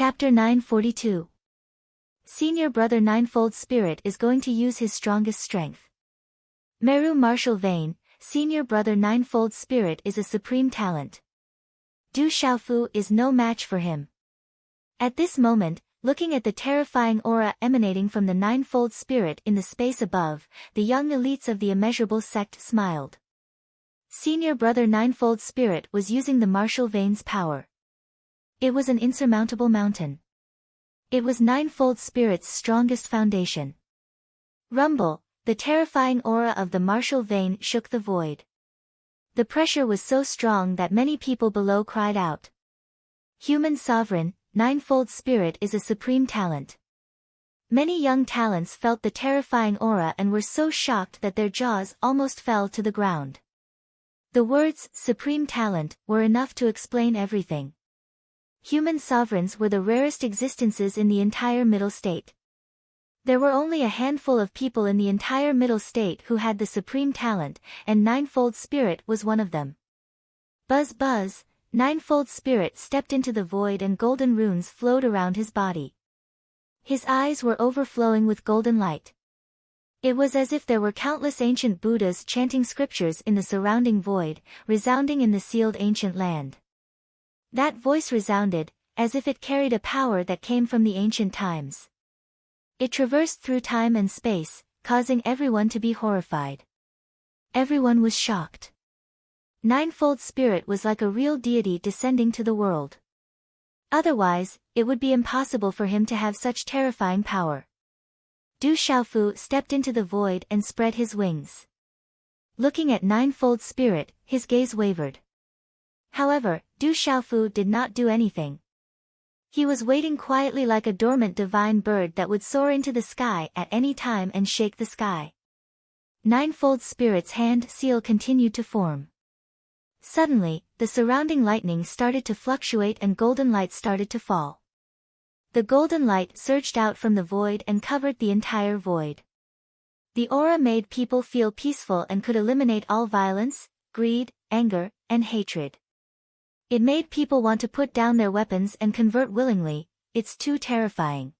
Chapter 942. Senior Brother Ninefold Spirit is going to use his strongest strength. Meru Martial Vein, Senior Brother Ninefold Spirit is a supreme talent. Du Xiaofu is no match for him. At this moment, looking at the terrifying aura emanating from the Ninefold Spirit in the space above, the young elites of the immeasurable sect smiled. Senior Brother Ninefold Spirit was using the martial vein's power. It was an insurmountable mountain. It was Ninefold Spirit's strongest foundation. Rumble, the terrifying aura of the martial vein shook the void. The pressure was so strong that many people below cried out. Human Sovereign, Ninefold Spirit is a supreme talent. Many young talents felt the terrifying aura and were so shocked that their jaws almost fell to the ground. The words, supreme talent, were enough to explain everything. Human sovereigns were the rarest existences in the entire Middle State. There were only a handful of people in the entire Middle State who had the supreme talent, and Ninefold Spirit was one of them. Buzz buzz, Ninefold Spirit stepped into the void and golden runes flowed around his body. His eyes were overflowing with golden light. It was as if there were countless ancient Buddhas chanting scriptures in the surrounding void, resounding in the sealed ancient land. That voice resounded, as if it carried a power that came from the ancient times. It traversed through time and space, causing everyone to be horrified. Everyone was shocked. Ninefold Spirit was like a real deity descending to the world. Otherwise, it would be impossible for him to have such terrifying power. Du Xiaofu stepped into the void and spread his wings. Looking at Ninefold Spirit, his gaze wavered. However, Du Xiaofu did not do anything. He was waiting quietly like a dormant divine bird that would soar into the sky at any time and shake the sky. Ninefold Spirit's hand seal continued to form. Suddenly, the surrounding lightning started to fluctuate and golden light started to fall. The golden light surged out from the void and covered the entire void. The aura made people feel peaceful and could eliminate all violence, greed, anger, and hatred. It made people want to put down their weapons and convert willingly. It's too terrifying.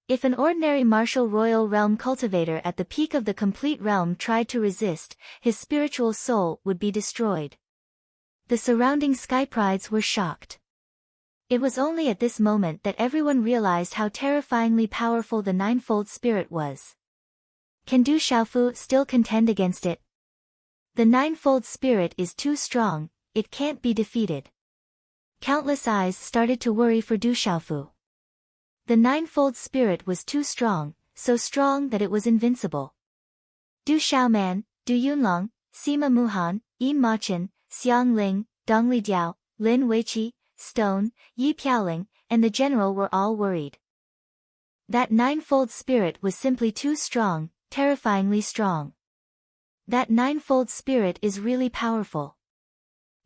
If an ordinary martial royal realm cultivator at the peak of the complete realm tried to resist, his spiritual soul would be destroyed. The surrounding sky prides were shocked. It was only at this moment that everyone realized how terrifyingly powerful the Ninefold Spirit was. Can Du Xiaofu still contend against it? The Ninefold Spirit is too strong. It can't be defeated. Countless eyes started to worry for Du Xiaofu. The Ninefold Spirit was too strong, so strong that it was invincible. Du Xiaoman, Du Yunlong, Sima Muhan, Yin Machin, Xiang Ling, Dongli Diao, Lin Weiqi, Stone, Yi Piaoling, and the general were all worried. That Ninefold Spirit was simply too strong, terrifyingly strong. That Ninefold Spirit is really powerful.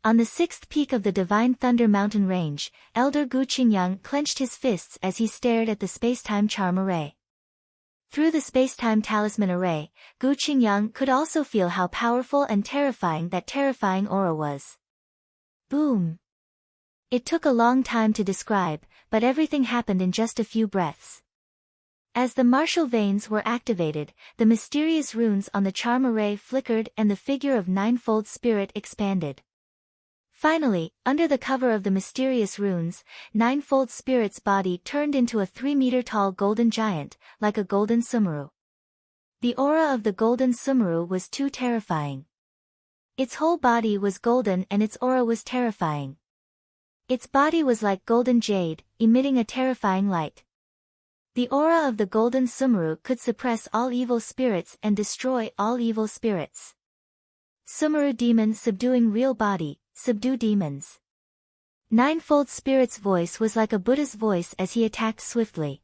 On the sixth peak of the Divine Thunder Mountain Range, Elder Gu Qingyang clenched his fists as he stared at the space-time charm array. Through the space-time talisman array, Gu Qingyang could also feel how powerful and terrifying that terrifying aura was. Boom! It took a long time to describe, but everything happened in just a few breaths. As the martial veins were activated, the mysterious runes on the charm array flickered and the figure of Ninefold Spirit expanded. Finally, under the cover of the mysterious runes, Ninefold Spirit's body turned into a 3-meter-tall golden giant, like a golden sumaru. The aura of the golden sumaru was too terrifying. Its whole body was golden and its aura was terrifying. Its body was like golden jade, emitting a terrifying light. The aura of the golden sumaru could suppress all evil spirits and destroy all evil spirits. Sumaru demon subduing real body. Subdue demons. Ninefold Spirit's voice was like a Buddha's voice as he attacked swiftly.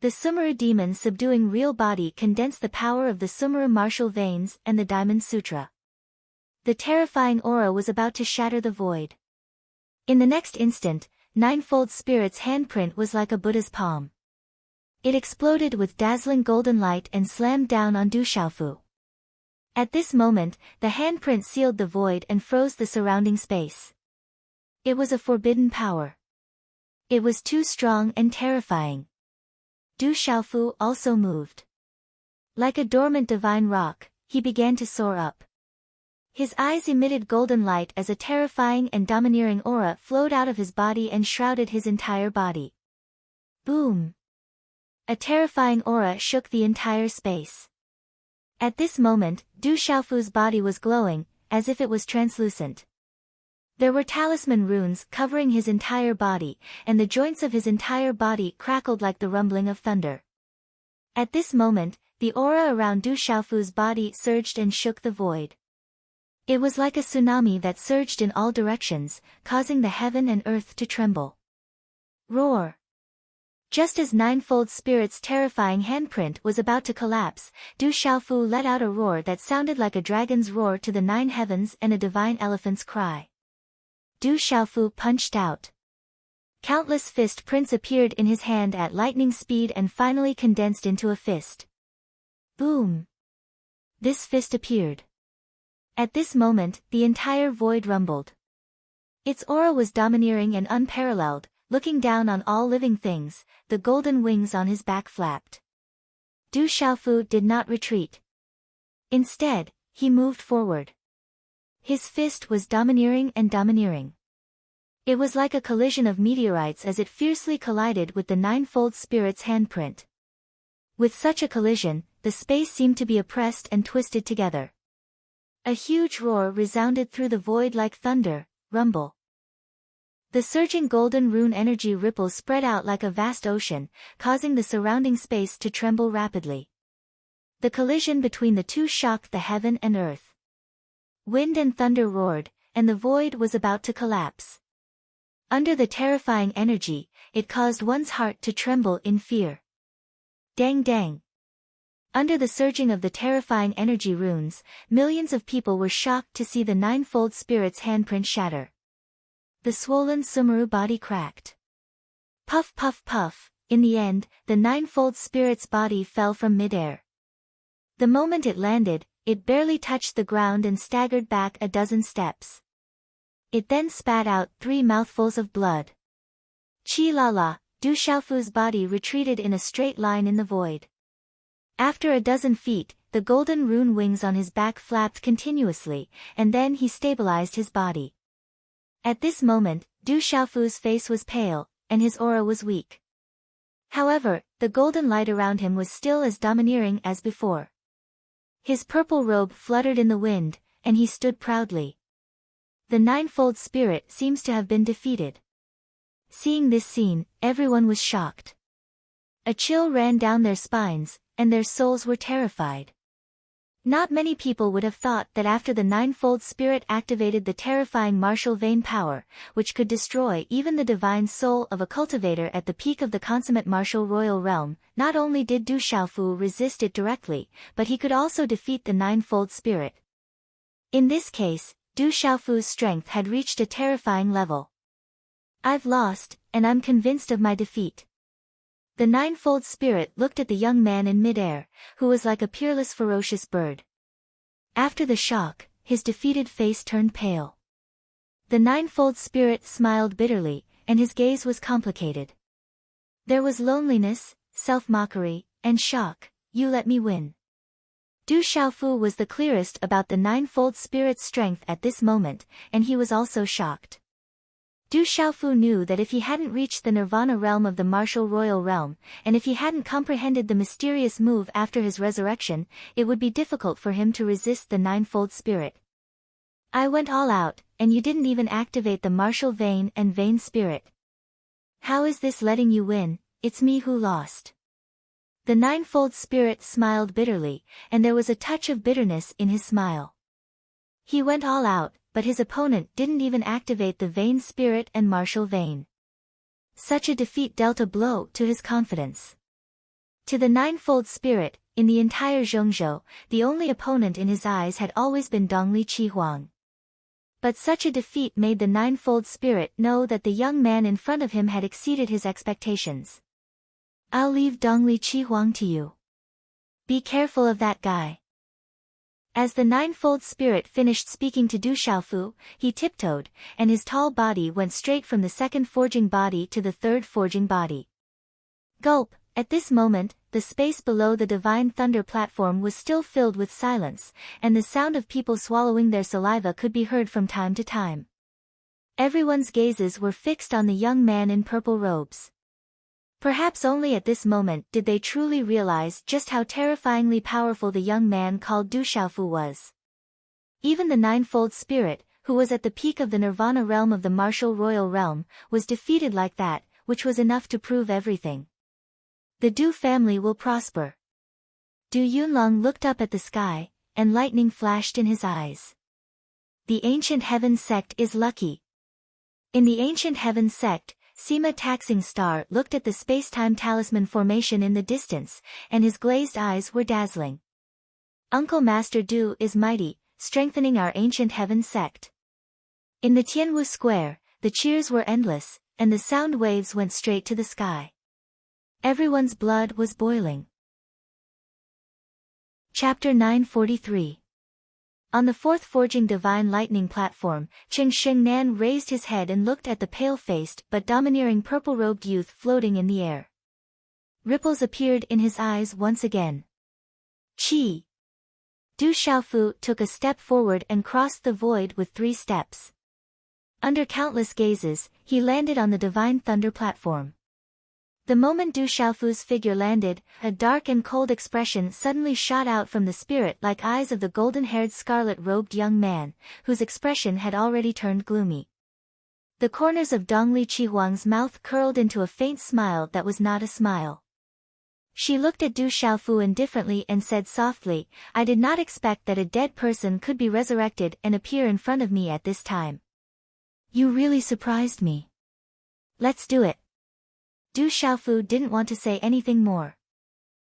The Sumaru demon subduing real body condensed the power of the Sumaru martial veins and the Diamond Sutra. The terrifying aura was about to shatter the void. In the next instant, Ninefold Spirit's handprint was like a Buddha's palm. It exploded with dazzling golden light and slammed down on Du Xiaofu. At this moment, the handprint sealed the void and froze the surrounding space. It was a forbidden power. It was too strong and terrifying. Du Xiaofu also moved. Like a dormant divine rock, he began to soar up. His eyes emitted golden light as a terrifying and domineering aura flowed out of his body and shrouded his entire body. Boom! A terrifying aura shook the entire space. At this moment, Du Xiaofu's body was glowing, as if it was translucent. There were talisman runes covering his entire body, and the joints of his entire body crackled like the rumbling of thunder. At this moment, the aura around Du Xiaofu's body surged and shook the void. It was like a tsunami that surged in all directions, causing the heaven and earth to tremble. Roar! Just as Ninefold Spirit's terrifying handprint was about to collapse, Du Xiaofu let out a roar that sounded like a dragon's roar to the nine heavens and a divine elephant's cry. Du Xiaofu punched out. Countless fist prints appeared in his hand at lightning speed and finally condensed into a fist. Boom! This fist appeared. At this moment, the entire void rumbled. Its aura was domineering and unparalleled, looking down on all living things, the golden wings on his back flapped. Du Xiaofu did not retreat. Instead, he moved forward. His fist was domineering and domineering. It was like a collision of meteorites as it fiercely collided with the Ninefold Spirit's handprint. With such a collision, the space seemed to be oppressed and twisted together. A huge roar resounded through the void like thunder, rumble. The surging golden rune energy ripples spread out like a vast ocean, causing the surrounding space to tremble rapidly. The collision between the two shocked the heaven and earth. Wind and thunder roared, and the void was about to collapse. Under the terrifying energy, it caused one's heart to tremble in fear. Dang dang! Under the surging of the terrifying energy runes, millions of people were shocked to see the Ninefold Spirit's handprint shatter. The swollen Sumeru body cracked. Puff puff puff, in the end, the Ninefold Spirit's body fell from midair. The moment it landed, it barely touched the ground and staggered back a dozen steps. It then spat out 3 mouthfuls of blood. Chi la la, Du Xiaofu's body retreated in a straight line in the void. After a dozen feet, the golden rune wings on his back flapped continuously, and then he stabilized his body. At this moment, Du Xiaofu's face was pale, and his aura was weak. However, the golden light around him was still as domineering as before. His purple robe fluttered in the wind, and he stood proudly. The Ninefold Spirit seems to have been defeated. Seeing this scene, everyone was shocked. A chill ran down their spines, and their souls were terrified. Not many people would have thought that after the Ninefold Spirit activated the terrifying martial vein power, which could destroy even the divine soul of a cultivator at the peak of the consummate martial royal realm, not only did Du Xiaofu resist it directly, but he could also defeat the Ninefold Spirit. In this case, Du Xiaofu's strength had reached a terrifying level. I've lost, and I'm convinced of my defeat. The Ninefold Spirit looked at the young man in midair, who was like a peerless ferocious bird. After the shock, his defeated face turned pale. The Ninefold Spirit smiled bitterly, and his gaze was complicated. There was loneliness, self-mockery, and shock. You let me win. Du Xiaofu was the clearest about the Ninefold Spirit's strength at this moment, and he was also shocked. Du Xiaofu knew that if he hadn't reached the nirvana realm of the martial royal realm, and if he hadn't comprehended the mysterious move after his resurrection, it would be difficult for him to resist the Ninefold Spirit. I went all out, and you didn't even activate the martial vein and vein spirit. How is this letting you win? It's me who lost. The Ninefold Spirit smiled bitterly, and there was a touch of bitterness in his smile. He went all out, but his opponent didn't even activate the vein spirit and martial vein. Such a defeat dealt a blow to his confidence. To the Ninefold Spirit, in the entire Zhongzhou, the only opponent in his eyes had always been Dongli Qihuang. But such a defeat made the Ninefold Spirit know that the young man in front of him had exceeded his expectations. I'll leave Dongli Qihuang to you. Be careful of that guy. As the ninefold spirit finished speaking to Du Xiaofu, he tiptoed, and his tall body went straight from the second forging body to the third forging body. Gulp! At this moment, the space below the divine thunder platform was still filled with silence, and the sound of people swallowing their saliva could be heard from time to time. Everyone's gazes were fixed on the young man in purple robes. Perhaps only at this moment did they truly realize just how terrifyingly powerful the young man called Du Xiaofu was. Even the ninefold spirit, who was at the peak of the nirvana realm of the martial royal realm, was defeated like that, which was enough to prove everything. The Du family will prosper. Du Yunlong looked up at the sky, and lightning flashed in his eyes. The ancient heaven sect is lucky. In the ancient heaven sect, Sima Taxing Star looked at the space-time talisman formation in the distance, and his glazed eyes were dazzling. Uncle Master Du is mighty, strengthening our ancient heaven sect. In the Tianwu Square, the cheers were endless, and the sound waves went straight to the sky. Everyone's blood was boiling. Chapter 943. On the fourth forging divine lightning platform, Cheng Shengnan raised his head and looked at the pale-faced but domineering purple-robed youth floating in the air. Ripples appeared in his eyes once again. Qi! Du Xiaofu took a step forward and crossed the void with 3 steps. Under countless gazes, he landed on the divine thunder platform. The moment Du Xiaofu's figure landed, a dark and cold expression suddenly shot out from the spirit-like eyes of the golden-haired scarlet-robed young man, whose expression had already turned gloomy. The corners of Dongli Qihuang's mouth curled into a faint smile that was not a smile. She looked at Du Xiaofu indifferently and said softly, "I did not expect that a dead person could be resurrected and appear in front of me at this time. You really surprised me. Let's do it." Du Xiaofu didn't want to say anything more.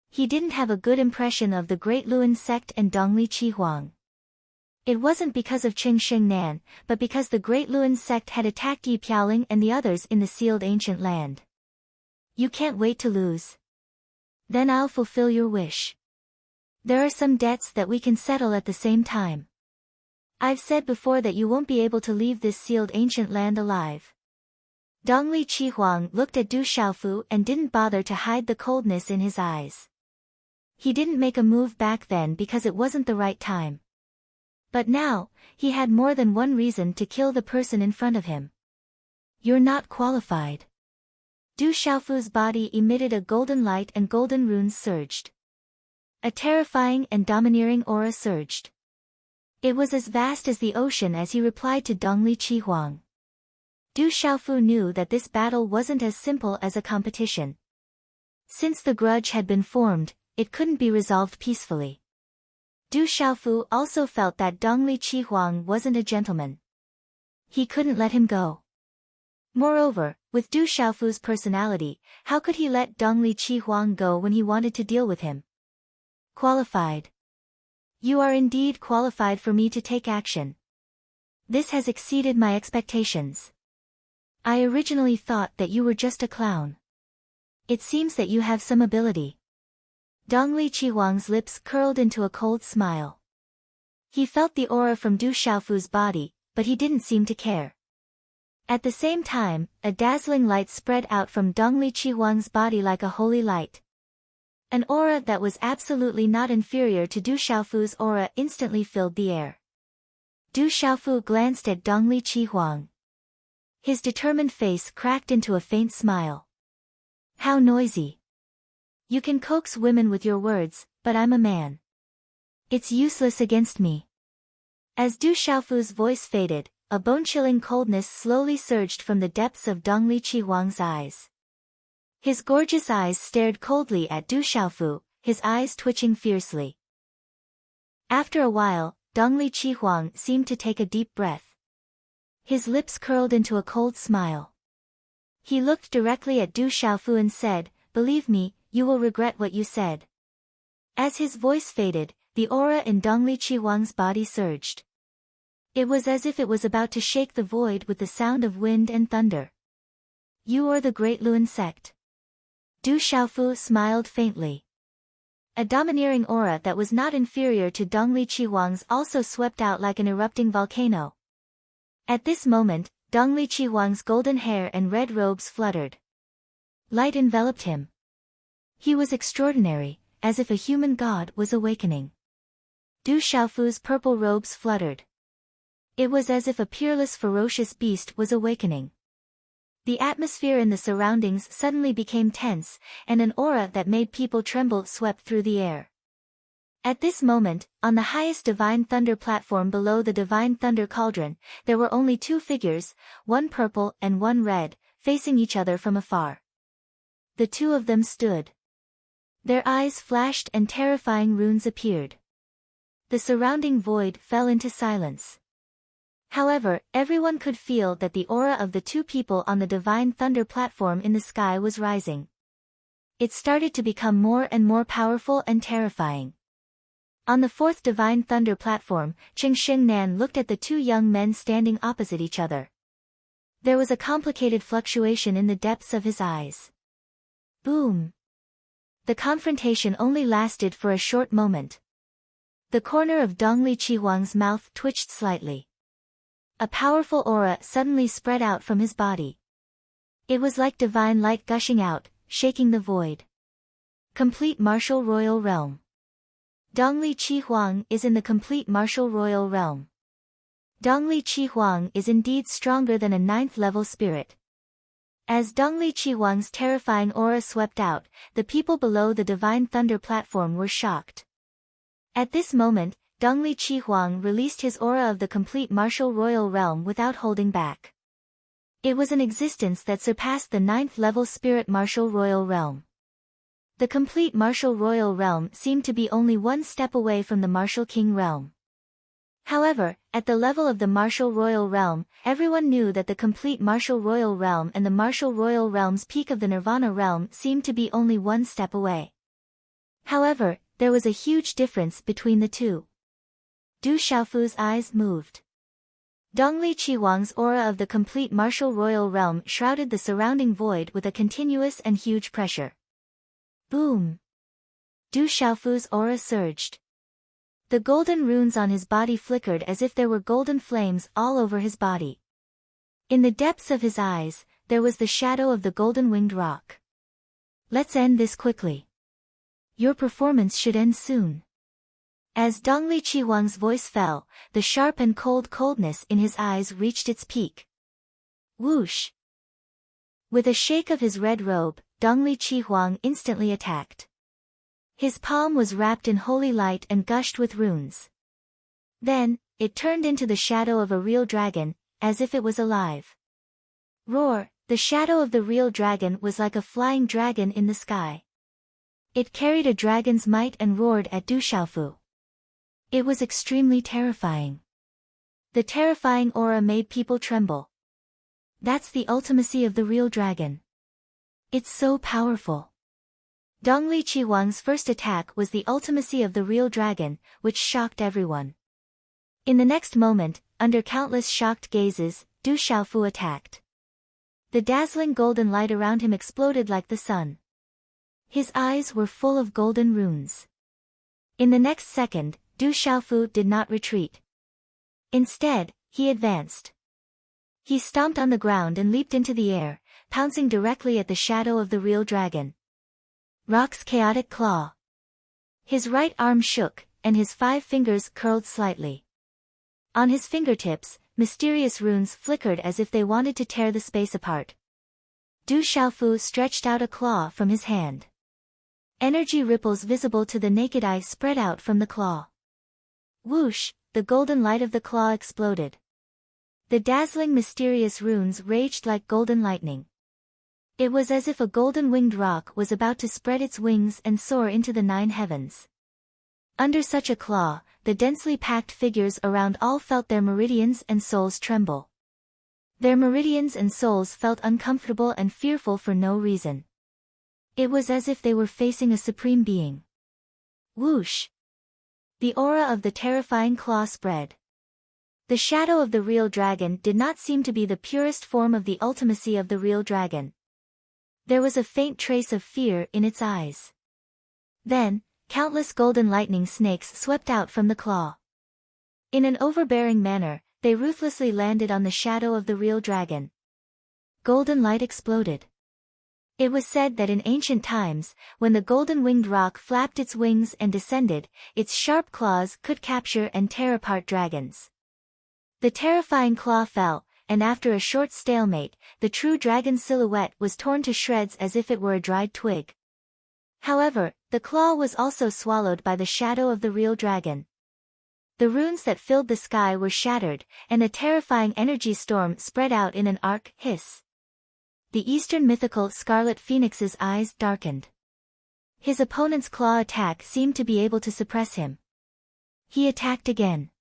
He didn't have a good impression of the Great Luan sect and Dongli Qihuang. It wasn't because of Cheng Shengnan, but because the Great Luan sect had attacked Yi Piaoling and the others in the sealed ancient land. You can't wait to lose. Then I'll fulfill your wish. There are some debts that we can settle at the same time. I've said before that you won't be able to leave this sealed ancient land alive. Dongli Qihuang looked at Du Xiaofu and didn't bother to hide the coldness in his eyes. He didn't make a move back then because it wasn't the right time. But now, he had more than one reason to kill the person in front of him. You're not qualified. Du Xiaofu's body emitted a golden light and golden runes surged. A terrifying and domineering aura surged. It was as vast as the ocean as he replied to Dongli Qihuang. Du Xiaofu knew that this battle wasn't as simple as a competition. Since the grudge had been formed, it couldn't be resolved peacefully. Du Xiaofu also felt that Dongli Qihuang wasn't a gentleman. He couldn't let him go. Moreover, with Du Xiaofu's personality, how could he let Dongli Qihuang go when he wanted to deal with him? Qualified. You are indeed qualified for me to take action. This has exceeded my expectations. I originally thought that you were just a clown. It seems that you have some ability. Dongli Qihuang's lips curled into a cold smile. He felt the aura from Du Xiaofu's body, but he didn't seem to care. At the same time, a dazzling light spread out from Dongli Qihuang's body like a holy light. An aura that was absolutely not inferior to Du Xiaofu's aura instantly filled the air. Du Xiaofu glanced at Dongli Qihuang. His determined face cracked into a faint smile. How noisy. You can coax women with your words, but I'm a man. It's useless against me. As Du Xiaofu's voice faded, a bone-chilling coldness slowly surged from the depths of Dongli Qihuang's eyes. His gorgeous eyes stared coldly at Du Xiaofu, his eyes twitching fiercely. After a while, Dongli Qihuang seemed to take a deep breath. His lips curled into a cold smile. He looked directly at Du Xiaofu and said, "Believe me, you will regret what you said." As his voice faded, the aura in Dongli Qihuang's body surged. It was as if it was about to shake the void with the sound of wind and thunder. You are the Great Luan sect. Du Xiaofu smiled faintly. a domineering aura that was not inferior to Dongli Chihuang's also swept out like an erupting volcano. At this moment, Dongli Chihuang's golden hair and red robes fluttered. Light enveloped him. He was extraordinary, as if a human god was awakening. Du Xiaofu's purple robes fluttered. It was as if a peerless ferocious beast was awakening. The atmosphere in the surroundings suddenly became tense, and an aura that made people tremble swept through the air. At this moment, on the highest Divine Thunder platform below the Divine Thunder Cauldron, there were only two figures, one purple and one red, facing each other from afar. The two of them stood. Their eyes flashed and terrifying runes appeared. The surrounding void fell into silence. However, everyone could feel that the aura of the two people on the Divine Thunder platform in the sky was rising. It started to become more and more powerful and terrifying. On the fourth Divine Thunder platform, Qing Xingnan looked at the two young men standing opposite each other. There was a complicated fluctuation in the depths of his eyes. Boom! The confrontation only lasted for a short moment. The corner of Dongli Chihuang's mouth twitched slightly. A powerful aura suddenly spread out from his body. It was like divine light gushing out, shaking the void. Complete martial royal realm. Dongli Chihuang is in the complete martial royal realm. Dongli Chihuang is indeed stronger than a 9th-level spirit. As Dongli Chihuang's terrifying aura swept out, the people below the Divine Thunder platform were shocked. At this moment, Dongli Chihuang released his aura of the complete martial royal realm without holding back. It was an existence that surpassed the 9th-level spirit martial royal realm. The complete martial royal realm seemed to be only one step away from the martial king realm. However, at the level of the martial royal realm, everyone knew that the complete martial royal realm and the martial royal realm's peak of the nirvana realm seemed to be only one step away. However, there was a huge difference between the two. Du Xiaofu's eyes moved. Dongli Chihuang's aura of the complete martial royal realm shrouded the surrounding void with a continuous and huge pressure. Boom! Du Xiaofu's aura surged. The golden runes on his body flickered as if there were golden flames all over his body. In the depths of his eyes, there was the shadow of the golden-winged rock. Let's end this quickly. Your performance should end soon. As Dongli Chihuang's voice fell, the sharp and cold coldness in his eyes reached its peak. Whoosh! With a shake of his red robe, Dongli Chihuang instantly attacked. His palm was wrapped in holy light and gushed with runes. Then, it turned into the shadow of a real dragon, as if it was alive. Roar! The shadow of the real dragon was like a flying dragon in the sky. It carried a dragon's might and roared at Du Xiaofu. It was extremely terrifying. The terrifying aura made people tremble. That's the ultimacy of the real dragon. It's so powerful. Dongli Chihuang's first attack was the ultimacy of the real dragon, which shocked everyone. In the next moment, under countless shocked gazes, Du Xiaofu attacked. The dazzling golden light around him exploded like the sun. His eyes were full of golden runes. In the next second, Du Xiaofu did not retreat. Instead, he advanced. He stomped on the ground and leaped into the air, pouncing directly at the shadow of the real dragon. Rock's chaotic claw. His right arm shook, and his 5 fingers curled slightly. On his fingertips, mysterious runes flickered as if they wanted to tear the space apart. Du Xiaofu stretched out a claw from his hand. Energy ripples visible to the naked eye spread out from the claw. Whoosh! The golden light of the claw exploded. The dazzling mysterious runes raged like golden lightning. It was as if a golden-winged rock was about to spread its wings and soar into the 9 heavens. Under such a claw, the densely packed figures around all felt their meridians and souls tremble. Their meridians and souls felt uncomfortable and fearful for no reason. It was as if they were facing a supreme being. Whoosh! The aura of the terrifying claw spread. The shadow of the real dragon did not seem to be the purest form of the ultimacy of the real dragon. There was a faint trace of fear in its eyes. Then, Countless golden lightning snakes swept out from the claw. In an overbearing manner, they ruthlessly landed on the shadow of the real dragon. Golden light exploded. It was said that in ancient times, when the golden-winged roc flapped its wings and descended, its sharp claws could capture and tear apart dragons. The terrifying claw fell, and after a short stalemate, the true dragon's silhouette was torn to shreds as if it were a dried twig. However, the claw was also swallowed by the shadow of the real dragon. The runes that filled the sky were shattered, and a terrifying energy storm spread out in an arc hiss. The Eastern mythical Scarlet Phoenix's eyes darkened. His opponent's claw attack seemed to be able to suppress him. He attacked again.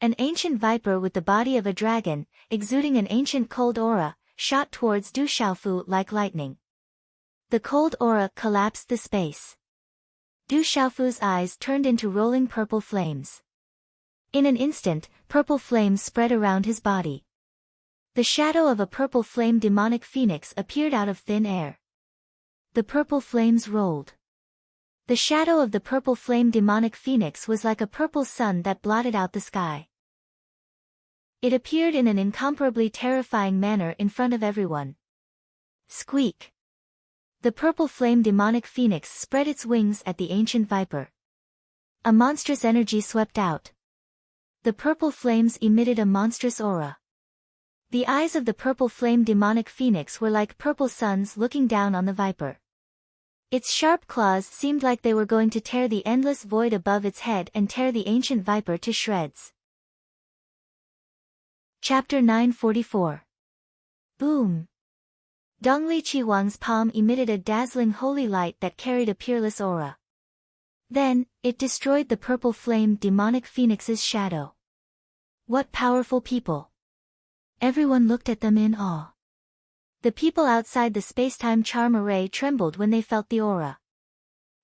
An ancient viper with the body of a dragon, exuding an ancient cold aura, shot towards Du Xiaofu like lightning. The cold aura collapsed the space. Du Xiaofu's eyes turned into rolling purple flames. In an instant, purple flames spread around his body. The shadow of a purple flame demonic phoenix appeared out of thin air. The purple flames rolled. The shadow of the purple flame demonic phoenix was like a purple sun that blotted out the sky. It appeared in an incomparably terrifying manner in front of everyone. Squeak! The purple flame demonic phoenix spread its wings at the ancient viper. A monstrous energy swept out. The purple flames emitted a monstrous aura. The eyes of the purple flame demonic phoenix were like purple suns looking down on the viper. Its sharp claws seemed like they were going to tear the endless void above its head and tear the ancient viper to shreds. Chapter 944. Boom! Dongli Qihuang's palm emitted a dazzling holy light that carried a peerless aura. Then, it destroyed the purple flame demonic phoenix's shadow. What powerful people! Everyone looked at them in awe. The people outside the spacetime charm array trembled when they felt the aura.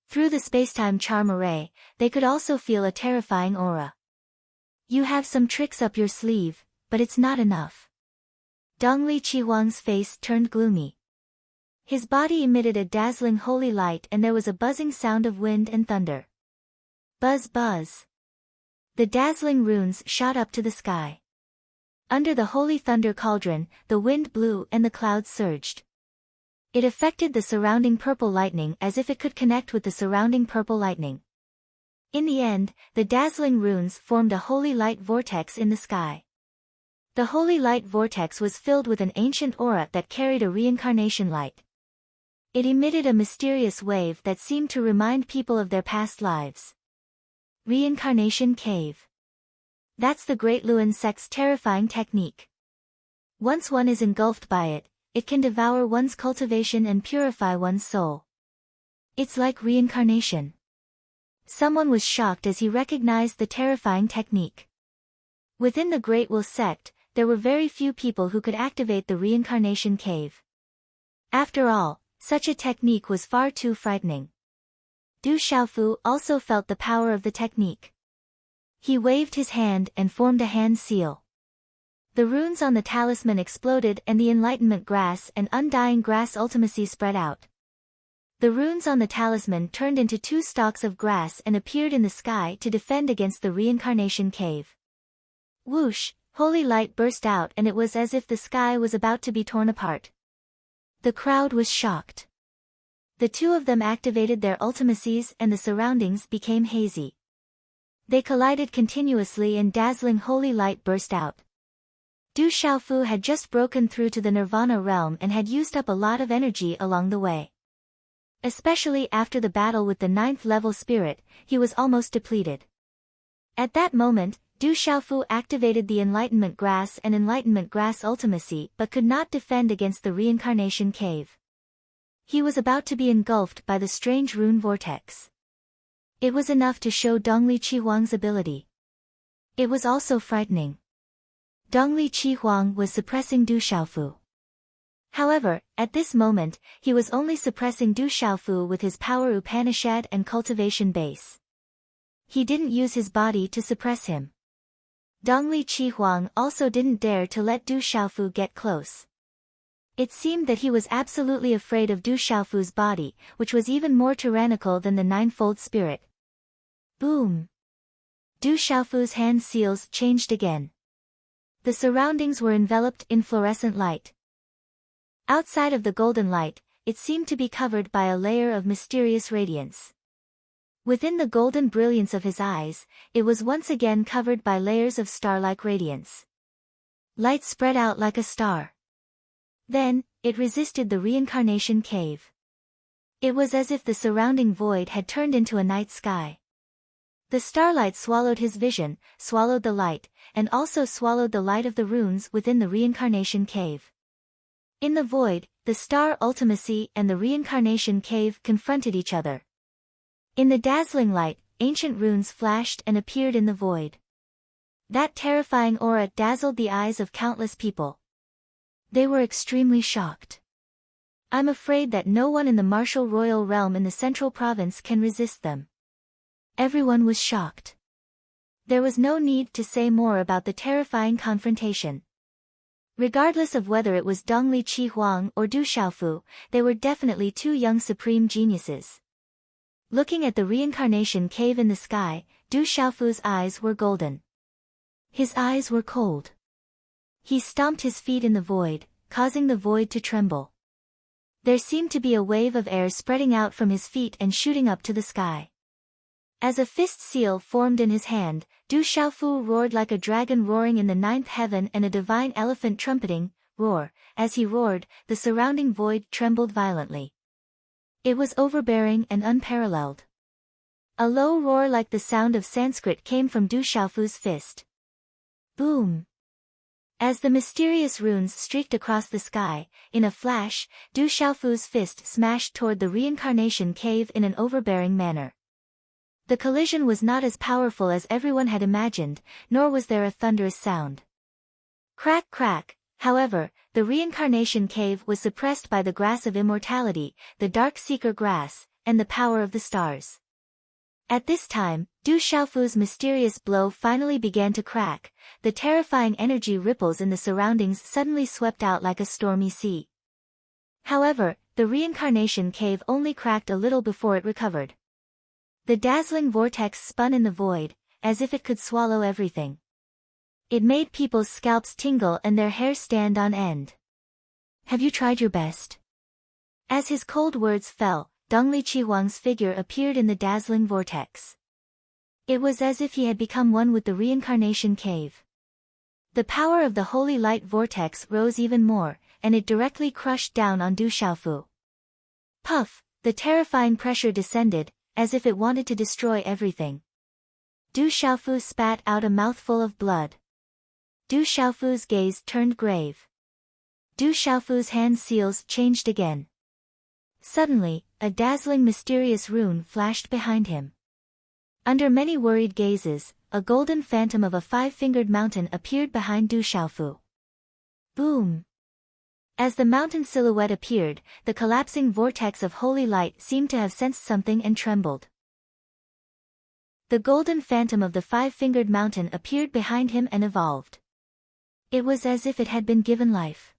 Through the spacetime charm array, they could also feel a terrifying aura. You have some tricks up your sleeve, but it's not enough. Dongli Qihuang's face turned gloomy. His body emitted a dazzling holy light and there was a buzzing sound of wind and thunder. Buzz buzz. The dazzling runes shot up to the sky. Under the holy thunder cauldron, the wind blew and the clouds surged. It affected the surrounding purple lightning as if it could connect with the surrounding purple lightning. In the end, the dazzling runes formed a holy light vortex in the sky. The holy light vortex was filled with an ancient aura that carried a reincarnation light. It emitted a mysterious wave that seemed to remind people of their past lives. Reincarnation Cave. That's the Great Luan sect's terrifying technique. Once one is engulfed by it, it can devour one's cultivation and purify one's soul. It's like reincarnation. Someone was shocked as he recognized the terrifying technique. Within the Great Will sect, there were very few people who could activate the reincarnation cave. After all, such a technique was far too frightening. Du Xiaofu also felt the power of the technique. He waved his hand and formed a hand seal. The runes on the talisman exploded and the enlightenment grass and undying grass ultimacy spread out. The runes on the talisman turned into 2 stalks of grass and appeared in the sky to defend against the reincarnation cave. Whoosh, holy light burst out and it was as if the sky was about to be torn apart. The crowd was shocked. The 2 of them activated their ultimacies and the surroundings became hazy. They collided continuously and dazzling holy light burst out. Du Xiaofu had just broken through to the Nirvana realm and had used up a lot of energy along the way. Especially after the battle with the 9th level spirit, he was almost depleted. At that moment, Du Xiaofu activated the Enlightenment Grass and Enlightenment Grass ultimacy but could not defend against the reincarnation cave. He was about to be engulfed by the strange rune vortex. It was enough to show Dongli Qihuang's ability. It was also frightening. Dongli Qihuang was suppressing Du Xiaofu. However, at this moment, he was only suppressing Du Xiaofu with his power Upanishad and cultivation base. He didn't use his body to suppress him. Dongli Qihuang also didn't dare to let Du Xiaofu get close. It seemed that he was absolutely afraid of Du Xiaofu's body, which was even more tyrannical than the ninefold spirit. Boom! Du Xiaofu's hand seals changed again. The surroundings were enveloped in fluorescent light. Outside of the golden light, it seemed to be covered by a layer of mysterious radiance. Within the golden brilliance of his eyes, it was once again covered by layers of star-like radiance. Light spread out like a star. Then, it resisted the reincarnation cave. It was as if the surrounding void had turned into a night sky. The starlight swallowed his vision, swallowed the light, and also swallowed the light of the runes within the reincarnation cave. In the void, the star ultimacy and the reincarnation cave confronted each other. In the dazzling light, ancient runes flashed and appeared in the void. That terrifying aura dazzled the eyes of countless people. They were extremely shocked. I'm afraid that no one in the martial royal realm in the central province can resist them. Everyone was shocked. There was no need to say more about the terrifying confrontation. Regardless of whether it was Dongli Qi Huang or Du Xiaofu, they were definitely two young supreme geniuses. Looking at the reincarnation cave in the sky, Du Xiaofu's eyes were golden. His eyes were cold. He stomped his feet in the void, causing the void to tremble. There seemed to be a wave of air spreading out from his feet and shooting up to the sky. As a fist seal formed in his hand, Du Xiaofu roared like a dragon roaring in the ninth heaven and a divine elephant trumpeting, roar. As he roared, the surrounding void trembled violently. It was overbearing and unparalleled. A low roar like the sound of Sanskrit came from Du Xiaofu's fist. Boom! As the mysterious runes streaked across the sky, in a flash, Du Xiaofu's fist smashed toward the reincarnation cave in an overbearing manner. The collision was not as powerful as everyone had imagined, nor was there a thunderous sound. Crack crack, however, the reincarnation cave was suppressed by the grass of immortality, the dark seeker grass, and the power of the stars. At this time, Du Xiaofu's mysterious blow finally began to crack. The terrifying energy ripples in the surroundings suddenly swept out like a stormy sea. However, the reincarnation cave only cracked a little before it recovered. The dazzling vortex spun in the void, as if it could swallow everything. It made people's scalps tingle and their hair stand on end. Have you tried your best? As his cold words fell, Dongli Qihuang's figure appeared in the dazzling vortex. It was as if he had become one with the reincarnation cave. The power of the holy light vortex rose even more, and it directly crushed down on Du Xiaofu. Puff, the terrifying pressure descended, as if it wanted to destroy everything. Du Xiaofu spat out a mouthful of blood. Du Xiaofu's gaze turned grave. Du Xiaofu's hand seals changed again. Suddenly, a dazzling mysterious rune flashed behind him. Under many worried gazes, a golden phantom of a five-fingered mountain appeared behind Du Xiaofu. Boom! As the mountain silhouette appeared, the collapsing vortex of holy light seemed to have sensed something and trembled. The golden phantom of the five-fingered mountain appeared behind him and evolved. It was as if it had been given life.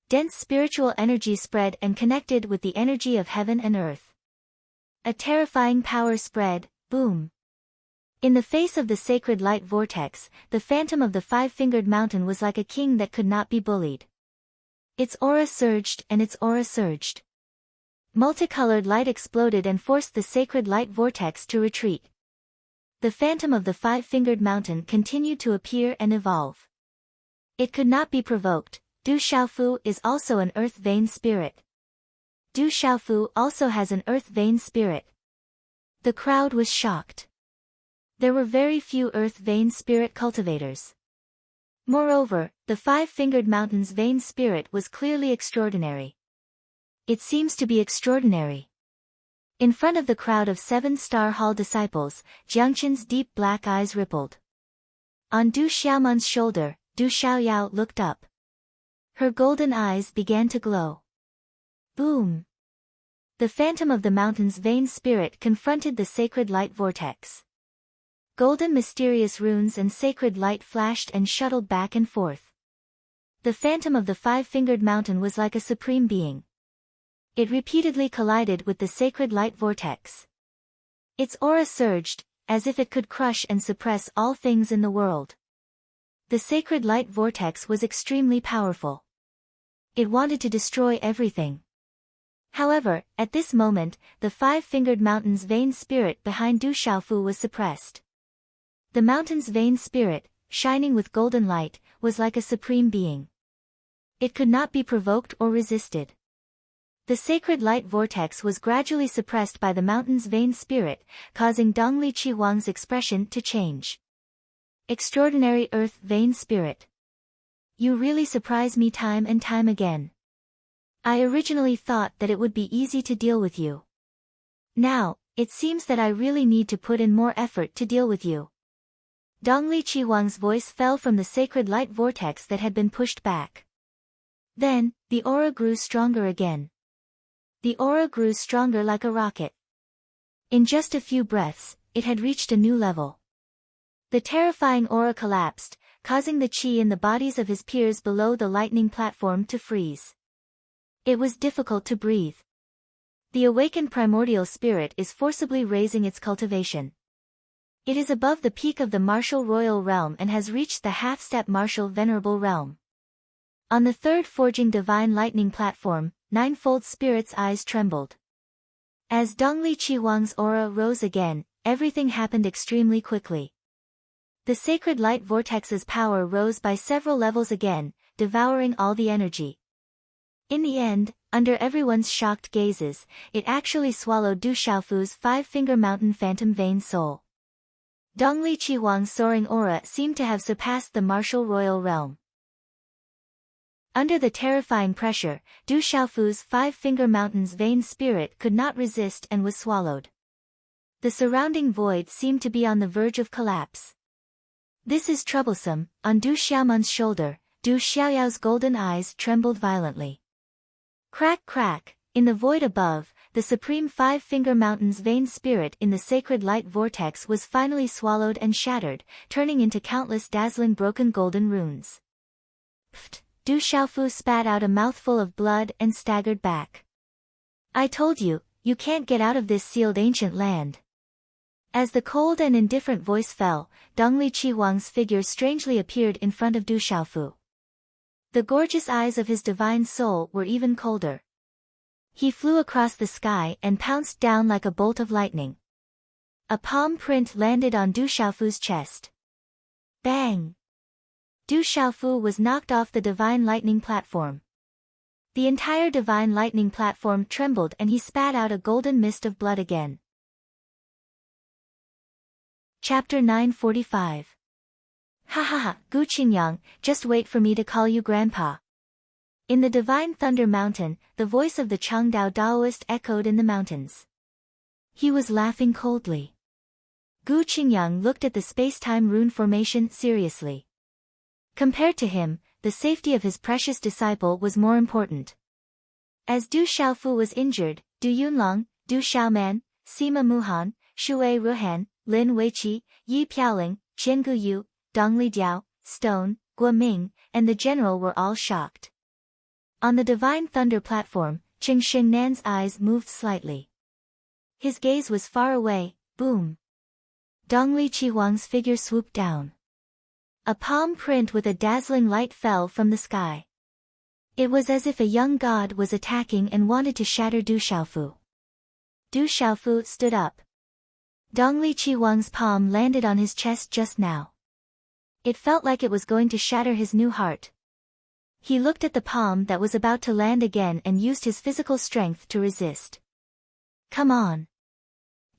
Dense spiritual energy spread and connected with the energy of heaven and earth. A terrifying power spread, boom. In the face of the sacred light vortex, the phantom of the five-fingered mountain was like a king that could not be bullied. Its aura surged and its aura surged. Multicolored light exploded and forced the sacred light vortex to retreat. The phantom of the five-fingered mountain continued to appear and evolve. It could not be provoked. Du Xiaofu is also an earth vein spirit. Du Xiaofu also has an earth vein spirit. The crowd was shocked. There were very few earth vein spirit cultivators. Moreover, the five-fingered mountain's vein spirit was clearly extraordinary. It seems to be extraordinary. In front of the crowd of 7-star hall disciples, Jiangqin's deep black eyes rippled. On Du Xiaoman's shoulder, Du Xiaoyao looked up. Her golden eyes began to glow. Boom! The phantom of the mountain's vein spirit confronted the sacred light vortex. Golden mysterious runes and sacred light flashed and shuttled back and forth. The phantom of the five-fingered mountain was like a supreme being. It repeatedly collided with the sacred light vortex. Its aura surged, as if it could crush and suppress all things in the world. The sacred light vortex was extremely powerful. It wanted to destroy everything. However, at this moment, the five-fingered mountain's vain spirit behind Du Xiaofu was suppressed. The mountain's vain spirit, shining with golden light, was like a supreme being. It could not be provoked or resisted. The sacred light vortex was gradually suppressed by the mountain's vain spirit, causing Dongli Qihuang's expression to change. Extraordinary earth vain spirit. You really surprise me time and time again. I originally thought that it would be easy to deal with you. Now, it seems that I really need to put in more effort to deal with you. Dongli Qihuang's voice fell from the sacred light vortex that had been pushed back. Then, the aura grew stronger again. The aura grew stronger like a rocket. In just a few breaths, it had reached a new level. The terrifying aura collapsed, causing the qi in the bodies of his peers below the lightning platform to freeze. It was difficult to breathe. The awakened primordial spirit is forcibly raising its cultivation. It is above the peak of the martial royal realm and has reached the half-step martial venerable realm. On the third forging divine lightning platform, ninefold spirit's eyes trembled. As Dongli Qihuang's aura rose again, everything happened extremely quickly. The sacred light vortex's power rose by several levels again, devouring all the energy. In the end, under everyone's shocked gazes, it actually swallowed Du Xiaofu's five-finger mountain phantom vein soul. Dongli Qihuang's soaring aura seemed to have surpassed the martial royal realm. Under the terrifying pressure, Du Xiaofu's five-finger mountain's vain spirit could not resist and was swallowed. The surrounding void seemed to be on the verge of collapse. This is troublesome. On Du Xiaoman's shoulder, Du Xiaoyao's golden eyes trembled violently. Crack crack, in the void above, the supreme five-finger mountain's vain spirit in the sacred light vortex was finally swallowed and shattered, turning into countless dazzling broken golden runes. Pfft! Du Xiaofu spat out a mouthful of blood and staggered back. I told you, you can't get out of this sealed ancient land. As the cold and indifferent voice fell, Dongli Qihuang's figure strangely appeared in front of Du Xiaofu. The gorgeous eyes of his divine soul were even colder. He flew across the sky and pounced down like a bolt of lightning. A palm print landed on Du Xiaofu's chest. Bang! Du Xiaofu was knocked off the divine lightning platform. The entire divine lightning platform trembled and he spat out a golden mist of blood again. Chapter 945. Ha ha ha, Gu Qingyang, just wait for me to call you Grandpa. In the divine thunder mountain, the voice of the Changdao Daoist echoed in the mountains. He was laughing coldly. Gu Qingyang looked at the space-time rune formation seriously. Compared to him, the safety of his precious disciple was more important. As Du Xiaofu was injured, Du Yunlong, Du Xiaoman, Sima Muhan, Shui Ruhan, Lin Weiqi, Yi Piaoling, Qian Guyu, Dongli Diao, Stone, Guo Ming, and the general were all shocked. On the divine thunder platform, Qing Xingnan's eyes moved slightly. His gaze was far away. Boom! Dongli Qihuang's figure swooped down. A palm print with a dazzling light fell from the sky. It was as if a young god was attacking and wanted to shatter Du Xiaofu. Du Xiaofu stood up. Dongli Qihuang's palm landed on his chest just now. It felt like it was going to shatter his new heart. He looked at the palm that was about to land again and used his physical strength to resist. Come on!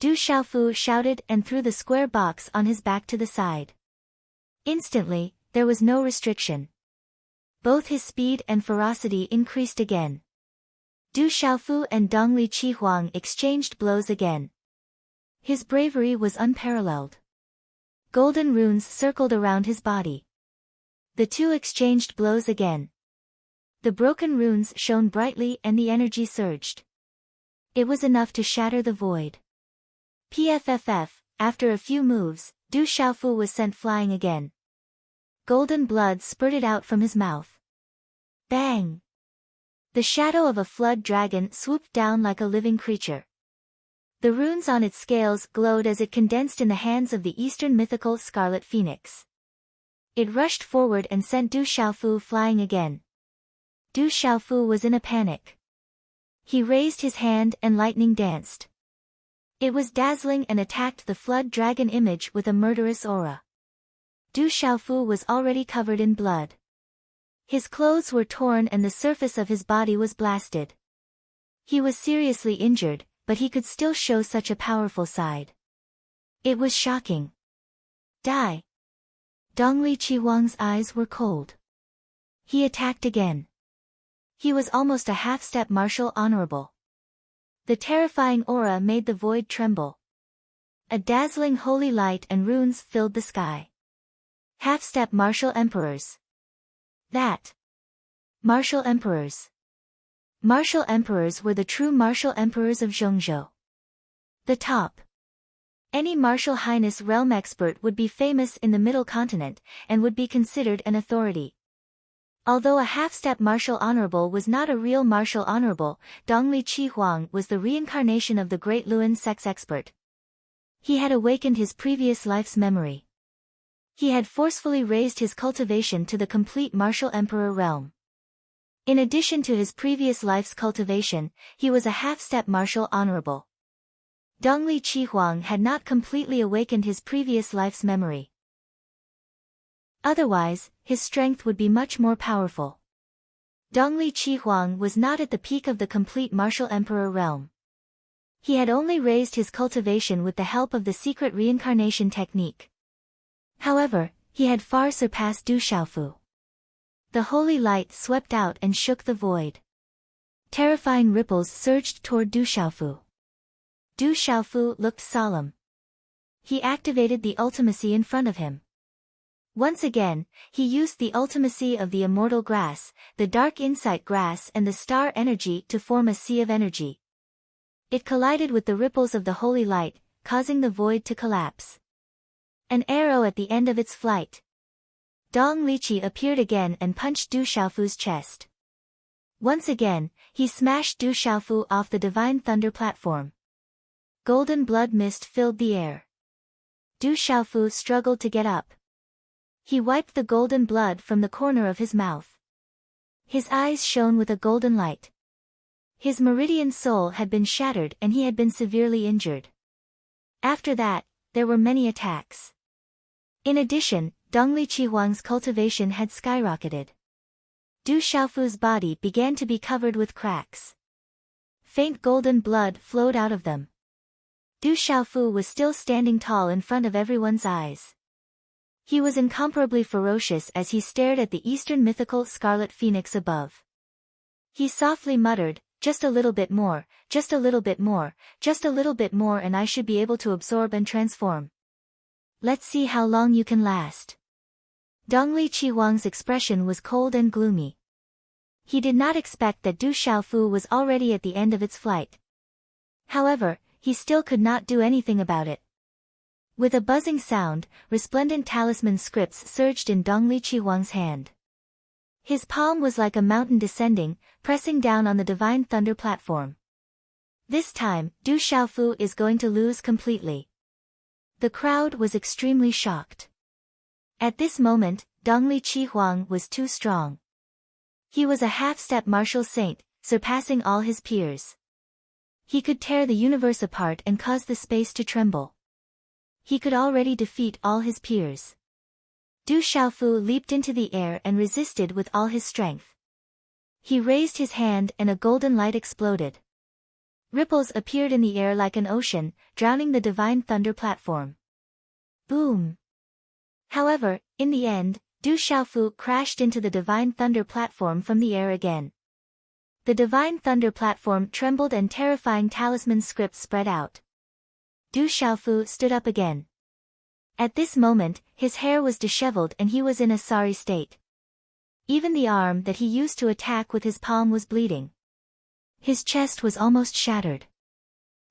Du Xiaofu shouted and threw the square box on his back to the side. Instantly, there was no restriction. Both his speed and ferocity increased again. Du Xiaofu and Dongli Qihuang exchanged blows again. His bravery was unparalleled. Golden runes circled around his body. The two exchanged blows again. The broken runes shone brightly and the energy surged. It was enough to shatter the void. PFFF, after a few moves, Du Xiaofu was sent flying again. Golden blood spurted out from his mouth. Bang! The shadow of a flood dragon swooped down like a living creature. The runes on its scales glowed as it condensed in the hands of the Eastern mythical Scarlet Phoenix. It rushed forward and sent Du Xiaofu flying again. Du Xiaofu was in a panic. He raised his hand and lightning danced. It was dazzling and attacked the flood dragon image with a murderous aura. Du Xiaofu was already covered in blood. His clothes were torn and the surface of his body was blasted. He was seriously injured, but he could still show such a powerful side. It was shocking. Die! Dongli Qihuang's eyes were cold. He attacked again. He was almost a half-step martial honorable. The terrifying aura made the void tremble. A dazzling holy light and runes filled the sky. Half-step martial emperors. That. Martial emperors. Martial emperors were the true martial emperors of Zhongzhou. The top. Any martial highness realm expert would be famous in the Middle Continent, and would be considered an authority. Although a half-step martial honorable was not a real martial honorable, Dongli Qihuang was the reincarnation of the great Luan sex expert. He had awakened his previous life's memory. He had forcefully raised his cultivation to the complete martial emperor realm. In addition to his previous life's cultivation, he was a half-step martial honorable. Dongli Qihuang had not completely awakened his previous life's memory. Otherwise, his strength would be much more powerful. Dongli Qihuang was not at the peak of the complete martial emperor realm. He had only raised his cultivation with the help of the secret reincarnation technique. However, he had far surpassed Du Xiaofu. The holy light swept out and shook the void. Terrifying ripples surged toward Du Xiaofu. Du Xiaofu looked solemn. He activated the ultimacy in front of him. Once again, he used the ultimacy of the immortal grass, the dark insight grass and the star energy to form a sea of energy. It collided with the ripples of the holy light, causing the void to collapse. An arrow at the end of its flight. Dong Liqi appeared again and punched Du Xiaofu's chest. Once again, he smashed Du Xiaofu off the divine thunder platform. Golden blood mist filled the air. Du Xiaofu struggled to get up. He wiped the golden blood from the corner of his mouth. His eyes shone with a golden light. His meridian soul had been shattered and he had been severely injured. After that, there were many attacks. In addition, Dongli Qihuang's cultivation had skyrocketed. Du Xiaofu's body began to be covered with cracks. Faint golden blood flowed out of them. Du Xiaofu was still standing tall in front of everyone's eyes. He was incomparably ferocious as he stared at the eastern mythical scarlet phoenix above. He softly muttered, "Just a little bit more, just a little bit more, just a little bit more and I should be able to absorb and transform. Let's see how long you can last." Dongli Qihuang's expression was cold and gloomy. He did not expect that Du Xiaofu was already at the end of its flight. However, he still could not do anything about it. With a buzzing sound, resplendent talisman scripts surged in Dongli Qihuang's hand. His palm was like a mountain descending, pressing down on the divine thunder platform. This time, Du Xiaofu is going to lose completely. The crowd was extremely shocked. At this moment, Dongli Qihuang was too strong. He was a half-step martial saint, surpassing all his peers. He could tear the universe apart and cause the space to tremble. He could already defeat all his peers. Du Xiaofu leaped into the air and resisted with all his strength. He raised his hand and a golden light exploded. Ripples appeared in the air like an ocean, drowning the divine thunder platform. Boom! However, in the end, Du Xiaofu crashed into the divine thunder platform from the air again. The divine thunder platform trembled and terrifying talisman scripts spread out. Du Xiaofu stood up again. At this moment, his hair was disheveled and he was in a sorry state. Even the arm that he used to attack with his palm was bleeding. His chest was almost shattered.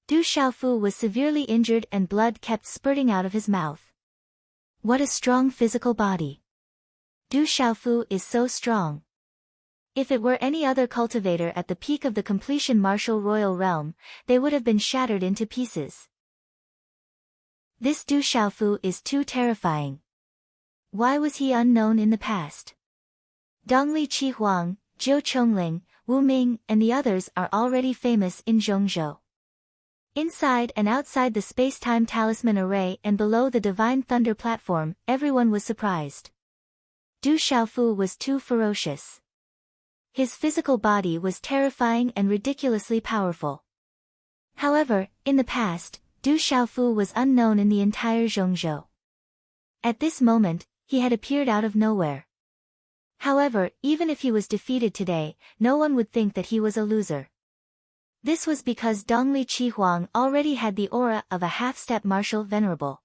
Du Xiaofu was severely injured and blood kept spurting out of his mouth. What a strong physical body. Du Xiaofu is so strong. If it were any other cultivator at the peak of the completion martial royal realm, they would have been shattered into pieces. This Du Xiaofu is too terrifying. Why was he unknown in the past? Dongli Qihuang, Zhou Chongling, Wu Ming, and the others are already famous in Zhongzhou. Inside and outside the space-time talisman array and below the Divine Thunder platform, everyone was surprised. Du Xiaofu was too ferocious. His physical body was terrifying and ridiculously powerful. However, in the past, Du Xiaofu was unknown in the entire Zhongzhou. At this moment, he had appeared out of nowhere. However, even if he was defeated today, no one would think that he was a loser. This was because Dongli Qihuang already had the aura of a half-step martial venerable.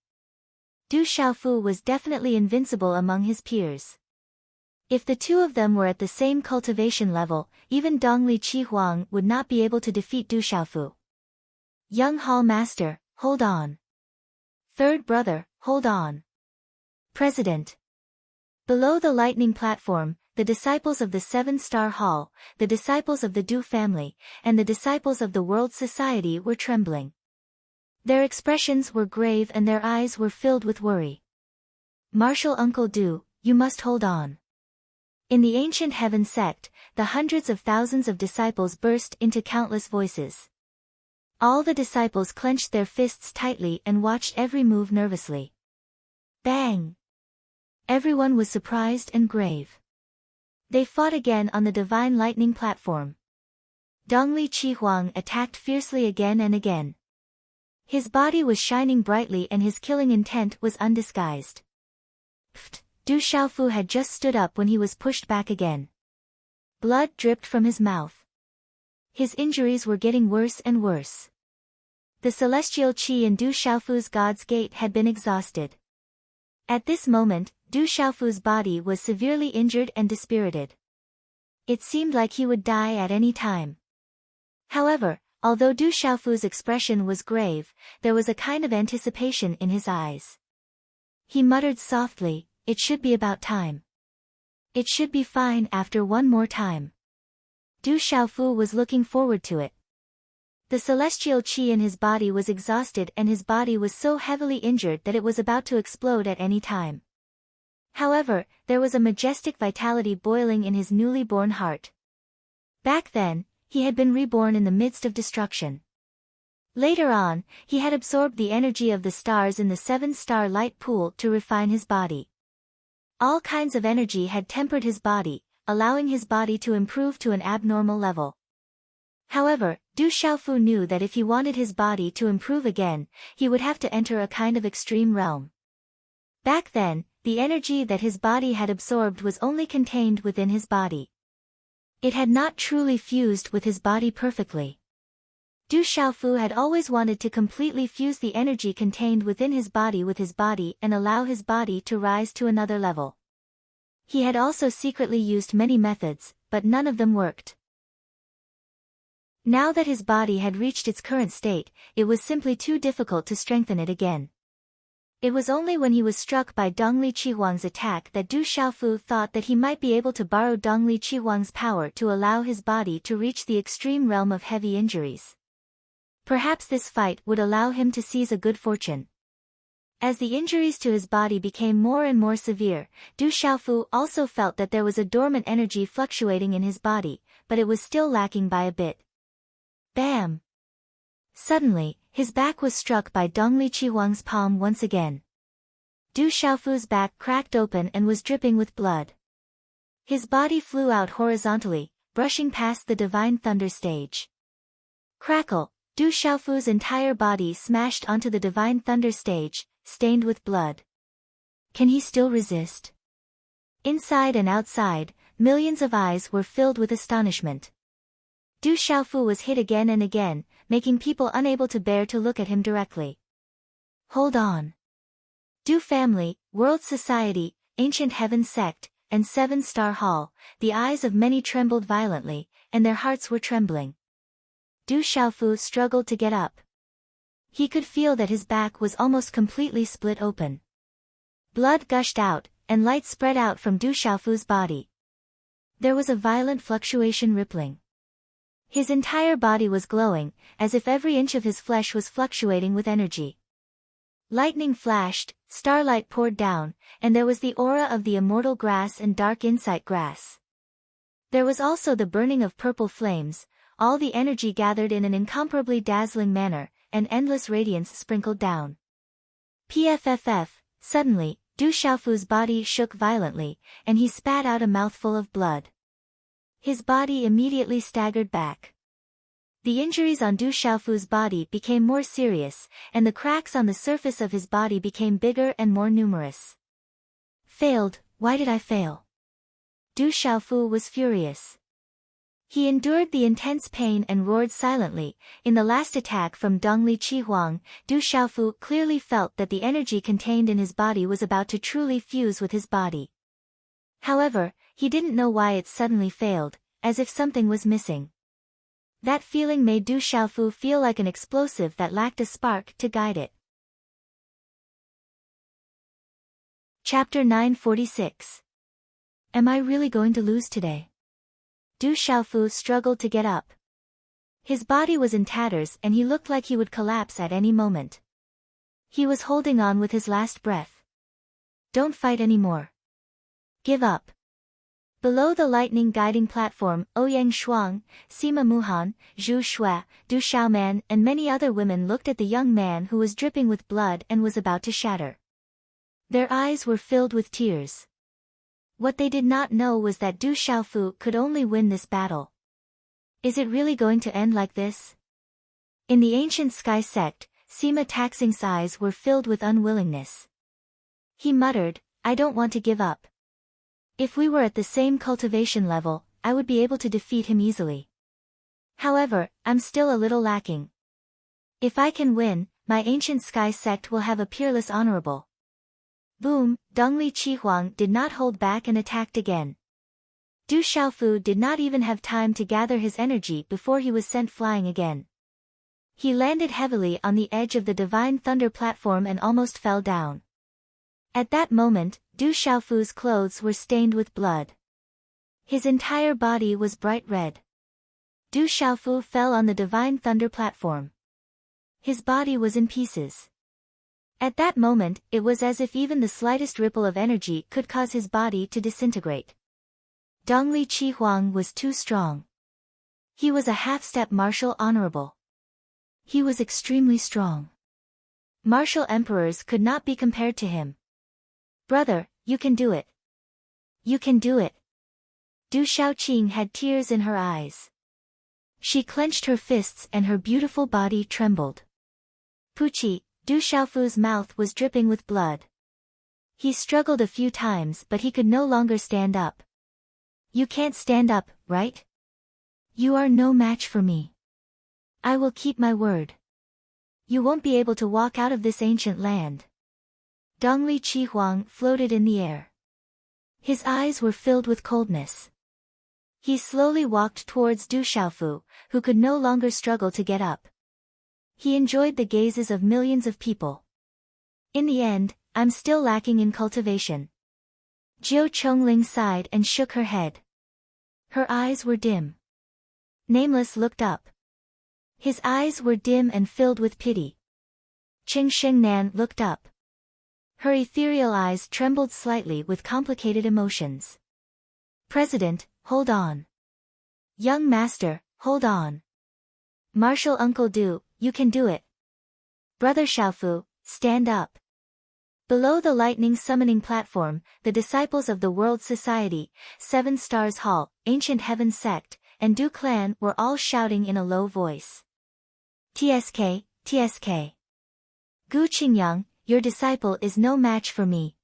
Du Xiaofu was definitely invincible among his peers. If the two of them were at the same cultivation level, even Dongli Qihuang would not be able to defeat Du Xiaofu. Young Hall Master, hold on. Third brother, hold on. President. Below the lightning platform, the disciples of the Seven-Star Hall, the disciples of the Du family, and the disciples of the World Society were trembling. Their expressions were grave and their eyes were filled with worry. Martial Uncle Du, you must hold on. In the ancient heaven sect, the hundreds of thousands of disciples burst into countless voices. All the disciples clenched their fists tightly and watched every move nervously. Bang! Everyone was surprised and grave. They fought again on the divine lightning platform. Dongli Qihuang attacked fiercely again and again. His body was shining brightly and his killing intent was undisguised. Pfft! Du Xiaofu had just stood up when he was pushed back again. Blood dripped from his mouth. His injuries were getting worse and worse. The celestial qi in Du Xiaofu's God's Gate had been exhausted. At this moment, Du Xiaofu's body was severely injured and dispirited. It seemed like he would die at any time. However, although Du Xiaofu's expression was grave, there was a kind of anticipation in his eyes. He muttered softly, "It should be about time. It should be fine after one more time." Du Xiaofu was looking forward to it. The celestial qi in his body was exhausted and his body was so heavily injured that it was about to explode at any time. However, there was a majestic vitality boiling in his newly born heart. Back then, he had been reborn in the midst of destruction. Later on, he had absorbed the energy of the stars in the seven-star light pool to refine his body. All kinds of energy had tempered his body, allowing his body to improve to an abnormal level. However, Du Xiaofu knew that if he wanted his body to improve again, he would have to enter a kind of extreme realm. Back then, the energy that his body had absorbed was only contained within his body. It had not truly fused with his body perfectly. Du Xiaofu had always wanted to completely fuse the energy contained within his body with his body and allow his body to rise to another level. He had also secretly used many methods, but none of them worked. Now that his body had reached its current state, it was simply too difficult to strengthen it again. It was only when he was struck by Dongli Qihuang's attack that Du Xiaofu thought that he might be able to borrow Dongli Qihuang's power to allow his body to reach the extreme realm of heavy injuries. Perhaps this fight would allow him to seize a good fortune. As the injuries to his body became more and more severe, Du Xiaofu also felt that there was a dormant energy fluctuating in his body, but it was still lacking by a bit. Bam! Suddenly, his back was struck by Dongli Qihuang's palm once again. Du Xiaofu's back cracked open and was dripping with blood. His body flew out horizontally, brushing past the Divine Thunder stage. Crackle! Du Xiaofu's entire body smashed onto the Divine Thunder stage, stained with blood. Can he still resist? Inside and outside, millions of eyes were filled with astonishment. Du Xiaofu was hit again and again, making people unable to bear to look at him directly. Hold on. Du family, World Society, Ancient Heaven Sect, and Seven-Star Hall, the eyes of many trembled violently, and their hearts were trembling. Du Xiaofu struggled to get up. He could feel that his back was almost completely split open. Blood gushed out, and light spread out from Du Xiaofu's body. There was a violent fluctuation rippling. His entire body was glowing, as if every inch of his flesh was fluctuating with energy. Lightning flashed, starlight poured down, and there was the aura of the immortal grass and dark insight grass. There was also the burning of purple flames, all the energy gathered in an incomparably dazzling manner, and endless radiance sprinkled down. Pfff, suddenly, Du Xiaofu's body shook violently, and he spat out a mouthful of blood. His body immediately staggered back. The injuries on Du Xiaofu's body became more serious, and the cracks on the surface of his body became bigger and more numerous. Failed, why did I fail? Du Xiaofu was furious. He endured the intense pain and roared silently. In the last attack from Dongli Qihuang, Du Xiaofu clearly felt that the energy contained in his body was about to truly fuse with his body. However, he didn't know why it suddenly failed, as if something was missing. That feeling made Du Xiaofu feel like an explosive that lacked a spark to guide it. Chapter 946. Am I really going to lose today? Du Xiaofu struggled to get up. His body was in tatters and he looked like he would collapse at any moment. He was holding on with his last breath. Don't fight anymore. Give up. Below the lightning guiding platform, Ouyang Shuang, Sima Muhan, Zhu Shui, Du Xiaoman and many other women looked at the young man who was dripping with blood and was about to shatter. Their eyes were filled with tears. What they did not know was that Du Xiaofu could only win this battle. Is it really going to end like this? In the ancient sky sect, Sima Taxing's eyes were filled with unwillingness. He muttered, I don't want to give up. If we were at the same cultivation level, I would be able to defeat him easily. However, I'm still a little lacking. If I can win, my ancient sky sect will have a peerless honorable. Boom, Dongli Qihuang did not hold back and attacked again. Du Xiaofu did not even have time to gather his energy before he was sent flying again. He landed heavily on the edge of the Divine Thunder platform and almost fell down. At that moment, Du Xiaofu's clothes were stained with blood. His entire body was bright red. Du Xiaofu fell on the Divine Thunder platform. His body was in pieces. At that moment, it was as if even the slightest ripple of energy could cause his body to disintegrate. Dongli Qihuang was too strong. He was a half-step martial honorable. He was extremely strong. Martial emperors could not be compared to him. Brother, you can do it. You can do it. Du Xiaoqing had tears in her eyes. She clenched her fists and her beautiful body trembled. Puchi, Du Xiaofu's mouth was dripping with blood. He struggled a few times but he could no longer stand up. You can't stand up, right? You are no match for me. I will keep my word. You won't be able to walk out of this ancient land. Dongli Qihuang floated in the air. His eyes were filled with coldness. He slowly walked towards Du Xiaofu, who could no longer struggle to get up. He enjoyed the gazes of millions of people. In the end, I'm still lacking in cultivation. Jiu Chongling sighed and shook her head. Her eyes were dim. Nameless looked up. His eyes were dim and filled with pity. Qing Shengnan looked up. Her ethereal eyes trembled slightly with complicated emotions. President, hold on. Young master, hold on. Martial Uncle Du, you can do it. Brother Xiaofu, stand up. Below the lightning summoning platform, the disciples of the World Society, Seven Stars Hall, Ancient Heaven Sect, and Du Clan were all shouting in a low voice. TSK, TSK. Gu Qingyang, your disciple is no match for me.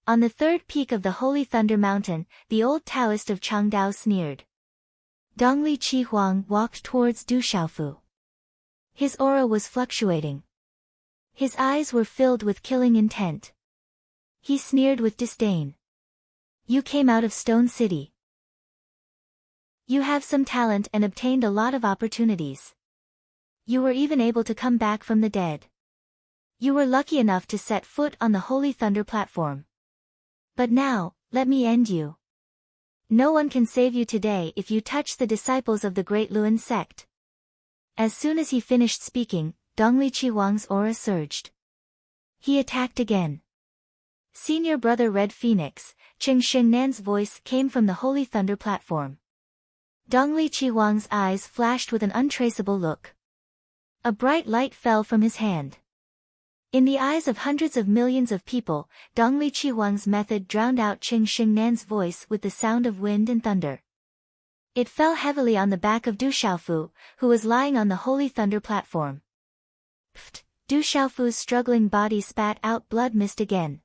On the third peak of the Holy Thunder Mountain, the old Taoist of Changdao sneered. Dongli Qihuang walked towards Du Xiaofu. His aura was fluctuating. His eyes were filled with killing intent. He sneered with disdain. You came out of Stone City. You have some talent and obtained a lot of opportunities. You were even able to come back from the dead. You were lucky enough to set foot on the Holy Thunder platform. But now, let me end you. No one can save you today if you touch the disciples of the Great Luan sect. As soon as he finished speaking, Dongli Chihuang's aura surged. He attacked again. Senior Brother Red Phoenix, Cheng Shengnan's voice came from the Holy Thunder platform. Dongli Chihuang's eyes flashed with an untraceable look. A bright light fell from his hand. In the eyes of hundreds of millions of people, Dongli Chihuang's method drowned out Cheng Shengnan's voice with the sound of wind and thunder. It fell heavily on the back of Du Xiaofu, who was lying on the Holy Thunder platform. Pfft! Du Xiaofu's struggling body spat out blood mist again.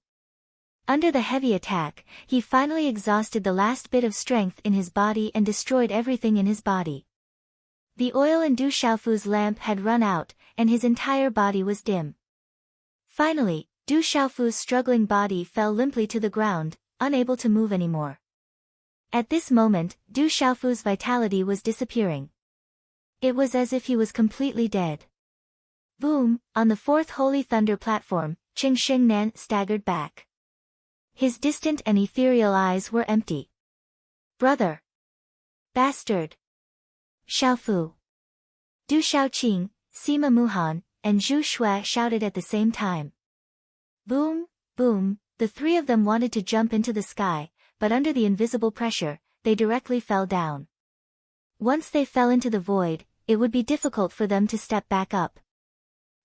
Under the heavy attack, he finally exhausted the last bit of strength in his body and destroyed everything in his body. The oil in Du Xiaofu's lamp had run out, and his entire body was dim. Finally, Du Xiaofu's struggling body fell limply to the ground, unable to move anymore. At this moment, Du Xiaofu's vitality was disappearing. It was as if he was completely dead. Boom! On the fourth Holy Thunder platform, Cheng Shengnan staggered back. His distant and ethereal eyes were empty. Brother! Bastard! Xiaofu! Du Xiaoqing, Sima Muhan, and Zhu Shui shouted at the same time. Boom! Boom! The three of them wanted to jump into the sky, but under the invisible pressure, they directly fell down. Once they fell into the void, it would be difficult for them to step back up.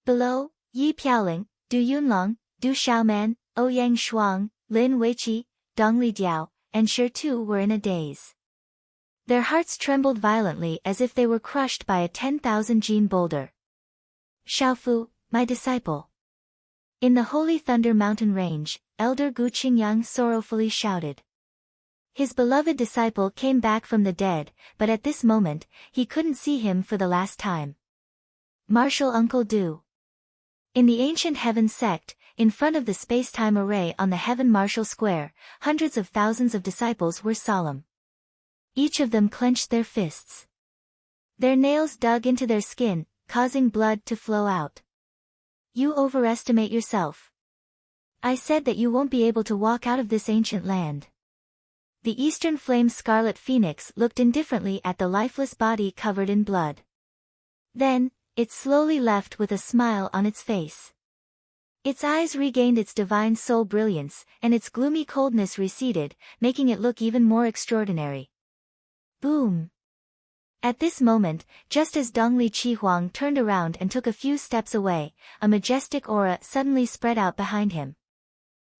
Below, Yi Piaoling, Du Yunlong, Du Xiaoman, Ouyang Shuang, Lin Weiqi, Dongli Diao, and Shi Tu were in a daze. Their hearts trembled violently as if they were crushed by a 10,000 gene boulder. Xiaofu, my disciple. In the Holy Thunder Mountain Range, Elder Gu Qingyang sorrowfully shouted. His beloved disciple came back from the dead, but at this moment, he couldn't see him for the last time. Martial Uncle Du. In the ancient Heaven sect, in front of the space-time array on the Heaven Martial Square, hundreds of thousands of disciples were solemn. Each of them clenched their fists. Their nails dug into their skin, causing blood to flow out. You overestimate yourself. I said that you won't be able to walk out of this ancient land. The Eastern Flame Scarlet Phoenix looked indifferently at the lifeless body covered in blood. Then, it slowly left with a smile on its face. Its eyes regained its divine soul brilliance, and its gloomy coldness receded, making it look even more extraordinary. Boom! At this moment, just as Dongli Chihuang turned around and took a few steps away, a majestic aura suddenly spread out behind him.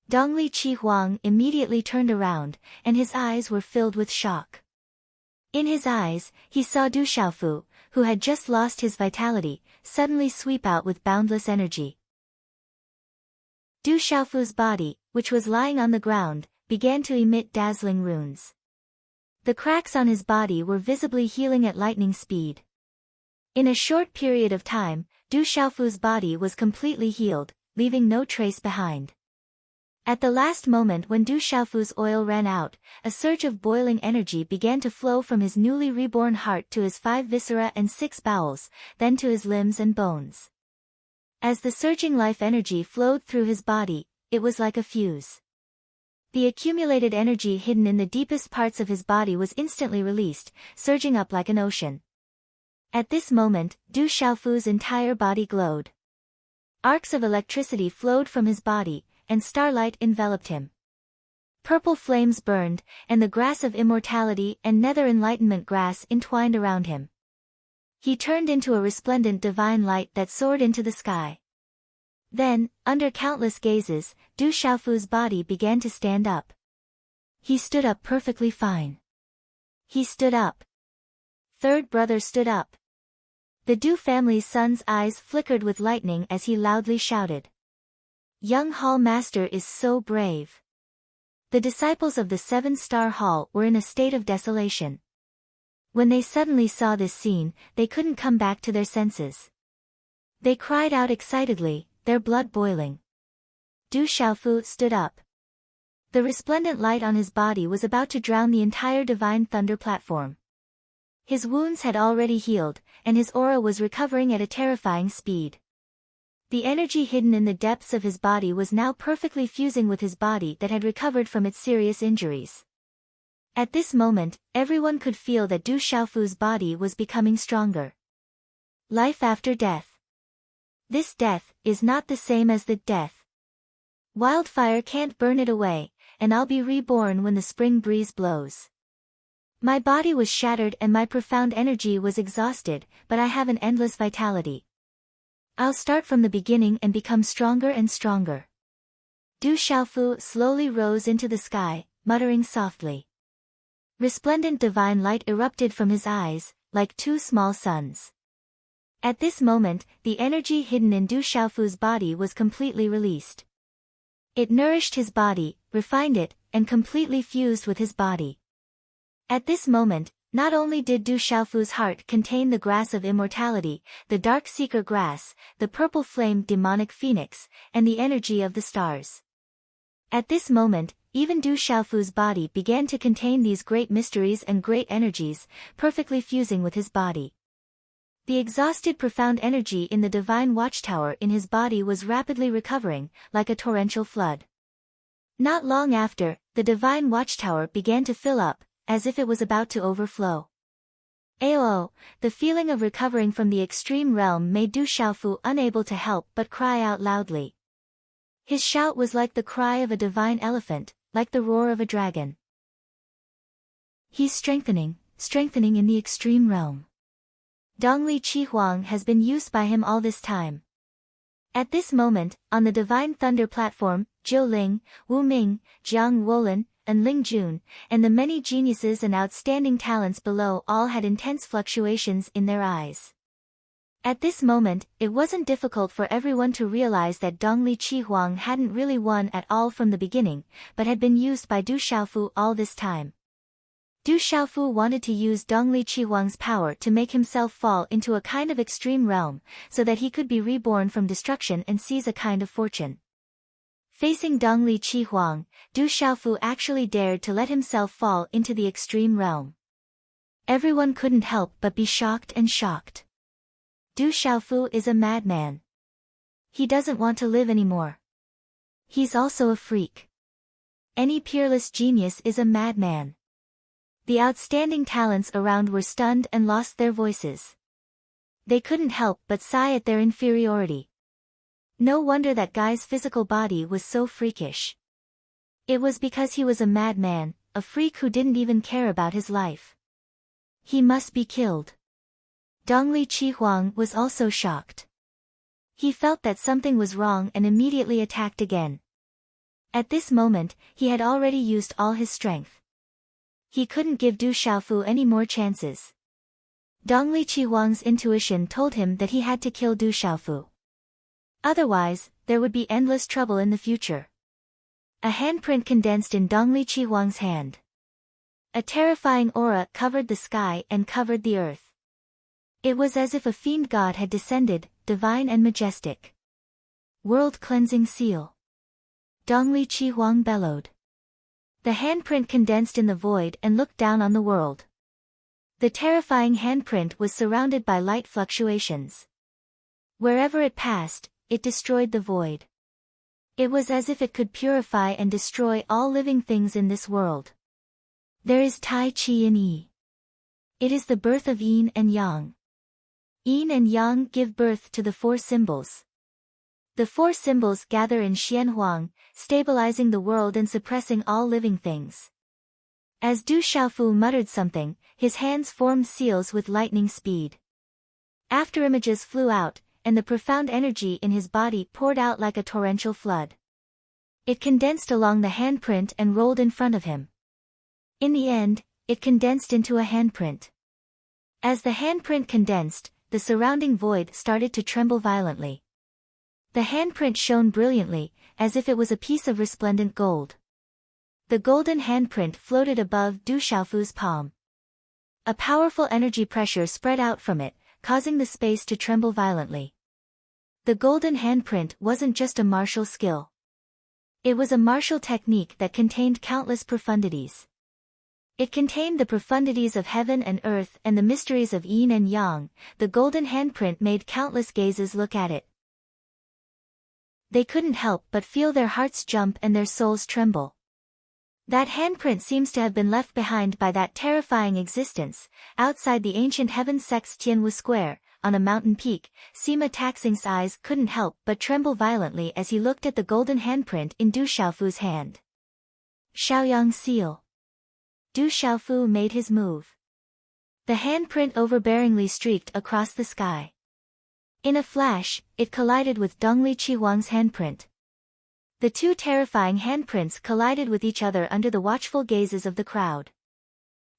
Dongli Chihuang immediately turned around, and his eyes were filled with shock. In his eyes, he saw Du Xiaofu, who had just lost his vitality, suddenly sweep out with boundless energy. Du Xiaofu's body, which was lying on the ground, began to emit dazzling runes. The cracks on his body were visibly healing at lightning speed. In a short period of time, Du Xiaofu's body was completely healed, leaving no trace behind. At the last moment when Du Xiaofu's oil ran out, a surge of boiling energy began to flow from his newly reborn heart to his 5 viscera and 6 bowels, then to his limbs and bones. As the surging life energy flowed through his body, it was like a fuse. The accumulated energy hidden in the deepest parts of his body was instantly released, surging up like an ocean. At this moment, Du Xiaofu's entire body glowed. Arcs of electricity flowed from his body, and starlight enveloped him. Purple flames burned, and the grass of immortality and nether enlightenment grass entwined around him. He turned into a resplendent divine light that soared into the sky. Then, under countless gazes, Du Xiaofu's body began to stand up. He stood up perfectly fine. He stood up. Third brother stood up. The Du family's son's eyes flickered with lightning as he loudly shouted. Young Hall Master is so brave. The disciples of the 7-star Hall were in a state of desolation. When they suddenly saw this scene, they couldn't come back to their senses. They cried out excitedly, their blood boiling. Du Xiaofu stood up. The resplendent light on his body was about to drown the entire Divine Thunder platform. His wounds had already healed, and his aura was recovering at a terrifying speed. The energy hidden in the depths of his body was now perfectly fusing with his body that had recovered from its serious injuries. At this moment, everyone could feel that Du Xiaofu's body was becoming stronger. Life after death. This death is not the same as the death. Wildfire can't burn it away, and I'll be reborn when the spring breeze blows. My body was shattered and my profound energy was exhausted, but I have an endless vitality. I'll start from the beginning and become stronger and stronger. Du Xiaofu slowly rose into the sky, muttering softly. Resplendent divine light erupted from his eyes, like two small suns. At this moment, the energy hidden in Du Xiaofu's body was completely released. It nourished his body, refined it, and completely fused with his body. At this moment, not only did Du Xiaofu's heart contain the grass of immortality, the dark seeker grass, the purple-flamed demonic phoenix, and the energy of the stars. At this moment, even Du Xiaofu's body began to contain these great mysteries and great energies, perfectly fusing with his body. The exhausted profound energy in the divine watchtower in his body was rapidly recovering, like a torrential flood. Not long after, the divine watchtower began to fill up, as if it was about to overflow. Oh, the feeling of recovering from the extreme realm made Du Xiaofu unable to help but cry out loudly. His shout was like the cry of a divine elephant, like the roar of a dragon. He's strengthening in the extreme realm. Dongli Qi Huang has been used by him all this time. At this moment, on the Divine Thunder platform, Zhou Ling, Wu Ming, Jiang Wolin, and Ling Jun, and the many geniuses and outstanding talents below all had intense fluctuations in their eyes. At this moment, it wasn't difficult for everyone to realize that Dongli Qi Huang hadn't really won at all from the beginning, but had been used by Du Xiaofu all this time. Du Xiaofu wanted to use Dongli Qi Huang's power to make himself fall into a kind of extreme realm, so that he could be reborn from destruction and seize a kind of fortune. Facing Dongli Qi Huang, Du Xiaofu actually dared to let himself fall into the extreme realm. Everyone couldn't help but be shocked and shocked. Du Xiaofu is a madman. He doesn't want to live anymore. He's also a freak. Any peerless genius is a madman. The outstanding talents around were stunned and lost their voices. They couldn't help but sigh at their inferiority. No wonder that guy's physical body was so freakish. It was because he was a madman, a freak who didn't even care about his life. He must be killed. Dongli Qi Huang was also shocked. He felt that something was wrong and immediately attacked again. At this moment, he had already used all his strength. He couldn't give Du Xiaofu any more chances. Dongli Qi Huang's intuition told him that he had to kill Du Xiaofu. Otherwise, there would be endless trouble in the future. A handprint condensed in Dongli Qi Huang's hand. A terrifying aura covered the sky and covered the earth. It was as if a fiend god had descended, divine and majestic. World-cleansing seal. Dongli Qi Huang bellowed. The handprint condensed in the void and looked down on the world. The terrifying handprint was surrounded by light fluctuations. Wherever it passed, it destroyed the void. It was as if it could purify and destroy all living things in this world. There is Tai Chi in Yi. It is the birth of Yin and Yang. Yin and Yang give birth to the four symbols. The four symbols gather in Xianhuang, stabilizing the world and suppressing all living things. As Du Xiaofu muttered something, his hands formed seals with lightning speed. After images flew out, and the profound energy in his body poured out like a torrential flood. It condensed along the handprint and rolled in front of him. In the end, it condensed into a handprint. As the handprint condensed, the surrounding void started to tremble violently. The handprint shone brilliantly, as if it was a piece of resplendent gold. The golden handprint floated above Du Xiaofu's palm. A powerful energy pressure spread out from it, causing the space to tremble violently. The golden handprint wasn't just a martial skill. It was a martial technique that contained countless profundities. It contained the profundities of heaven and earth and the mysteries of yin and yang. The golden handprint made countless gazes look at it. They couldn't help but feel their hearts jump and their souls tremble. That handprint seems to have been left behind by that terrifying existence. Outside the ancient heaven sect's Tianwu Square, on a mountain peak, Sima Taxing's eyes couldn't help but tremble violently as he looked at the golden handprint in Du Xiaofu's hand. Shaoyang seal. Du Xiaofu made his move. The handprint overbearingly streaked across the sky. In a flash, it collided with Dongli Qihuang's handprint. The two terrifying handprints collided with each other under the watchful gazes of the crowd.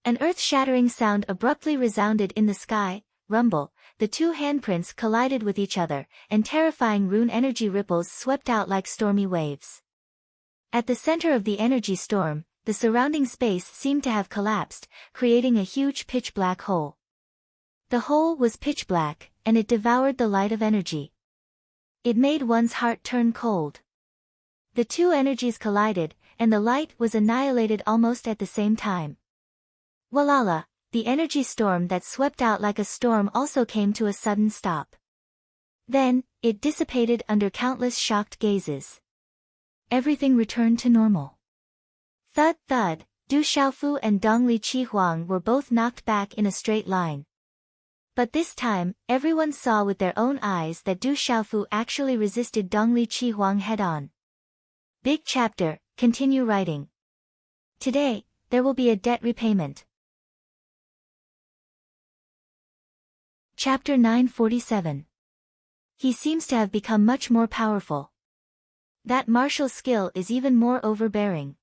An earth-shattering sound abruptly resounded in the sky. Rumble, the two handprints collided with each other, and terrifying rune energy ripples swept out like stormy waves. At the center of the energy storm, the surrounding space seemed to have collapsed, creating a huge pitch-black hole. The hole was pitch black, and it devoured the light of energy. It made one's heart turn cold. The two energies collided, and the light was annihilated almost at the same time. Walala, the energy storm that swept out like a storm also came to a sudden stop. Then, it dissipated under countless shocked gazes. Everything returned to normal. Thud thud, Du Xiaofu and Dongli Qihuang were both knocked back in a straight line. But this time, everyone saw with their own eyes that Du Xiaofu actually resisted Dongli Qihuang head-on. Big chapter, continue writing. Today, there will be a debt repayment. Chapter 947. He seems to have become much more powerful. That martial skill is even more overbearing.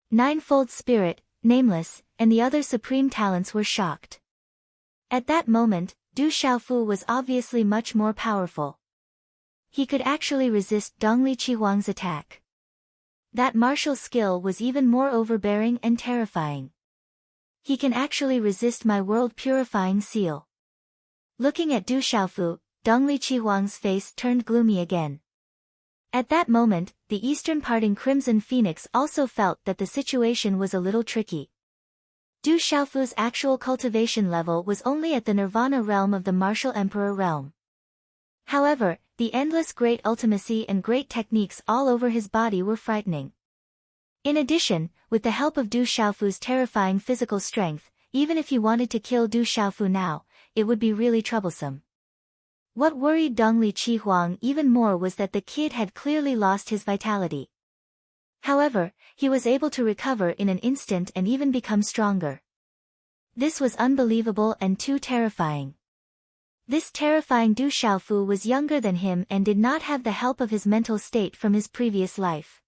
Ninefold Spirit, Nameless, and the other supreme talents were shocked. At that moment, Du Xiaofu was obviously much more powerful. He could actually resist Dongli Qihuang's attack. That martial skill was even more overbearing and terrifying. He can actually resist my world-purifying seal. Looking at Du Xiaofu, Dongli Qihuang's face turned gloomy again. At that moment, the eastern parting Crimson Phoenix also felt that the situation was a little tricky. Du Xiaofu's actual cultivation level was only at the Nirvana realm of the Martial Emperor realm. However, the endless great ultimacy and great techniques all over his body were frightening. In addition, with the help of Du Xiaofu's terrifying physical strength, even if he wanted to kill Du Xiaofu now, it would be really troublesome. What worried Dongli Qihuang even more was that the kid had clearly lost his vitality. However, he was able to recover in an instant and even become stronger. This was unbelievable and too terrifying. This terrifying Du Xiaofu was younger than him and did not have the help of his mental state from his previous life.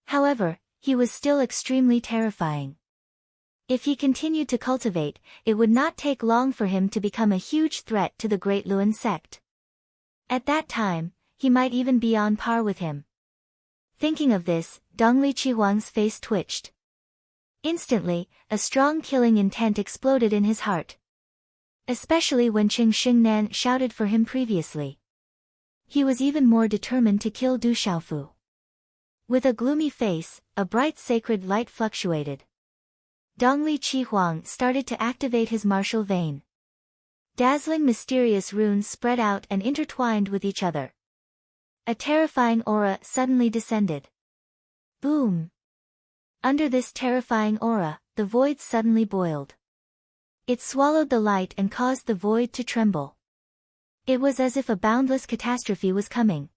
However, he was still extremely terrifying. If he continued to cultivate, it would not take long for him to become a huge threat to the Great Luan sect. At that time, he might even be on par with him. Thinking of this, Dongli Qihuang's face twitched. Instantly, a strong killing intent exploded in his heart. Especially when Qing Xingnan shouted for him previously. He was even more determined to kill Du Xiaofu. With a gloomy face, a bright sacred light fluctuated. Dongli Qihuang started to activate his martial vein. Dazzling mysterious runes spread out and intertwined with each other. A terrifying aura suddenly descended. Boom! Under this terrifying aura, the void suddenly boiled. It swallowed the light and caused the void to tremble. It was as if a boundless catastrophe was coming.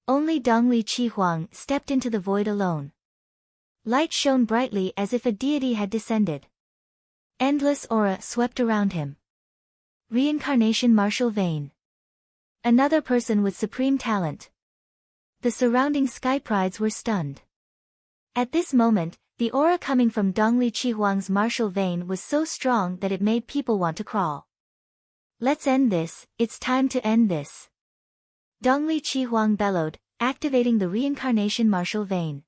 Only Dongli Qihuang stepped into the void alone. Light shone brightly as if a deity had descended. Endless aura swept around him. Reincarnation martial vein. Another person with supreme talent. The surrounding sky prides were stunned. At this moment, the aura coming from Dongli Qihuang's martial vein was so strong that it made people want to crawl. Let's end this, it's time to end this. Dongli Qihuang bellowed, activating the reincarnation martial vein.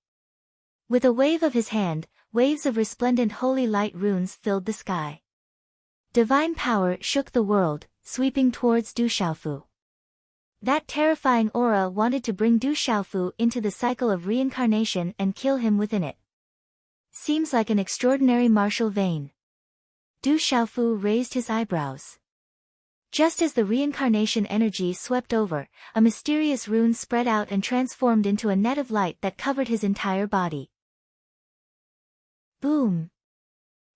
With a wave of his hand, waves of resplendent holy light runes filled the sky. Divine power shook the world, sweeping towards Du Xiaofu. That terrifying aura wanted to bring Du Xiaofu into the cycle of reincarnation and kill him within it. Seems like an extraordinary martial vein. Du Xiaofu raised his eyebrows. Just as the reincarnation energy swept over, a mysterious rune spread out and transformed into a net of light that covered his entire body. Boom!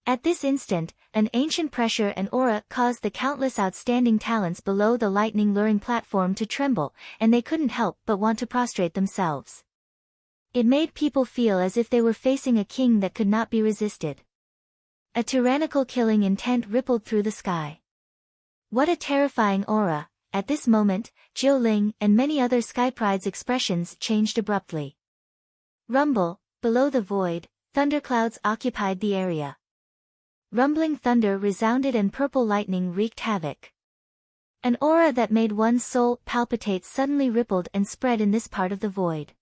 At this instant, an ancient pressure and aura caused the countless outstanding talents below the lightning-luring platform to tremble, and they couldn't help but want to prostrate themselves. It made people feel as if they were facing a king that could not be resisted. A tyrannical killing intent rippled through the sky. What a terrifying aura! At this moment, Jiu Ling and many other Sky Pride's expressions changed abruptly. Rumble, below the void, thunderclouds occupied the area. Rumbling thunder resounded and purple lightning wreaked havoc. An aura that made one's soul palpitate suddenly rippled and spread in this part of the void.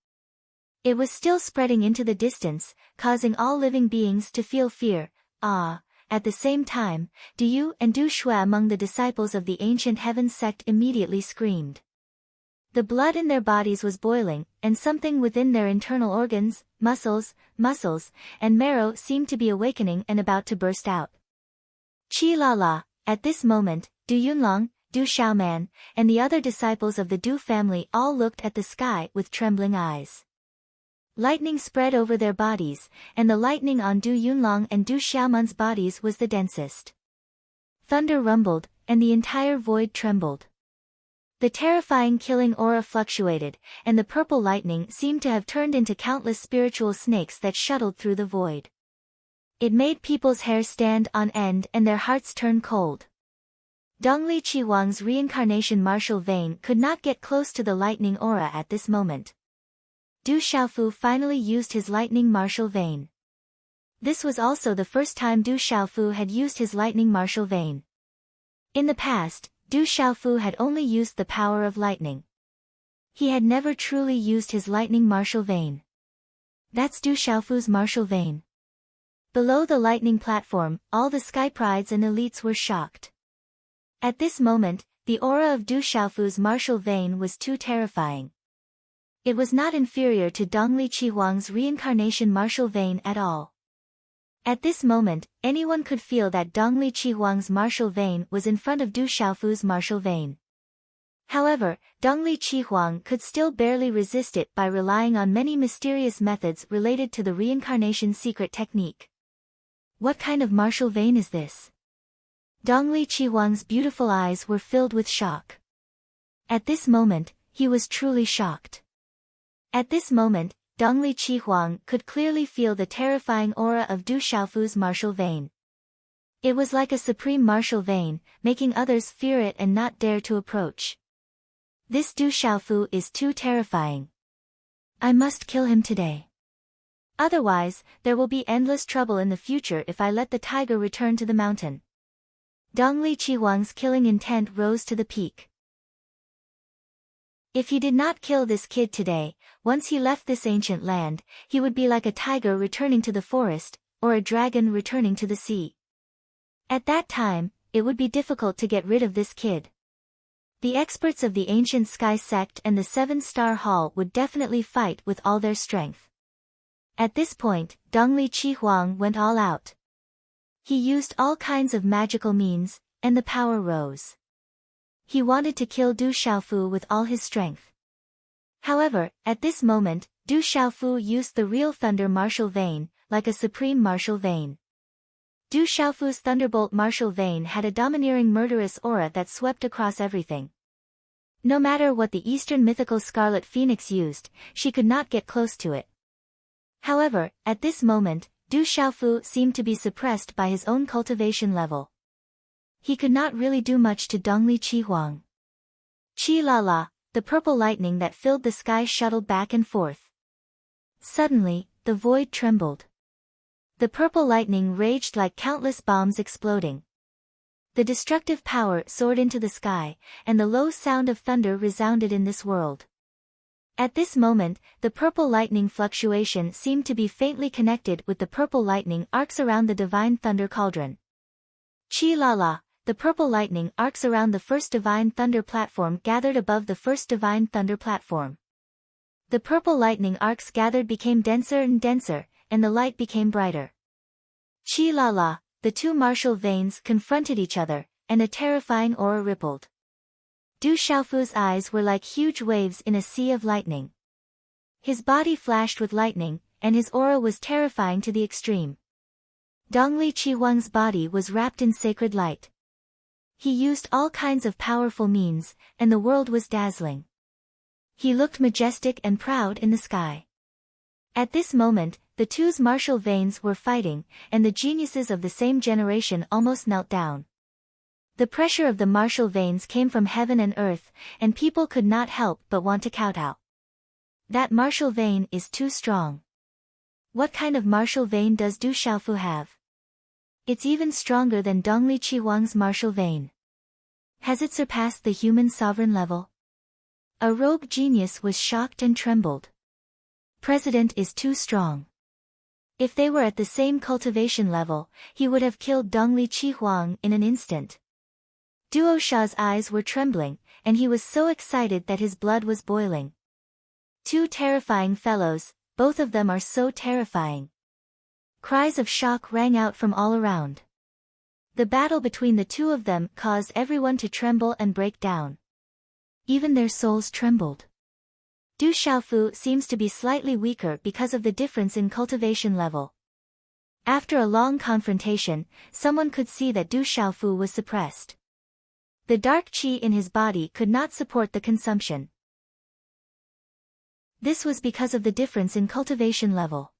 It was still spreading into the distance, causing all living beings to feel fear, awe. At the same time, Du Yu and Du Shui among the disciples of the ancient heavens sect immediately screamed. The blood in their bodies was boiling, and something within their internal organs, muscles, and marrow seemed to be awakening and about to burst out. Chi la la! At this moment, Du Yunlong, Du Xiaoman, and the other disciples of the Du family all looked at the sky with trembling eyes. Lightning spread over their bodies, and the lightning on Du Yunlong and Du Xiaoman's bodies was the densest. Thunder rumbled, and the entire void trembled. The terrifying killing aura fluctuated, and the purple lightning seemed to have turned into countless spiritual snakes that shuttled through the void. It made people's hair stand on end and their hearts turn cold. Dongli Qihuang's reincarnation martial vein could not get close to the lightning aura at this moment. Du Xiaofu finally used his lightning martial vein. This was also the first time Du Xiaofu had used his lightning martial vein. In the past, Du Xiaofu had only used the power of lightning. He had never truly used his lightning martial vein. That's Du Xiaofu's martial vein. Below the lightning platform, all the Sky Prides and elites were shocked. At this moment, the aura of Du Xiaofu's martial vein was too terrifying. It was not inferior to Dongli Qihuang's reincarnation martial vein at all. At this moment, anyone could feel that Dongli Qihuang's martial vein was in front of Du Xiaofu's martial vein. However, Dongli Qihuang could still barely resist it by relying on many mysterious methods related to the reincarnation secret technique. What kind of martial vein is this? Dongli Qihuang's beautiful eyes were filled with shock. At this moment, he was truly shocked. At this moment, Dongli Qihuang could clearly feel the terrifying aura of Du Xiaofu's martial vein. It was like a supreme martial vein, making others fear it and not dare to approach. This Du Xiaofu is too terrifying. I must kill him today. Otherwise, there will be endless trouble in the future if I let the tiger return to the mountain. Dongli Qihuang's killing intent rose to the peak. If he did not kill this kid today, once he left this ancient land, he would be like a tiger returning to the forest, or a dragon returning to the sea. At that time, it would be difficult to get rid of this kid. The experts of the ancient sky sect and the 7-star hall would definitely fight with all their strength. At this point, Dongli Qihuang went all out. He used all kinds of magical means, and the power rose. He wanted to kill Du Xiaofu with all his strength. However, at this moment, Du Xiaofu used the real thunder martial vein, like a supreme martial vein. Du Xiaofu's thunderbolt martial vein had a domineering murderous aura that swept across everything. No matter what the Eastern mythical Scarlet Phoenix used, she could not get close to it. However, at this moment, Du Xiaofu seemed to be suppressed by his own cultivation level. He could not really do much to Dongli Qihuang. Chi la la, the purple lightning that filled the sky shuttled back and forth. Suddenly, the void trembled. The purple lightning raged like countless bombs exploding. The destructive power soared into the sky, and the low sound of thunder resounded in this world. At this moment, the purple lightning fluctuation seemed to be faintly connected with the purple lightning arcs around the divine thunder cauldron. Chi la la, the purple lightning arcs around the first divine thunder platform gathered above the first divine thunder platform. The purple lightning arcs gathered became denser and denser, and the light became brighter. Chi la la, the two martial veins confronted each other, and a terrifying aura rippled. Du Xiaofu's eyes were like huge waves in a sea of lightning. His body flashed with lightning, and his aura was terrifying to the extreme. Dongli Chihuang's body was wrapped in sacred light. He used all kinds of powerful means, and the world was dazzling. He looked majestic and proud in the sky. At this moment, the two's martial veins were fighting, and the geniuses of the same generation almost knelt down. The pressure of the martial veins came from heaven and earth, and people could not help but want to kowtow. That martial vein is too strong. What kind of martial vein does Du Xiaofu have? It's even stronger than Dongli Chihuang's martial vein. Has it surpassed the human sovereign level? A rogue genius was shocked and trembled. President is too strong. If they were at the same cultivation level, he would have killed Dongli Chihuang in an instant. Duo Sha's eyes were trembling, and he was so excited that his blood was boiling. Two terrifying fellows, both of them are so terrifying. Cries of shock rang out from all around. The battle between the two of them caused everyone to tremble and break down. Even their souls trembled. Du Xiaofu seems to be slightly weaker because of the difference in cultivation level. After a long confrontation, someone could see that Du Xiaofu was suppressed. The dark qi in his body could not support the consumption. This was because of the difference in cultivation level.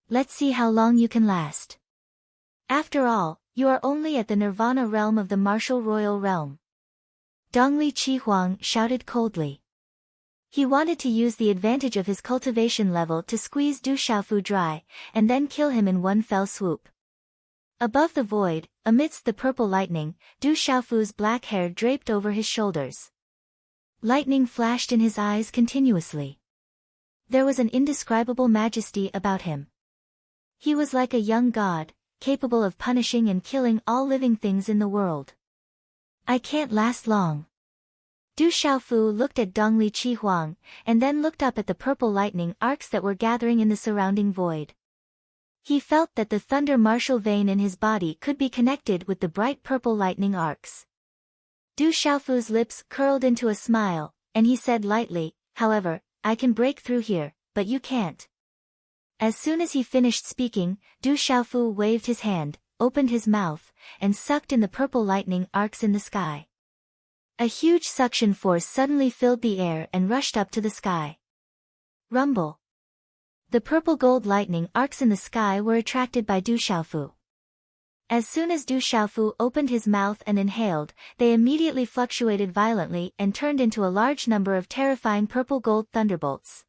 Let's see how long you can last. After all, you are only at the nirvana realm of the martial royal realm. Dongli Chihuang shouted coldly. He wanted to use the advantage of his cultivation level to squeeze Du Xiaofu dry, and then kill him in one fell swoop. Above the void, amidst the purple lightning, Du Xiaofu's black hair draped over his shoulders. Lightning flashed in his eyes continuously. There was an indescribable majesty about him. He was like a young god, capable of punishing and killing all living things in the world. I can't last long. Du Xiaofu looked at Dongli Chihuang, and then looked up at the purple lightning arcs that were gathering in the surrounding void. He felt that the thunder martial vein in his body could be connected with the bright purple lightning arcs. Du Xiaofu's lips curled into a smile, and he said lightly, "However, I can break through here, but you can't." As soon as he finished speaking, Du Xiaofu waved his hand, opened his mouth, and sucked in the purple lightning arcs in the sky. A huge suction force suddenly filled the air and rushed up to the sky. Rumble. The purple gold lightning arcs in the sky were attracted by Du Xiaofu. As soon as Du Xiaofu opened his mouth and inhaled, they immediately fluctuated violently and turned into a large number of terrifying purple gold thunderbolts.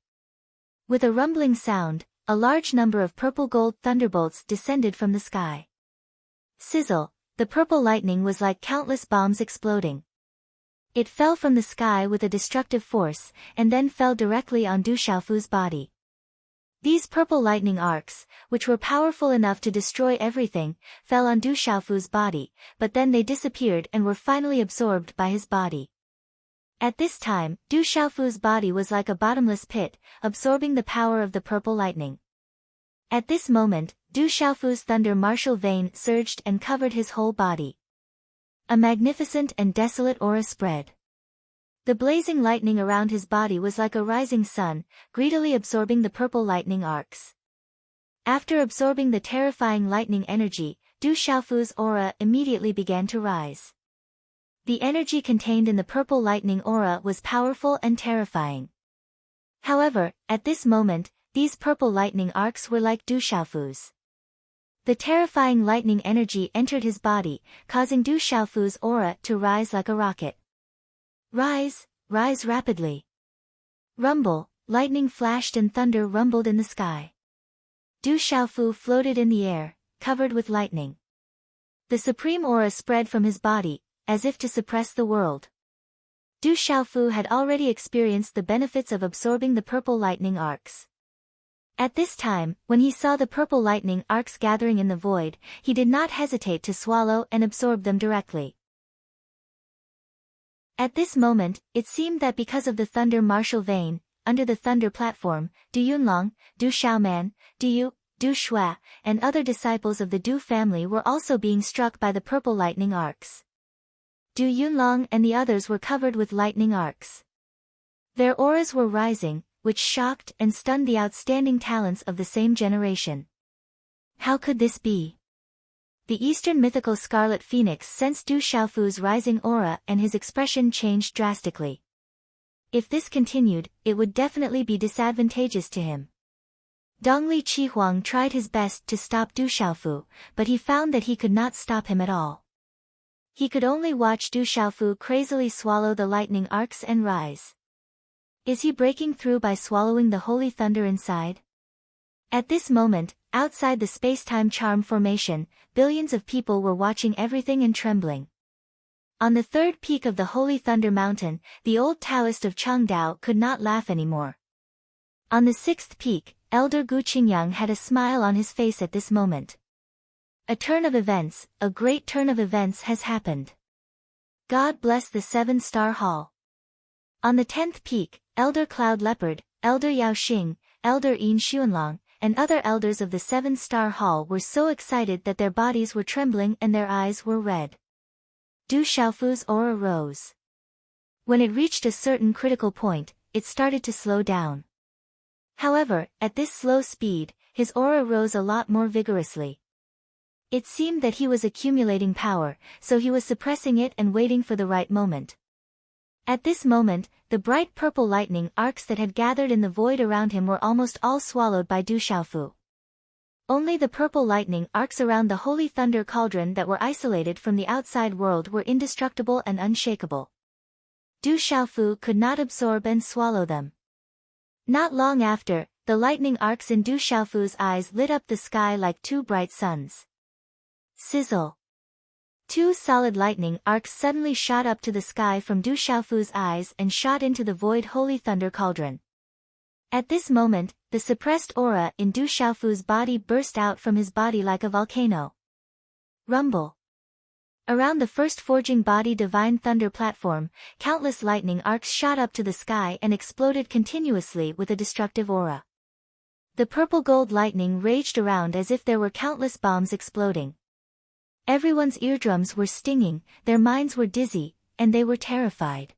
With a rumbling sound, a large number of purple gold thunderbolts descended from the sky. Sizzle, the purple lightning was like countless bombs exploding. It fell from the sky with a destructive force, and then fell directly on Du Xiaofu's body. These purple lightning arcs, which were powerful enough to destroy everything, fell on Du Xiaofu's body, but then they disappeared and were finally absorbed by his body. At this time, Du Xiaofu's body was like a bottomless pit, absorbing the power of the purple lightning. At this moment, Du Xiaofu's thunder martial vein surged and covered his whole body. A magnificent and desolate aura spread. The blazing lightning around his body was like a rising sun, greedily absorbing the purple lightning arcs. After absorbing the terrifying lightning energy, Du Xiaofu's aura immediately began to rise. The energy contained in the purple lightning aura was powerful and terrifying. However, at this moment, these purple lightning arcs were like Du Xiaofu's. The terrifying lightning energy entered his body, causing Du Xiaofu's aura to rise like a rocket. Rise, rise rapidly. Rumble, lightning flashed and thunder rumbled in the sky. Du Xiaofu floated in the air, covered with lightning. The supreme aura spread from his body, as if to suppress the world. Du Xiaofu had already experienced the benefits of absorbing the purple lightning arcs. At this time, when he saw the purple lightning arcs gathering in the void, he did not hesitate to swallow and absorb them directly. At this moment, it seemed that because of the thunder martial vein, under the thunder platform, Du Yunlong, Du Xiaoman, Du Shui, and other disciples of the Du family were also being struck by the purple lightning arcs. Du Yunlong and the others were covered with lightning arcs. Their auras were rising, which shocked and stunned the outstanding talents of the same generation. How could this be? The Eastern mythical Scarlet Phoenix sensed Du Xiaofu's rising aura and his expression changed drastically. If this continued, it would definitely be disadvantageous to him. Dongli Qihuang tried his best to stop Du Xiaofu, but he found that he could not stop him at all. He could only watch Du Xiaofu crazily swallow the lightning arcs and rise. Is he breaking through by swallowing the holy thunder inside? At this moment, outside the space-time charm formation, billions of people were watching everything and trembling. On the third peak of the Holy Thunder Mountain, the old Taoist of Changdao could not laugh anymore. On the sixth peak, Elder Gu Qingyang had a smile on his face at this moment. A great turn of events has happened. God bless the 7-star hall. On the 10th peak, Elder Cloud Leopard, Elder Yao Xing, Elder Yin Xuanlong, and other elders of the 7-star hall were so excited that their bodies were trembling and their eyes were red. Du Xiaofu's aura rose. When it reached a certain critical point, it started to slow down. However, at this slow speed, his aura rose a lot more vigorously. It seemed that he was accumulating power, so he was suppressing it and waiting for the right moment. At this moment, the bright purple lightning arcs that had gathered in the void around him were almost all swallowed by Du Xiaofu. Only the purple lightning arcs around the holy thunder cauldron that were isolated from the outside world were indestructible and unshakable. Du Xiaofu could not absorb and swallow them. Not long after, the lightning arcs in Du Xiaofu's eyes lit up the sky like two bright suns. Sizzle. Two solid lightning arcs suddenly shot up to the sky from Du Xiaofu's eyes and shot into the void holy thunder cauldron. At this moment, the suppressed aura in Du Xiaofu's body burst out from his body like a volcano. Rumble. Around the first forging body divine thunder platform, countless lightning arcs shot up to the sky and exploded continuously with a destructive aura. The purple gold lightning raged around as if there were countless bombs exploding. Everyone's eardrums were stinging, their minds were dizzy, and they were terrified.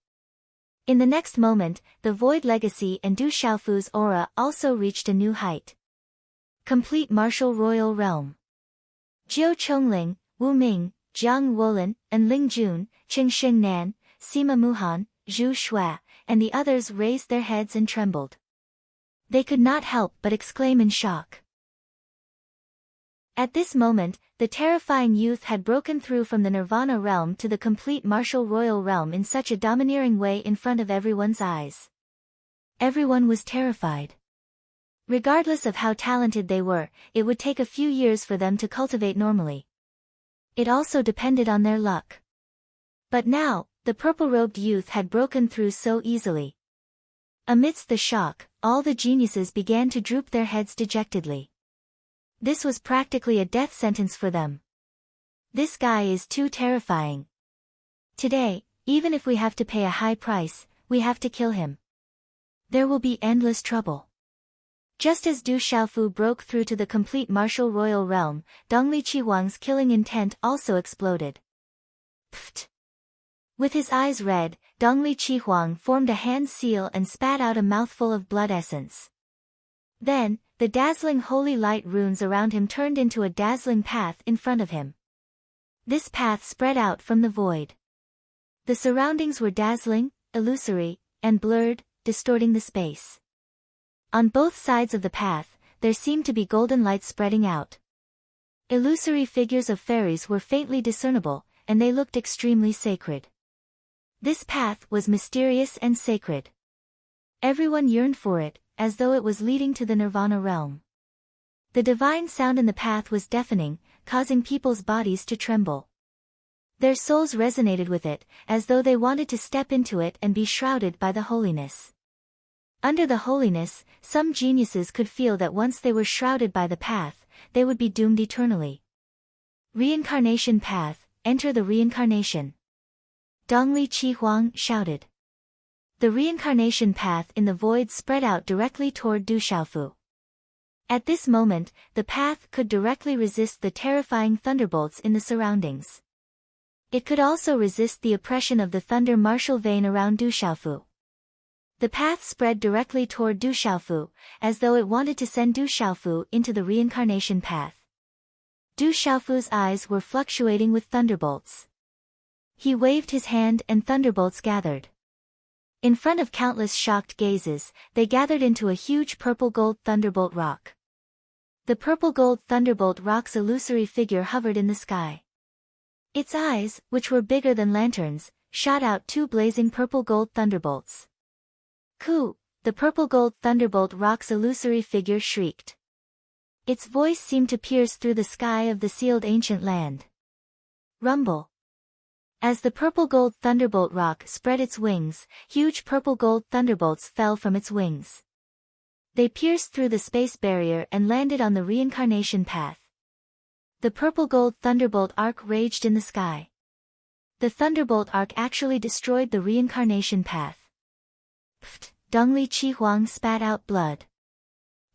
In the next moment, the Void Legacy and Du Xiaofu's aura also reached a new height. Complete martial royal realm. Jiu Chongling, Wu Ming, Jiang Wolin, and Ling Jun, Qing Xingnan, Sima Muhan, Zhu Shui, and the others raised their heads and trembled. They could not help but exclaim in shock. At this moment, the terrifying youth had broken through from the Nirvana realm to the complete martial royal realm in such a domineering way in front of everyone's eyes. Everyone was terrified. Regardless of how talented they were, it would take a few years for them to cultivate normally. It also depended on their luck. But now, the purple-robed youth had broken through so easily. Amidst the shock, all the geniuses began to droop their heads dejectedly. This was practically a death sentence for them. This guy is too terrifying. Today, even if we have to pay a high price, we have to kill him. There will be endless trouble. Just as Du Xiaofu broke through to the complete martial royal realm, Dongli Qihuang's killing intent also exploded. Pfft! With his eyes red, Dongli Qihuang formed a hand seal and spat out a mouthful of blood essence. Then, the dazzling holy light runes around him turned into a dazzling path in front of him. This path spread out from the void. The surroundings were dazzling, illusory, and blurred, distorting the space. On both sides of the path, there seemed to be golden light spreading out. Illusory figures of fairies were faintly discernible, and they looked extremely sacred. This path was mysterious and sacred. Everyone yearned for it, as though it was leading to the Nirvana realm. The divine sound in the path was deafening, causing people's bodies to tremble. Their souls resonated with it, as though they wanted to step into it and be shrouded by the holiness. Under the holiness, some geniuses could feel that once they were shrouded by the path, they would be doomed eternally. Reincarnation path, enter the reincarnation. Dongli Qihuang shouted. The reincarnation path in the void spread out directly toward Du Xiaofu. At this moment, the path could directly resist the terrifying thunderbolts in the surroundings. It could also resist the oppression of the thunder martial vein around Du Xiaofu. The path spread directly toward Du Xiaofu, as though it wanted to send Du Xiaofu into the reincarnation path. Du Xiaofu's eyes were fluctuating with thunderbolts. He waved his hand and thunderbolts gathered. In front of countless shocked gazes, they gathered into a huge purple-gold thunderbolt rock. The purple-gold thunderbolt rock's illusory figure hovered in the sky. Its eyes, which were bigger than lanterns, shot out two blazing purple-gold thunderbolts. "Ku!" The purple-gold thunderbolt rock's illusory figure shrieked. Its voice seemed to pierce through the sky of the sealed ancient land. Rumble. As the purple-gold thunderbolt rock spread its wings, huge purple-gold thunderbolts fell from its wings. They pierced through the space barrier and landed on the reincarnation path. The purple-gold thunderbolt arc raged in the sky. The thunderbolt arc actually destroyed the reincarnation path. Pfft! Dongli Qihuang spat out blood.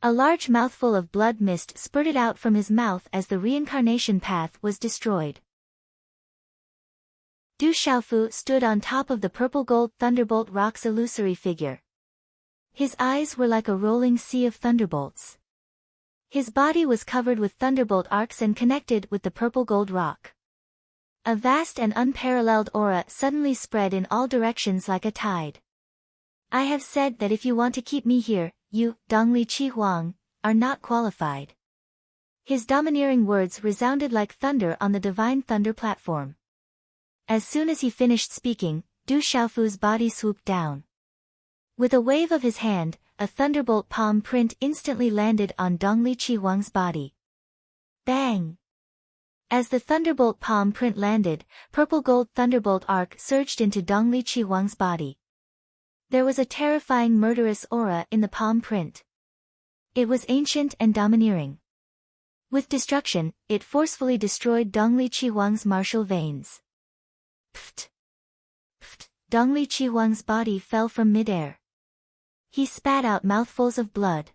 A large mouthful of blood mist spurted out from his mouth as the reincarnation path was destroyed. Du Xiaofu stood on top of the purple-gold thunderbolt rock's illusory figure. His eyes were like a rolling sea of thunderbolts. His body was covered with thunderbolt arcs and connected with the purple-gold rock. A vast and unparalleled aura suddenly spread in all directions like a tide. "I have said that if you want to keep me here, you, Dongli Qihuang, are not qualified." His domineering words resounded like thunder on the divine thunder platform. As soon as he finished speaking, Du Xiaofu's body swooped down. With a wave of his hand, a thunderbolt palm print instantly landed on Dongli Qihuang's body. Bang! As the thunderbolt palm print landed, purple-gold thunderbolt arc surged into Dongli Qihuang's body. There was a terrifying murderous aura in the palm print. It was ancient and domineering. With destruction, it forcefully destroyed Dongli Qihuang's martial veins. Pfft! Pfft! Dongli Qihuang's body fell from midair. He spat out mouthfuls of blood.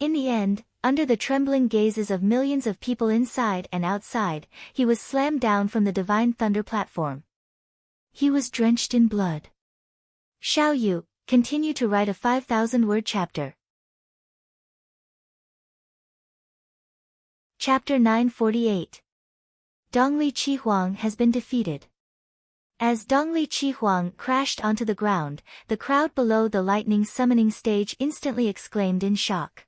In the end, under the trembling gazes of millions of people inside and outside, he was slammed down from the divine thunder platform. He was drenched in blood. Xiao Yu, continue to write a 5,000-word chapter. Chapter 948. Dongli Qihuang has been defeated. As Dongli Qihuang crashed onto the ground, the crowd below the lightning summoning stage instantly exclaimed in shock.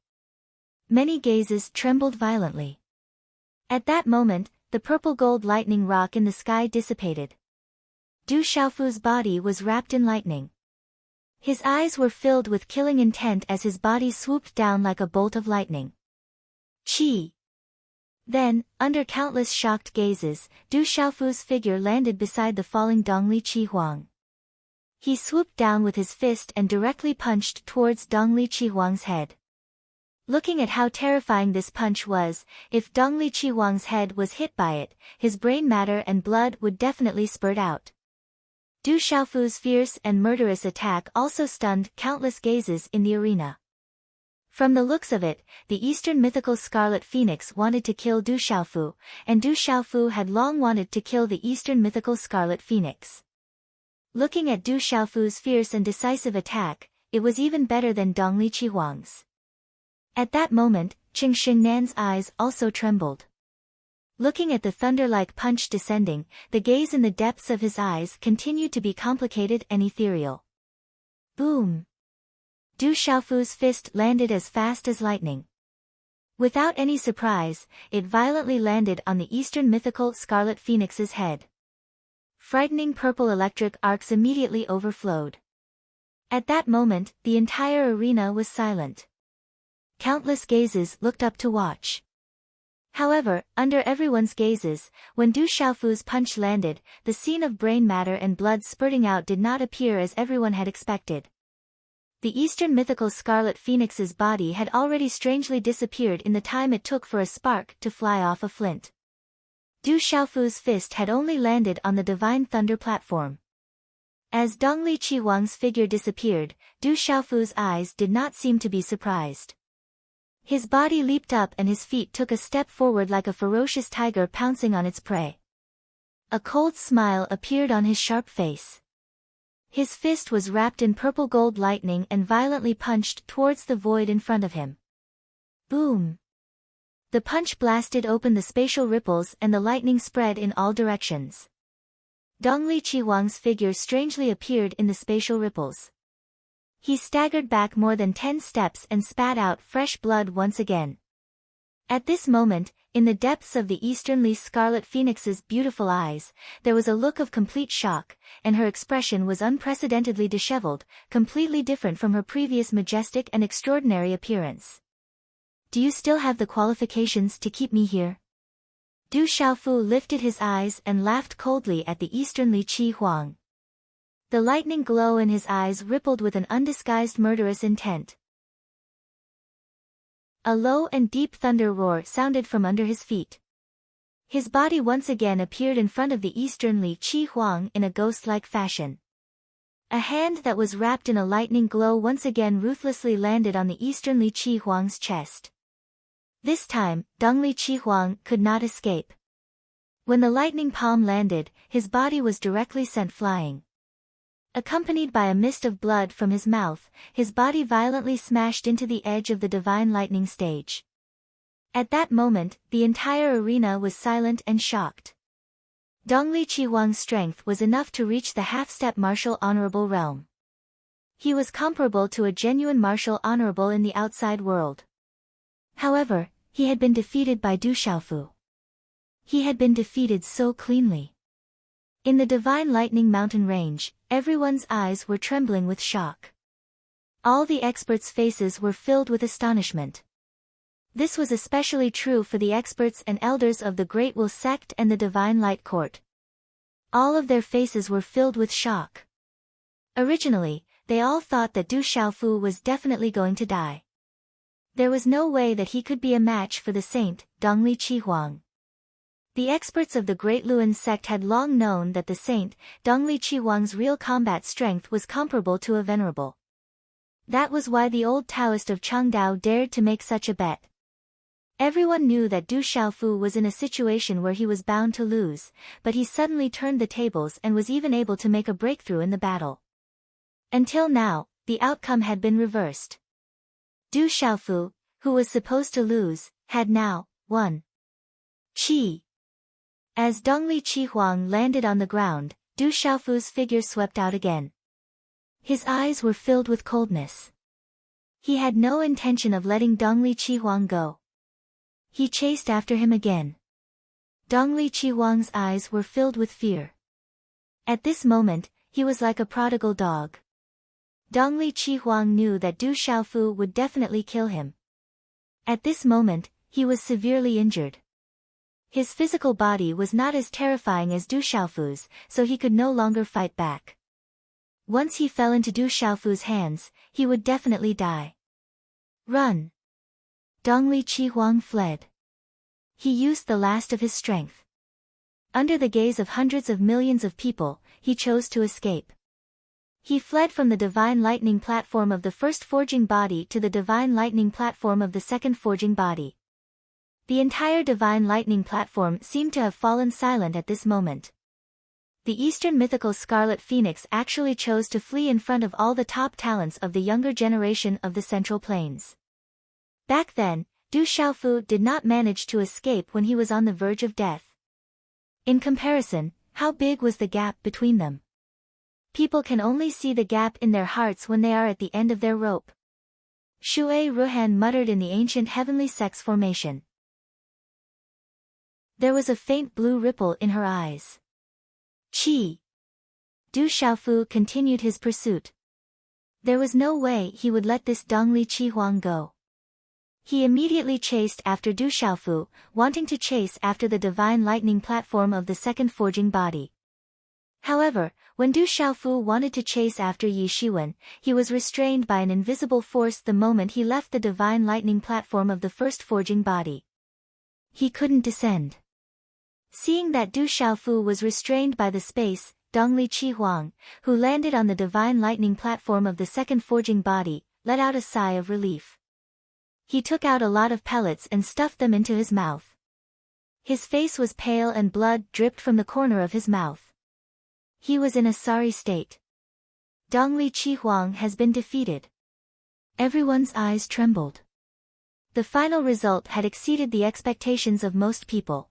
Many gazes trembled violently. At that moment, the purple-gold lightning rock in the sky dissipated. Du Xiaofu's body was wrapped in lightning. His eyes were filled with killing intent as his body swooped down like a bolt of lightning. Chi! Then, under countless shocked gazes, Du Xiaofu's figure landed beside the falling Dongli Qihuang. He swooped down with his fist and directly punched towards Dongli Qihuang's head. Looking at how terrifying this punch was, if Dongli Qihuang's head was hit by it, his brain matter and blood would definitely spurt out. Du Xiaofu's fierce and murderous attack also stunned countless gazes in the arena. From the looks of it, the Eastern mythical Scarlet Phoenix wanted to kill Du Xiaofu, and Du Xiaofu had long wanted to kill the Eastern mythical Scarlet Phoenix. Looking at Du Xiaofu's fierce and decisive attack, it was even better than Dongli Qihuang's. At that moment, Qing Xingnan's eyes also trembled. Looking at the thunder-like punch descending, the gaze in the depths of his eyes continued to be complicated and ethereal. Boom! Du Xiaofu's fist landed as fast as lightning. Without any surprise, it violently landed on the Eastern mythical Scarlet Phoenix's head. Frightening purple electric arcs immediately overflowed. At that moment, the entire arena was silent. Countless gazes looked up to watch. However, under everyone's gazes, when Du Xiaofu's punch landed, the scene of brain matter and blood spurting out did not appear as everyone had expected. The Eastern mythical Scarlet Phoenix's body had already strangely disappeared in the time it took for a spark to fly off a flint. Du Xiaofu's fist had only landed on the divine thunder platform. As Dongli Qihuang's figure disappeared, Du Xiaofu's eyes did not seem to be surprised. His body leaped up and his feet took a step forward like a ferocious tiger pouncing on its prey. A cold smile appeared on his sharp face. His fist was wrapped in purple gold lightning and violently punched towards the void in front of him. Boom! The punch blasted open the spatial ripples and the lightning spread in all directions. Dongli Qihuang's figure strangely appeared in the spatial ripples. He staggered back more than 10 steps and spat out fresh blood once again. At this moment, in the depths of the easternly Scarlet Phoenix's beautiful eyes, there was a look of complete shock, and her expression was unprecedentedly disheveled, completely different from her previous majestic and extraordinary appearance. Do you still have the qualifications to keep me here? Du Xiaofu lifted his eyes and laughed coldly at the easternly Qi Huang. The lightning glow in his eyes rippled with an undisguised murderous intent. A low and deep thunder roar sounded from under his feet. His body once again appeared in front of the easternly Qi Huang in a ghost-like fashion. A hand that was wrapped in a lightning glow once again ruthlessly landed on the easternly Qi Huang's chest. This time, Dongli Qi Huang could not escape. When the lightning palm landed, his body was directly sent flying. Accompanied by a mist of blood from his mouth, his body violently smashed into the edge of the divine lightning stage. At that moment, the entire arena was silent and shocked. Dongli Qihuang's strength was enough to reach the half-step martial honorable realm. He was comparable to a genuine martial honorable in the outside world. However, he had been defeated by Du Xiaofu. He had been defeated so cleanly. In the divine lightning mountain range, everyone's eyes were trembling with shock. All the experts' faces were filled with astonishment. This was especially true for the experts and elders of the Great Will sect and the Divine Light Court. All of their faces were filled with shock. Originally, they all thought that Du Xiaofu was definitely going to die. There was no way that he could be a match for the saint, Dongli Qihuang. The experts of the Great Luan sect had long known that the saint, Dongli Qihuang's real combat strength was comparable to a venerable. That was why the old Taoist of Changdao dared to make such a bet. Everyone knew that Du Xiaofu was in a situation where he was bound to lose, but he suddenly turned the tables and was even able to make a breakthrough in the battle. Until now, the outcome had been reversed. Du Xiaofu, who was supposed to lose, had now won. Qi. As Dongli Qihuang landed on the ground, Du Xiaofu's figure swept out again. His eyes were filled with coldness. He had no intention of letting Dongli Qihuang go. He chased after him again. Dongli Qihuang's eyes were filled with fear. At this moment, he was like a prodigal dog. Dongli Qihuang knew that Du Xiaofu would definitely kill him. At this moment, he was severely injured. His physical body was not as terrifying as Du Xiaofu's, so he could no longer fight back. Once he fell into Du Xiaofu's hands, he would definitely die. Run! Dongli Qihuang fled. He used the last of his strength. Under the gaze of hundreds of millions of people, he chose to escape. He fled from the divine lightning platform of the first forging body to the divine lightning platform of the second forging body. The entire divine lightning platform seemed to have fallen silent at this moment. The Eastern mythical Scarlet Phoenix actually chose to flee in front of all the top talents of the younger generation of the Central Plains. Back then, Du Xiaofu did not manage to escape when he was on the verge of death. In comparison, how big was the gap between them? People can only see the gap in their hearts when they are at the end of their rope. Shui Ruhan muttered in the ancient heavenly sex formation. There was a faint blue ripple in her eyes. Qi. Du Xiaofu continued his pursuit. There was no way he would let this Dongli Qihuang go. He immediately chased after Du Xiaofu, wanting to chase after the divine lightning platform of the second forging body. However, when Du Xiaofu wanted to chase after Yi Shiwen, he was restrained by an invisible force the moment he left the divine lightning platform of the first forging body. He couldn't descend. Seeing that Du Xiaofu was restrained by the space, Dongli Qihuang, who landed on the divine lightning platform of the second forging body, let out a sigh of relief. He took out a lot of pellets and stuffed them into his mouth. His face was pale and blood dripped from the corner of his mouth. He was in a sorry state. Dongli Qihuang has been defeated. Everyone's eyes trembled. The final result had exceeded the expectations of most people.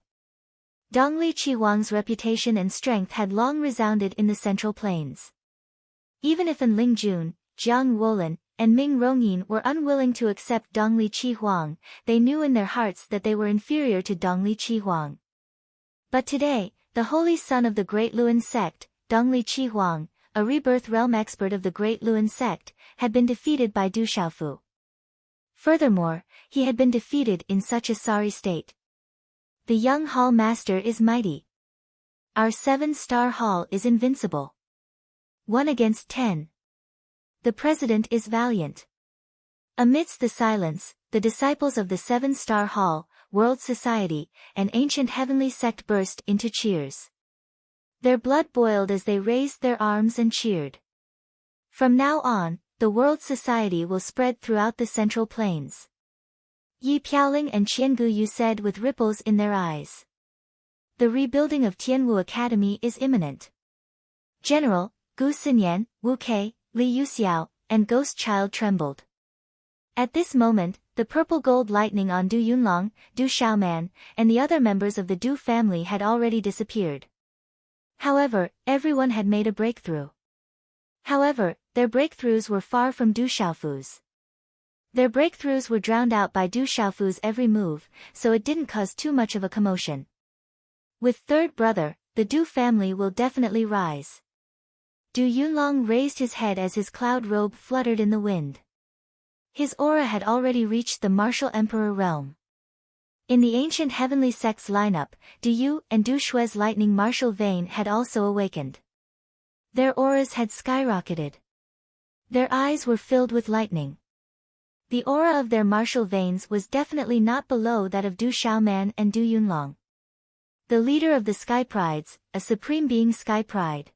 Dongli Qihuang's reputation and strength had long resounded in the Central Plains. Even if An Lingjun, Jiang Wolin, and Ming Rongyin were unwilling to accept Dongli Qihuang, they knew in their hearts that they were inferior to Dongli Qihuang. But today, the holy son of the Great Luan sect, Dongli Qihuang, a rebirth realm expert of the Great Luan sect, had been defeated by Du Xiaofu. Furthermore, he had been defeated in such a sorry state. The young hall master is mighty. Our 7-star hall is invincible. 1 against 10. The president is valiant. Amidst the silence, the disciples of the 7-star hall, world society, and ancient heavenly sect burst into cheers. Their blood boiled as they raised their arms and cheered. From now on, the world society will spread throughout the Central Plains. Yi Piaoling and Qiangu Yu said with ripples in their eyes. The rebuilding of Tianwu Academy is imminent. General, Gu Xinyan, Wu Kei, Li Yuxiao, and Ghost Child trembled. At this moment, the purple gold lightning on Du Yunlong, Du Xiaoman, and the other members of the Du family had already disappeared. However, everyone had made a breakthrough. However, their breakthroughs were far from Du Xiaofu's. Their breakthroughs were drowned out by Du Xiaofu's every move, so it didn't cause too much of a commotion. With third brother, the Du family will definitely rise. Du Yunlong raised his head as his cloud robe fluttered in the wind. His aura had already reached the martial emperor realm. In the ancient heavenly sect's lineup, Du Yu and Du Shui's lightning martial vein had also awakened. Their auras had skyrocketed. Their eyes were filled with lightning. The aura of their martial veins was definitely not below that of Du Xiaoman and Du Yunlong. The leader of the Sky Prides, a supreme being Sky Pride.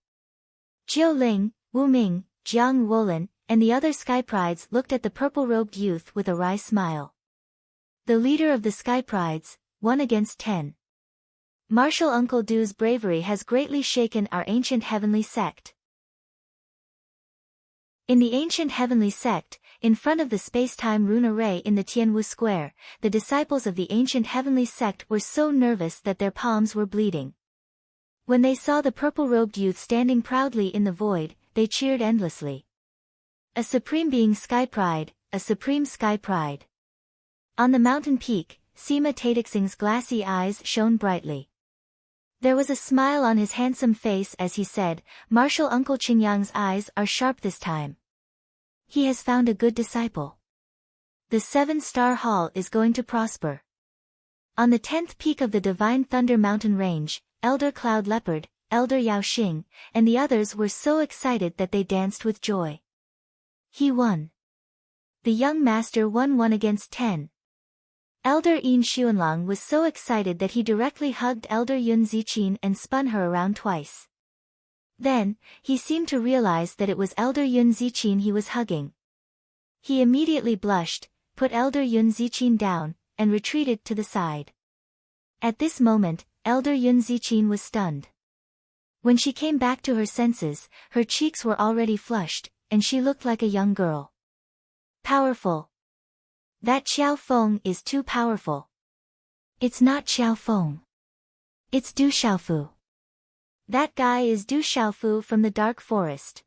Jiu Ling, Wu Ming, Jiang Wolin, and the other Sky Prides looked at the purple-robed youth with a wry smile. The leader of the Sky Prides, 1 against 10. Martial Uncle Du's bravery has greatly shaken our ancient heavenly sect. In the ancient heavenly sect, in front of the space-time rune array in the Tianwu Square, the disciples of the ancient heavenly sect were so nervous that their palms were bleeding. When they saw the purple-robed youth standing proudly in the void, they cheered endlessly. A supreme being Sky Pride, a supreme Sky Pride. On the mountain peak, Sima Taitixing's glassy eyes shone brightly. There was a smile on his handsome face as he said, Martial Uncle Qingyang's eyes are sharp this time. He has found a good disciple. The 7-star hall is going to prosper. On the 10th peak of the Divine Thunder Mountain Range, Elder Cloud Leopard, Elder Yao Xing, and the others were so excited that they danced with joy. He won. The young master won 1 against 10. Elder Yin Xuanlong was so excited that he directly hugged Elder Yun Ziqin and spun her around twice. Then, he seemed to realize that it was Elder Yun Ziqin he was hugging. He immediately blushed, put Elder Yun Ziqin down, and retreated to the side. At this moment, Elder Yun Ziqin was stunned. When she came back to her senses, her cheeks were already flushed, and she looked like a young girl. Powerful. That Qiao Feng is too powerful. It's not Qiao Feng. It's Du Xiaofu. That guy is Du Xiaofu from the Dark Forest.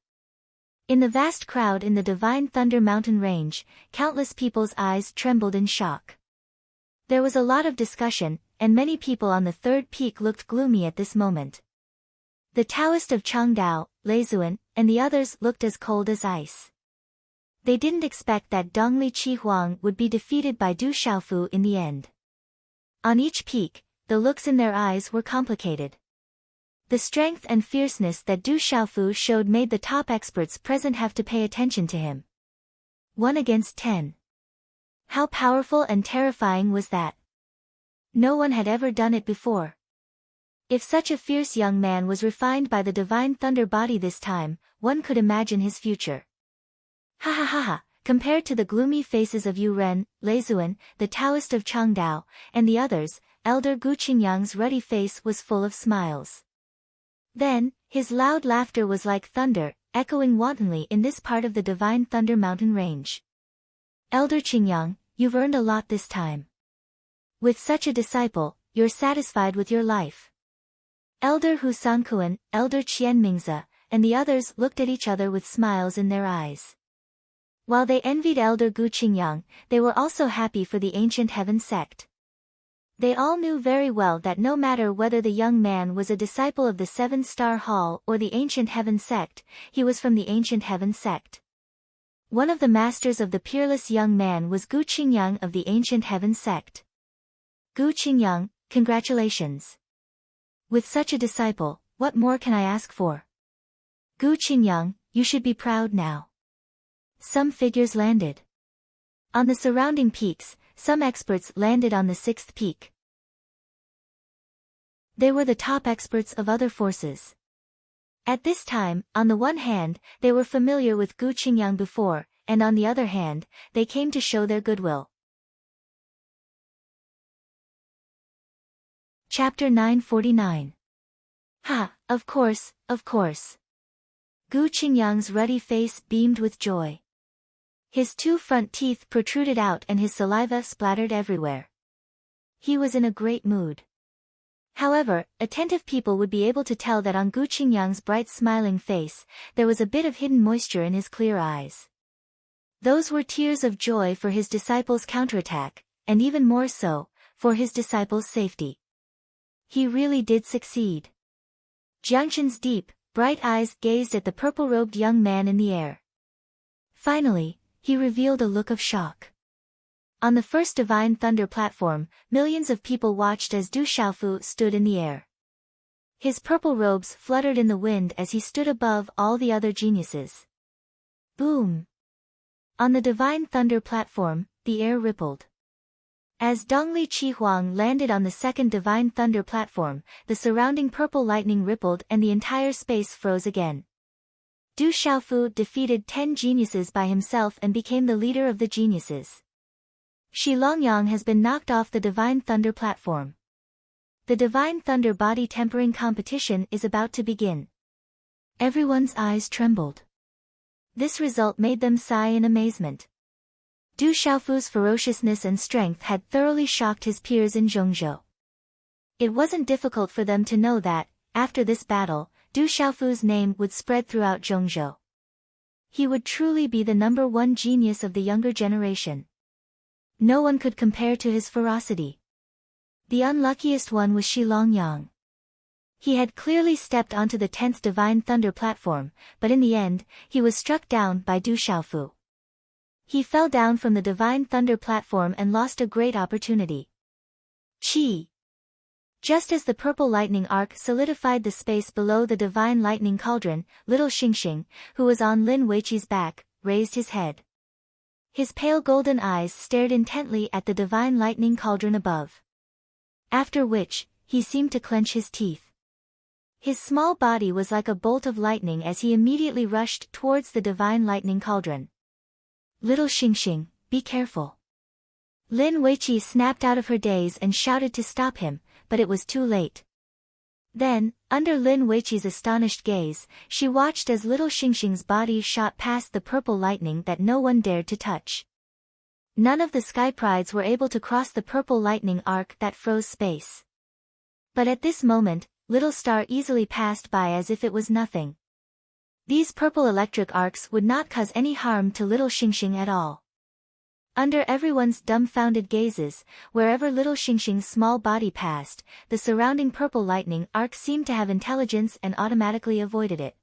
In the vast crowd in the Divine Thunder Mountain Range, countless people's eyes trembled in shock. There was a lot of discussion, and many people on the 3rd peak looked gloomy at this moment. The Taoist of Changdao, Leizuan, and the others looked as cold as ice. They didn't expect that Dongli Qihuang would be defeated by Du Xiaofu in the end. On each peak, the looks in their eyes were complicated. The strength and fierceness that Du Xiaofu showed made the top experts present have to pay attention to him. 1 against 10. How powerful and terrifying was that? No one had ever done it before. If such a fierce young man was refined by the Divine Thunder body this time, one could imagine his future. Ha ha ha ha, compared to the gloomy faces of Yu Ren, Leizuan, the Taoist of Changdao, and the others, Elder Gu Qingyang's ruddy face was full of smiles. Then, his loud laughter was like thunder, echoing wantonly in this part of the Divine Thunder Mountain Range. Elder Qingyang, you've earned a lot this time. With such a disciple, you're satisfied with your life. Elder Hu Sankuan, Elder Qian Mingze, and the others looked at each other with smiles in their eyes. While they envied Elder Gu Qingyang, they were also happy for the Ancient Heaven sect. They all knew very well that no matter whether the young man was a disciple of the Seven-Star Hall or the Ancient Heaven sect, he was from the Ancient Heaven sect. One of the masters of the peerless young man was Gu Qingyang of the Ancient Heaven sect. Gu Qingyang, congratulations. With such a disciple, what more can I ask for? Gu Qingyang, you should be proud now. Some figures landed. On the surrounding peaks, some experts landed on the 6th peak. They were the top experts of other forces. At this time, on the one hand, they were familiar with Gu Qingyang before, and on the other hand, they came to show their goodwill. Chapter 949. Ha, of course, of course. Gu Qingyang's ruddy face beamed with joy. His 2 front teeth protruded out and his saliva splattered everywhere. He was in a great mood. However, attentive people would be able to tell that on Gu Qingyang's bright smiling face, there was a bit of hidden moisture in his clear eyes. Those were tears of joy for his disciples' counterattack, and even more so, for his disciples' safety. He really did succeed. Jiangxin's deep, bright eyes gazed at the purple-robed young man in the air. Finally, he revealed a look of shock. On the first Divine Thunder platform, millions of people watched as Du Xiaofu stood in the air. His purple robes fluttered in the wind as he stood above all the other geniuses. Boom! On the Divine Thunder platform, the air rippled. As Dongli Qihuang landed on the second Divine Thunder platform, the surrounding purple lightning rippled and the entire space froze again. Du Xiaofu defeated 10 geniuses by himself and became the leader of the geniuses. Shi Longyang has been knocked off the Divine Thunder platform. The Divine Thunder body tempering competition is about to begin. Everyone's eyes trembled. This result made them sigh in amazement. Du Xiaofu's ferociousness and strength had thoroughly shocked his peers in Zhongzhou. It wasn't difficult for them to know that, after this battle, Du Xiaofu's name would spread throughout Zhongzhou. He would truly be the #1 genius of the younger generation. No one could compare to his ferocity. The unluckiest one was Shi Longyang. He had clearly stepped onto the 10th Divine Thunder platform, but in the end, he was struck down by Du Xiaofu. He fell down from the Divine Thunder platform and lost a great opportunity. Chi! Just as the purple lightning arc solidified the space below the Divine Lightning Cauldron, little Xingxing, who was on Lin Weiqi's back, raised his head. His pale golden eyes stared intently at the Divine Lightning Cauldron above. After which, he seemed to clench his teeth. His small body was like a bolt of lightning as he immediately rushed towards the Divine Lightning Cauldron. Little Xingxing, be careful. Lin Weiqi snapped out of her daze and shouted to stop him, but it was too late. Then, under Lin Weiqi's astonished gaze, she watched as little Xingxing's body shot past the purple lightning that no one dared to touch. None of the Sky Prides were able to cross the purple lightning arc that froze space. But at this moment, Little Star easily passed by as if it was nothing. These purple electric arcs would not cause any harm to little Xingxing at all. Under everyone's dumbfounded gazes, wherever little Xingxing's small body passed, the surrounding purple lightning arc seemed to have intelligence and automatically avoided it.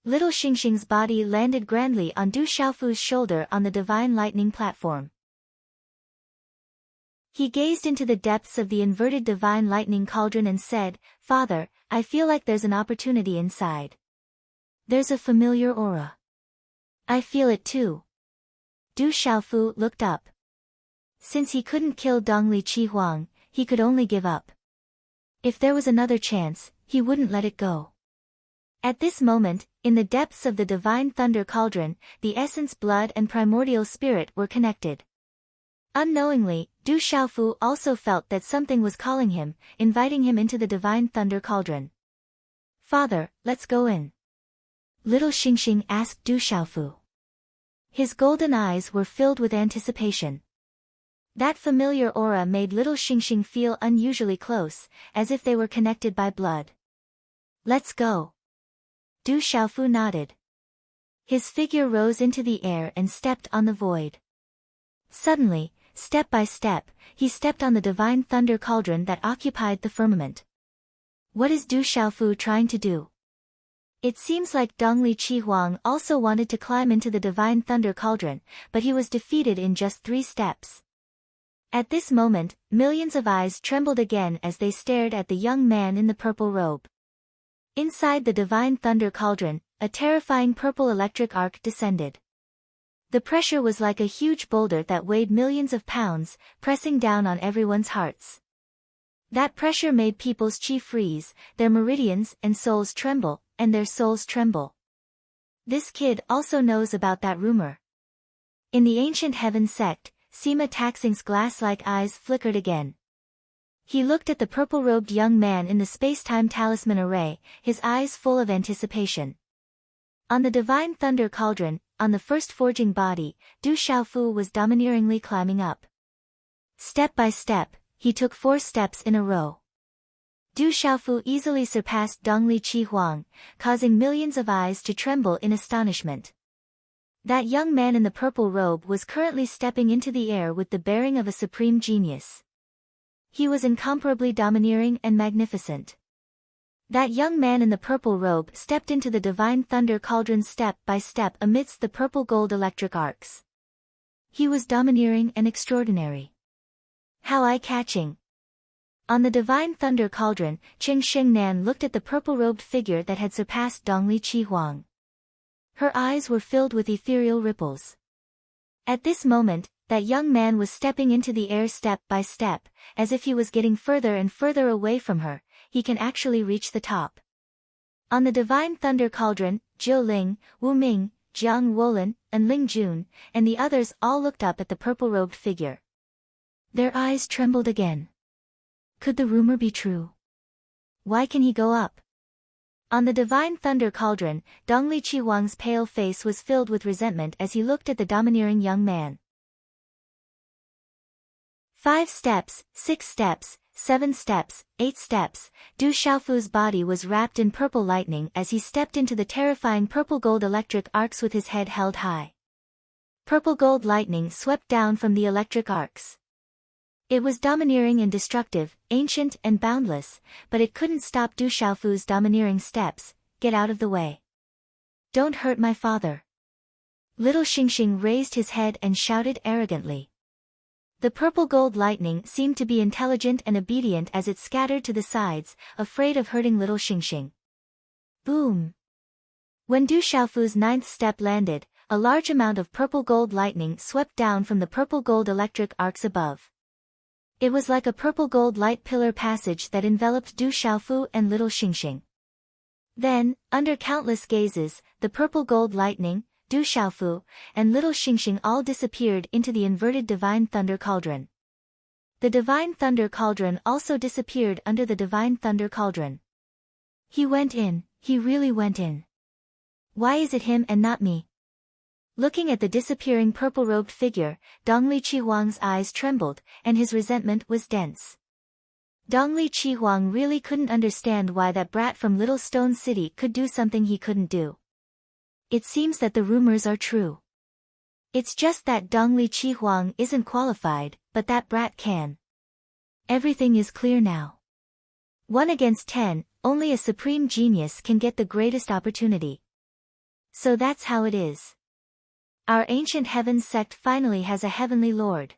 Little Xingxing's body landed grandly on Du Xiaofu's shoulder on the Divine Lightning platform. He gazed into the depths of the inverted Divine Lightning Cauldron and said, "Father, I feel like there's an opportunity inside. There's a familiar aura. I feel it too." Du Xiaofu looked up. Since he couldn't kill Dongli Qihuang, he could only give up. If there was another chance, he wouldn't let it go. At this moment, in the depths of the Divine Thunder Cauldron, the essence blood and primordial spirit were connected. Unknowingly, Du Xiaofu also felt that something was calling him, inviting him into the Divine Thunder Cauldron. "Father, let's go in." Little Xingxing asked Du Xiaofu. His golden eyes were filled with anticipation. That familiar aura made little Xingxing feel unusually close, as if they were connected by blood. Let's go. Du Xiaofu nodded. His figure rose into the air and stepped on the void. Suddenly, step by step, he stepped on the divine thunder cauldron that occupied the firmament. What is Du Xiaofu trying to do? It seems like Dongli Qihuang also wanted to climb into the divine thunder cauldron, but he was defeated in just 3 steps. At this moment, millions of eyes trembled again as they stared at the young man in the purple robe. Inside the divine thunder cauldron, a terrifying purple electric arc descended. The pressure was like a huge boulder that weighed millions of pounds, pressing down on everyone's hearts. That pressure made people's qi freeze, their meridians and souls tremble, and their souls tremble. This kid also knows about that rumor. In the ancient heaven sect, Sima Taxing's glass-like eyes flickered again. He looked at the purple-robed young man in the space-time talisman array, his eyes full of anticipation. On the divine thunder cauldron, on the first forging body, Du Xiaofu was domineeringly climbing up. Step by step, he took 4 steps in a row. Du Xiaofu easily surpassed Dongli Qihuang, causing millions of eyes to tremble in astonishment. That young man in the purple robe was currently stepping into the air with the bearing of a supreme genius. He was incomparably domineering and magnificent. That young man in the purple robe stepped into the divine thunder cauldron step by step amidst the purple gold electric arcs. He was domineering and extraordinary. How eye-catching. On the divine thunder cauldron, Qing Xingnan looked at the purple-robed figure that had surpassed Dongli Qihuang. Her eyes were filled with ethereal ripples. At this moment, that young man was stepping into the air step by step, as if he was getting further and further away from her. He can actually reach the top. On the divine thunder cauldron, Zhou Ling, Wu Ming, Jiang Wolin, and Ling Jun, and the others all looked up at the purple-robed figure. Their eyes trembled again. Could the rumor be true? Why can he go up? On the divine thunder cauldron, Dongli Qihuang's pale face was filled with resentment as he looked at the domineering young man. 5 steps, 6 steps, 7 steps, 8 steps, Du Xiaofu's body was wrapped in purple lightning as he stepped into the terrifying purple-gold electric arcs with his head held high. Purple-gold lightning swept down from the electric arcs. It was domineering and destructive, ancient and boundless, but it couldn't stop Du Xiaofu's domineering steps. Get out of the way. Don't hurt my father. Little Xingxing raised his head and shouted arrogantly. The purple-gold lightning seemed to be intelligent and obedient as it scattered to the sides, afraid of hurting little Xingxing. Boom! When Du Xiaofu's 9th step landed, a large amount of purple-gold lightning swept down from the purple-gold electric arcs above. It was like a purple-gold light pillar passage that enveloped Du Xiaofu and little Xingxing. Then, under countless gazes, the purple-gold lightning, Du Xiaofu, and little Xingxing all disappeared into the inverted divine thunder cauldron. The divine thunder cauldron also disappeared under the divine thunder cauldron. He went in, he really went in. Why is it him and not me? Looking at the disappearing purple-robed figure, Dongli Qihuang's eyes trembled, and his resentment was dense. Dongli Qihuang really couldn't understand why that brat from Little Stone City could do something he couldn't do. It seems that the rumors are true. It's just that Dongli Qihuang isn't qualified, but that brat can. Everything is clear now. 1 against 10, only a supreme genius can get the greatest opportunity. So that's how it is. Our ancient heavens sect finally has a heavenly lord.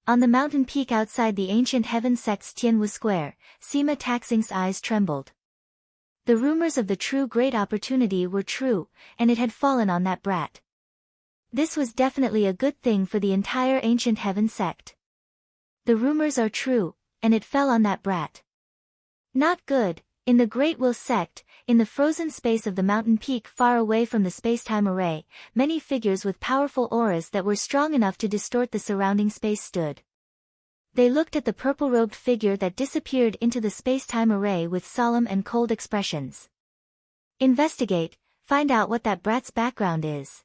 On the mountain peak outside the ancient heaven sect's Tianwu Square, Sima Taxing's eyes trembled. The rumors of the true great opportunity were true, and it had fallen on that brat. This was definitely a good thing for the entire ancient heaven sect. The rumors are true, and it fell on that brat. Not good. In the Great Will sect, in the frozen space of the mountain peak far away from the space-time array, many figures with powerful auras that were strong enough to distort the surrounding space stood. They looked at the purple-robed figure that disappeared into the space-time array with solemn and cold expressions. Investigate, find out what that brat's background is.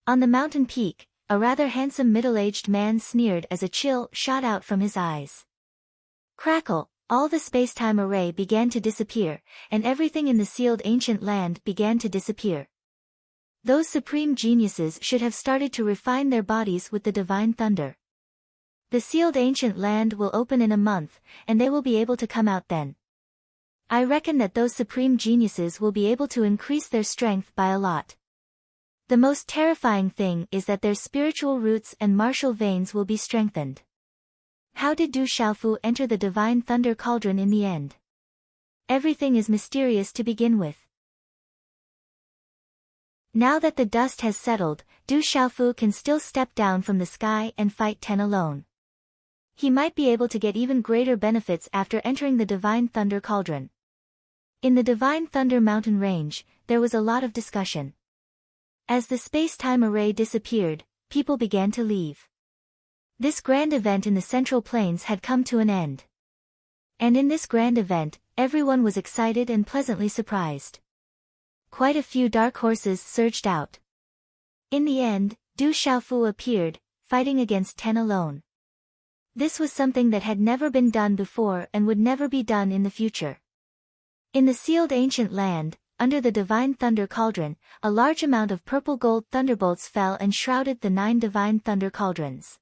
On the mountain peak, a rather handsome middle-aged man sneered as a chill shot out from his eyes. Crackle, all the space-time array began to disappear, and everything in the sealed ancient land began to disappear. Those supreme geniuses should have started to refine their bodies with the divine thunder. The sealed ancient land will open in a month, and they will be able to come out then. I reckon that those supreme geniuses will be able to increase their strength by a lot. The most terrifying thing is that their spiritual roots and martial veins will be strengthened. How did Du Xiaofu enter the divine thunder cauldron in the end? Everything is mysterious to begin with. Now that the dust has settled, Du Xiaofu can still step down from the sky and fight 10 alone. He might be able to get even greater benefits after entering the divine thunder cauldron. In the divine thunder mountain range, there was a lot of discussion. As the space-time array disappeared, people began to leave. This grand event in the Central Plains had come to an end. And in this grand event, everyone was excited and pleasantly surprised. Quite a few dark horses surged out. In the end, Du Xiaofu appeared, fighting against 10 alone. This was something that had never been done before and would never be done in the future. In the sealed ancient land, under the divine thunder cauldron, a large amount of purple gold thunderbolts fell and shrouded the 9 divine thunder cauldrons.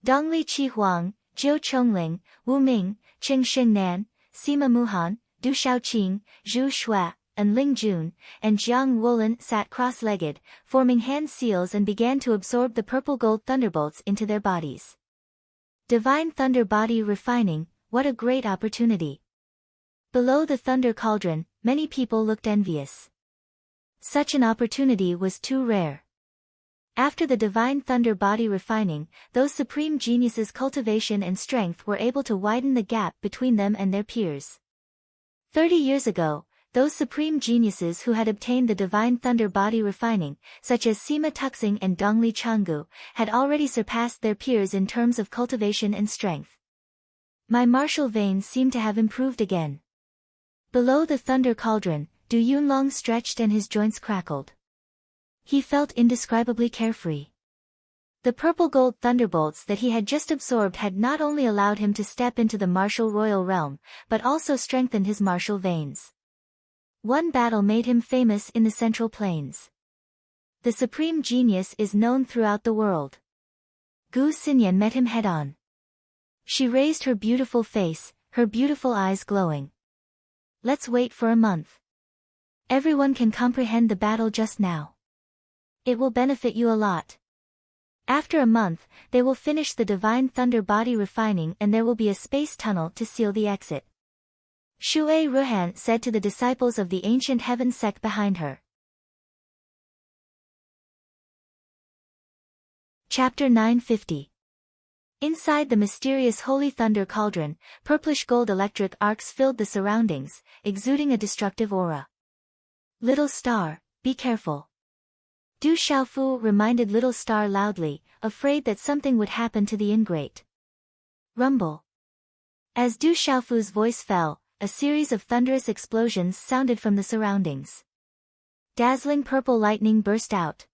Dongli Qihuang, Jiu Chongling, Wu Ming, Qing Xingnan, Sima Muhan, Du Shaoqing, Zhu Shui, and Ling Jun, and Jiang Wolin sat cross-legged, forming hand seals and began to absorb the purple gold thunderbolts into their bodies. Divine thunder body refining, what a great opportunity. Below the thunder cauldron, many people looked envious. Such an opportunity was too rare. After the divine thunder body refining, those supreme geniuses' cultivation and strength were able to widen the gap between them and their peers. 30 years ago, those supreme geniuses who had obtained the divine thunder body refining, such as Sima Tuxing and Dongli Changgu, had already surpassed their peers in terms of cultivation and strength. My martial veins seem to have improved again. Below the thunder cauldron, Du Yunlong stretched and his joints crackled. He felt indescribably carefree. The purple gold thunderbolts that he had just absorbed had not only allowed him to step into the martial royal realm, but also strengthened his martial veins. One battle made him famous in the Central Plains. The supreme genius is known throughout the world. Gu Xinyan met him head-on. She raised her beautiful face, her beautiful eyes glowing. Let's wait for a month. Everyone can comprehend the battle just now. It will benefit you a lot. After a month, they will finish the divine thunder body refining and there will be a space tunnel to seal the exit. Shui Ruhan said to the disciples of the ancient heaven sect behind her. Chapter 950. Inside the mysterious holy thunder cauldron, purplish gold electric arcs filled the surroundings, exuding a destructive aura. Little Star, be careful. Du Xiaofu reminded Little Star loudly, afraid that something would happen to the ingrate. Rumble. As Du Xiaofu's voice fell, a series of thunderous explosions sounded from the surroundings. Dazzling purple lightning burst out.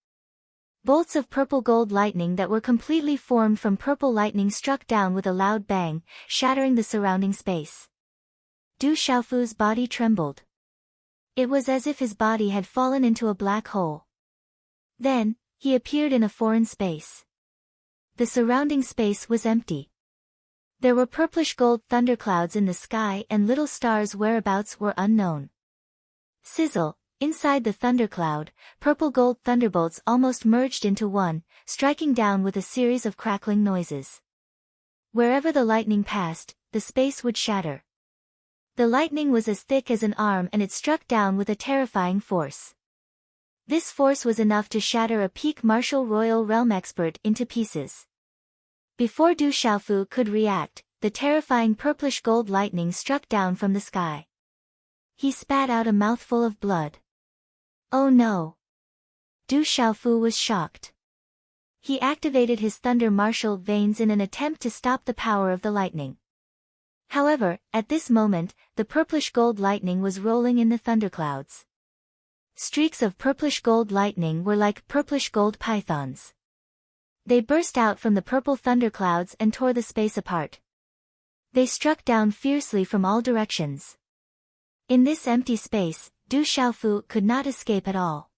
Bolts of purple gold lightning that were completely formed from purple lightning struck down with a loud bang, shattering the surrounding space. Du Xiaofu's body trembled. It was as if his body had fallen into a black hole. Then, he appeared in a foreign space. The surrounding space was empty. There were purplish gold thunderclouds in the sky and Little Star's whereabouts were unknown. Sizzle. Inside the thundercloud, purple gold thunderbolts almost merged into one, striking down with a series of crackling noises. Wherever the lightning passed, the space would shatter. The lightning was as thick as an arm and it struck down with a terrifying force. This force was enough to shatter a peak martial royal realm expert into pieces. Before Du Xiaofu could react, the terrifying purplish gold lightning struck down from the sky. He spat out a mouthful of blood. Oh no! Du Xiaofu was shocked. He activated his thunder martial veins in an attempt to stop the power of the lightning. However, at this moment, the purplish gold lightning was rolling in the thunderclouds. Streaks of purplish gold lightning were like purplish gold pythons. They burst out from the purple thunderclouds and tore the space apart. They struck down fiercely from all directions. In this empty space, Du Xiaofu could not escape at all.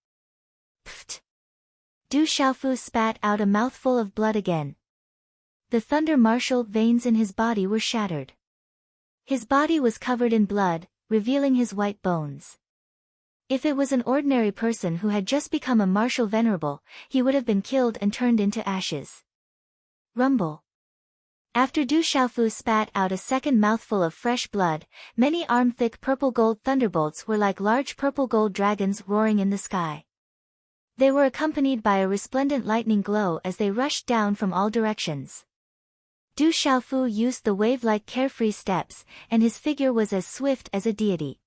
Pfft! Du Xiaofu spat out a mouthful of blood again. The thunder martial veins in his body were shattered. His body was covered in blood, revealing his white bones. If it was an ordinary person who had just become a martial venerable, he would have been killed and turned into ashes. Rumble. After Du Xiaofu spat out a second mouthful of fresh blood, many arm-thick purple-gold thunderbolts were like large purple-gold dragons roaring in the sky. They were accompanied by a resplendent lightning glow as they rushed down from all directions. Du Xiaofu used the wave-like carefree steps, and his figure was as swift as a deity.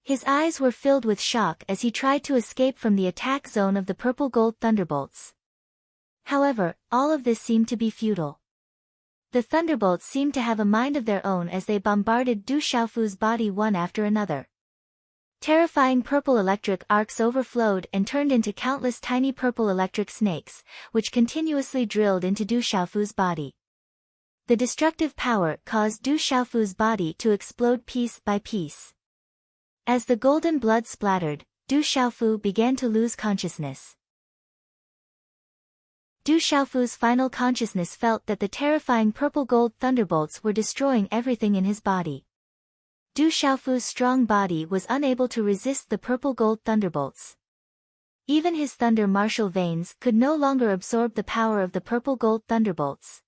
His eyes were filled with shock as he tried to escape from the attack zone of the purple-gold thunderbolts. However, all of this seemed to be futile. The thunderbolts seemed to have a mind of their own as they bombarded Du Xiaofu's body one after another. Terrifying purple electric arcs overflowed and turned into countless tiny purple electric snakes, which continuously drilled into Du Xiaofu's body. The destructive power caused Du Xiaofu's body to explode piece by piece. As the golden blood splattered, Du Xiaofu began to lose consciousness. Du Xiaofu's final consciousness felt that the terrifying purple-gold thunderbolts were destroying everything in his body. Du Xiaofu's strong body was unable to resist the purple-gold thunderbolts. Even his thunder martial veins could no longer absorb the power of the purple-gold thunderbolts.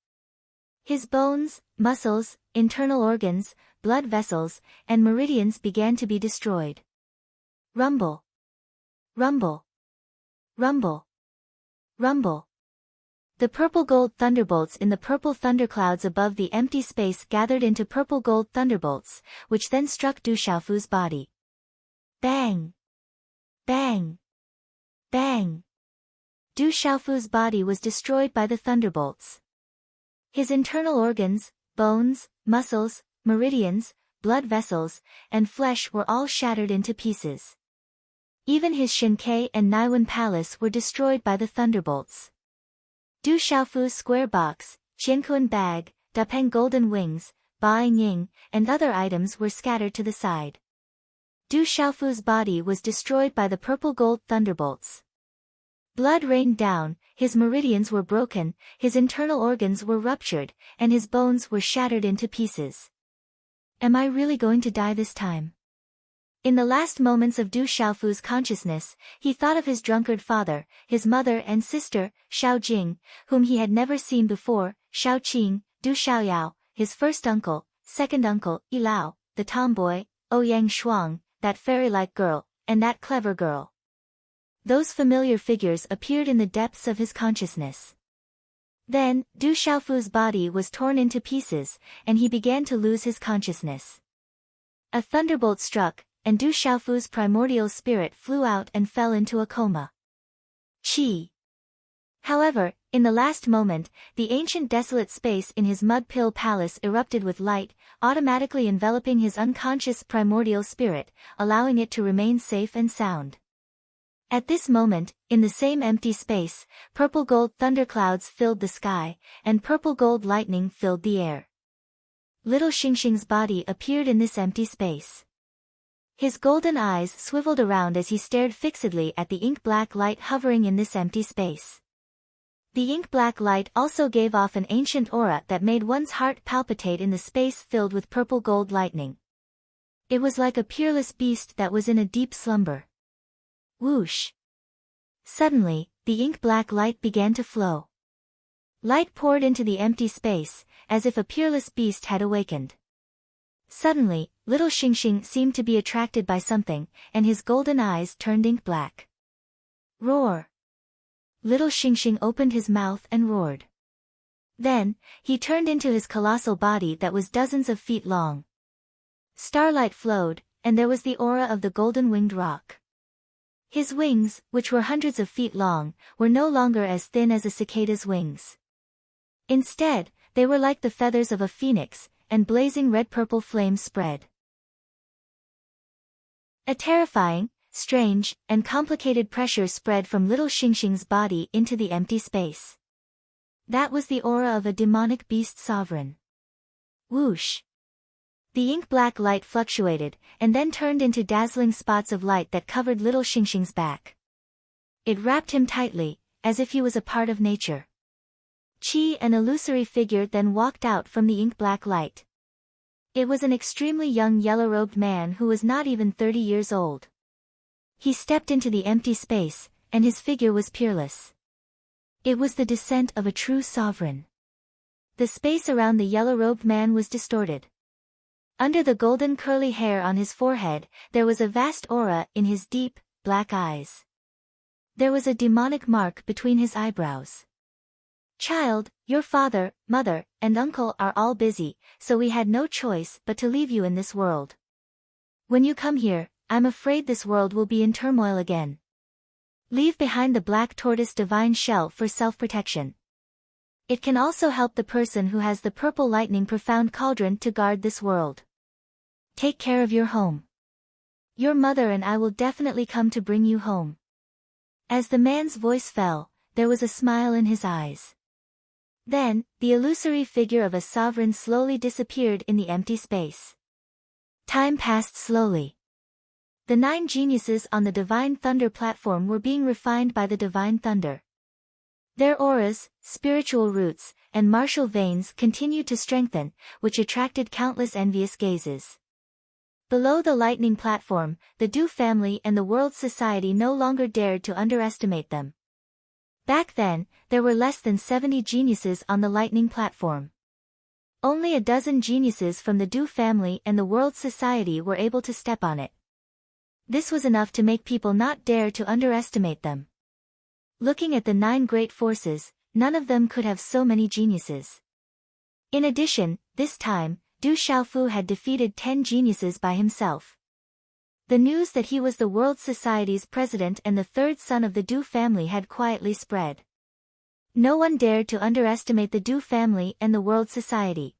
His bones, muscles, internal organs, blood vessels, and meridians began to be destroyed. Rumble. Rumble. Rumble. Rumble. The purple-gold thunderbolts in the purple thunderclouds above the empty space gathered into purple-gold thunderbolts, which then struck Du Xiaofu's body. Bang! Bang! Bang! Du Xiaofu's body was destroyed by the thunderbolts. His internal organs, bones, muscles, meridians, blood vessels, and flesh were all shattered into pieces. Even his Shinkei and Naiwan palace were destroyed by the thunderbolts. Du Xiaofu's square box, Jiankuan bag, Dapeng golden wings, Baing Ying, and other items were scattered to the side. Du Xiaofu's body was destroyed by the purple-gold thunderbolts. Blood rained down, his meridians were broken, his internal organs were ruptured, and his bones were shattered into pieces. Am I really going to die this time? In the last moments of Du Xiaofu's consciousness, he thought of his drunkard father, his mother and sister, Xiao Jing, whom he had never seen before, Xiao Qing, Du Xiaoyao, his first uncle, second uncle, Yi Lao, the tomboy, Ouyang Shuang, that fairy-like girl, and that clever girl. Those familiar figures appeared in the depths of his consciousness. Then, Du Xiaofu's body was torn into pieces, and he began to lose his consciousness. A thunderbolt struck, and Du Xiaofu's primordial spirit flew out and fell into a coma. Qi. However, in the last moment, the ancient desolate space in his mud pill palace erupted with light, automatically enveloping his unconscious primordial spirit, allowing it to remain safe and sound. At this moment, in the same empty space, purple-gold thunderclouds filled the sky, and purple-gold lightning filled the air. Little Xingxing's body appeared in this empty space. His golden eyes swiveled around as he stared fixedly at the ink-black light hovering in this empty space. The ink-black light also gave off an ancient aura that made one's heart palpitate in the space filled with purple-gold lightning. It was like a peerless beast that was in a deep slumber. Whoosh! Suddenly, the ink-black light began to flow. Light poured into the empty space, as if a peerless beast had awakened. Suddenly, little Xingxing seemed to be attracted by something, and his golden eyes turned ink-black. Roar! Little Xingxing opened his mouth and roared. Then, he turned into his colossal body that was dozens of feet long. Starlight flowed, and there was the aura of the golden-winged roc. His wings, which were hundreds of feet long, were no longer as thin as a cicada's wings. Instead, they were like the feathers of a phoenix, and blazing red-purple flames spread. A terrifying, strange, and complicated pressure spread from little Xingxing's body into the empty space. That was the aura of a demonic beast sovereign. Whoosh! The ink-black light fluctuated, and then turned into dazzling spots of light that covered little Xingxing's back. It wrapped him tightly, as if he was a part of nature. Qi, an illusory figure, then walked out from the ink-black light. It was an extremely young yellow-robed man who was not even 30 years old. He stepped into the empty space, and his figure was peerless. It was the descent of a true sovereign. The space around the yellow-robed man was distorted. Under the golden curly hair on his forehead, there was a vast aura in his deep, black eyes. There was a demonic mark between his eyebrows. Child, your father, mother, and uncle are all busy, so we had no choice but to leave you in this world. When you come here, I'm afraid this world will be in turmoil again. Leave behind the black tortoise divine shell for self-protection. It can also help the person who has the purple lightning profound cauldron to guard this world. Take care of your home. Your mother and I will definitely come to bring you home. As the man's voice fell, there was a smile in his eyes. Then, the illusory figure of a sovereign slowly disappeared in the empty space. Time passed slowly. The 9 geniuses on the Divine Thunder platform were being refined by the Divine Thunder. Their auras, spiritual roots, and martial veins continued to strengthen, which attracted countless envious gazes. Below the lightning platform, the Du family and the world society no longer dared to underestimate them. Back then, there were less than 70 geniuses on the lightning platform. Only a dozen geniuses from the Du family and the world society were able to step on it. This was enough to make people not dare to underestimate them. Looking at the 9 great forces, none of them could have so many geniuses. In addition, this time, Du Xiaofu had defeated 10 geniuses by himself. The news that he was the World Society's president and the 3rd son of the Du family had quietly spread. No one dared to underestimate the Du family and the World Society.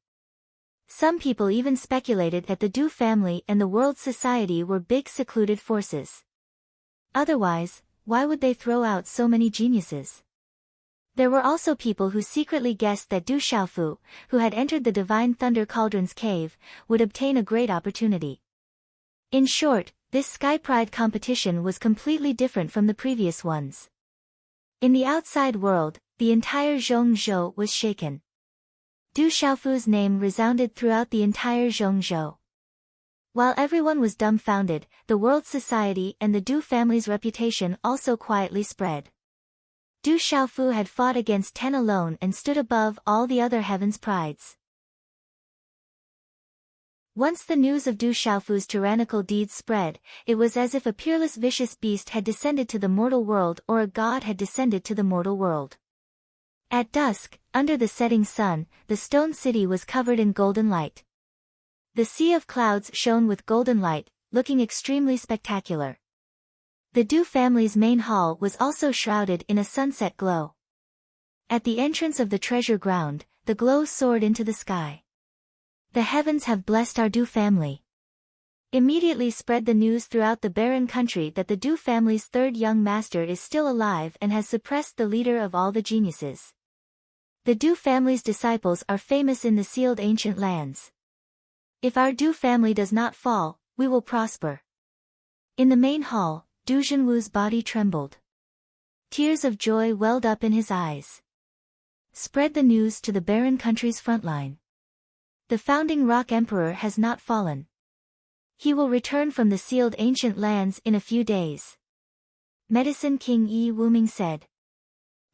Some people even speculated that the Du family and the World Society were big secluded forces. Otherwise, why would they throw out so many geniuses? There were also people who secretly guessed that Du Xiaofu, who had entered the Divine Thunder Cauldron's cave, would obtain a great opportunity. In short, this Sky Pride competition was completely different from the previous ones. In the outside world, the entire Zhongzhou was shaken. Du Xiaofu's name resounded throughout the entire Zhongzhou. While everyone was dumbfounded, the World Society and the Du family's reputation also quietly spread. Du Xiaofu had fought against 10 alone and stood above all the other heaven's prides. Once the news of Du Xiaofu's tyrannical deeds spread, it was as if a peerless vicious beast had descended to the mortal world or a god had descended to the mortal world. At dusk, under the setting sun, the stone city was covered in golden light. The sea of clouds shone with golden light, looking extremely spectacular. The Du family's main hall was also shrouded in a sunset glow. At the entrance of the treasure ground, the glow soared into the sky. The heavens have blessed our Du family. Immediately spread the news throughout the barren country that the Du family's 3rd young master is still alive and has suppressed the leader of all the geniuses. The Du family's disciples are famous in the sealed ancient lands. If our Du family does not fall, we will prosper. In the main hall, Du Zhenwu's body trembled. Tears of joy welled up in his eyes. Spread the news to the barren country's front line. The founding rock emperor has not fallen. He will return from the sealed ancient lands in a few days. Medicine King Yi Wuming said.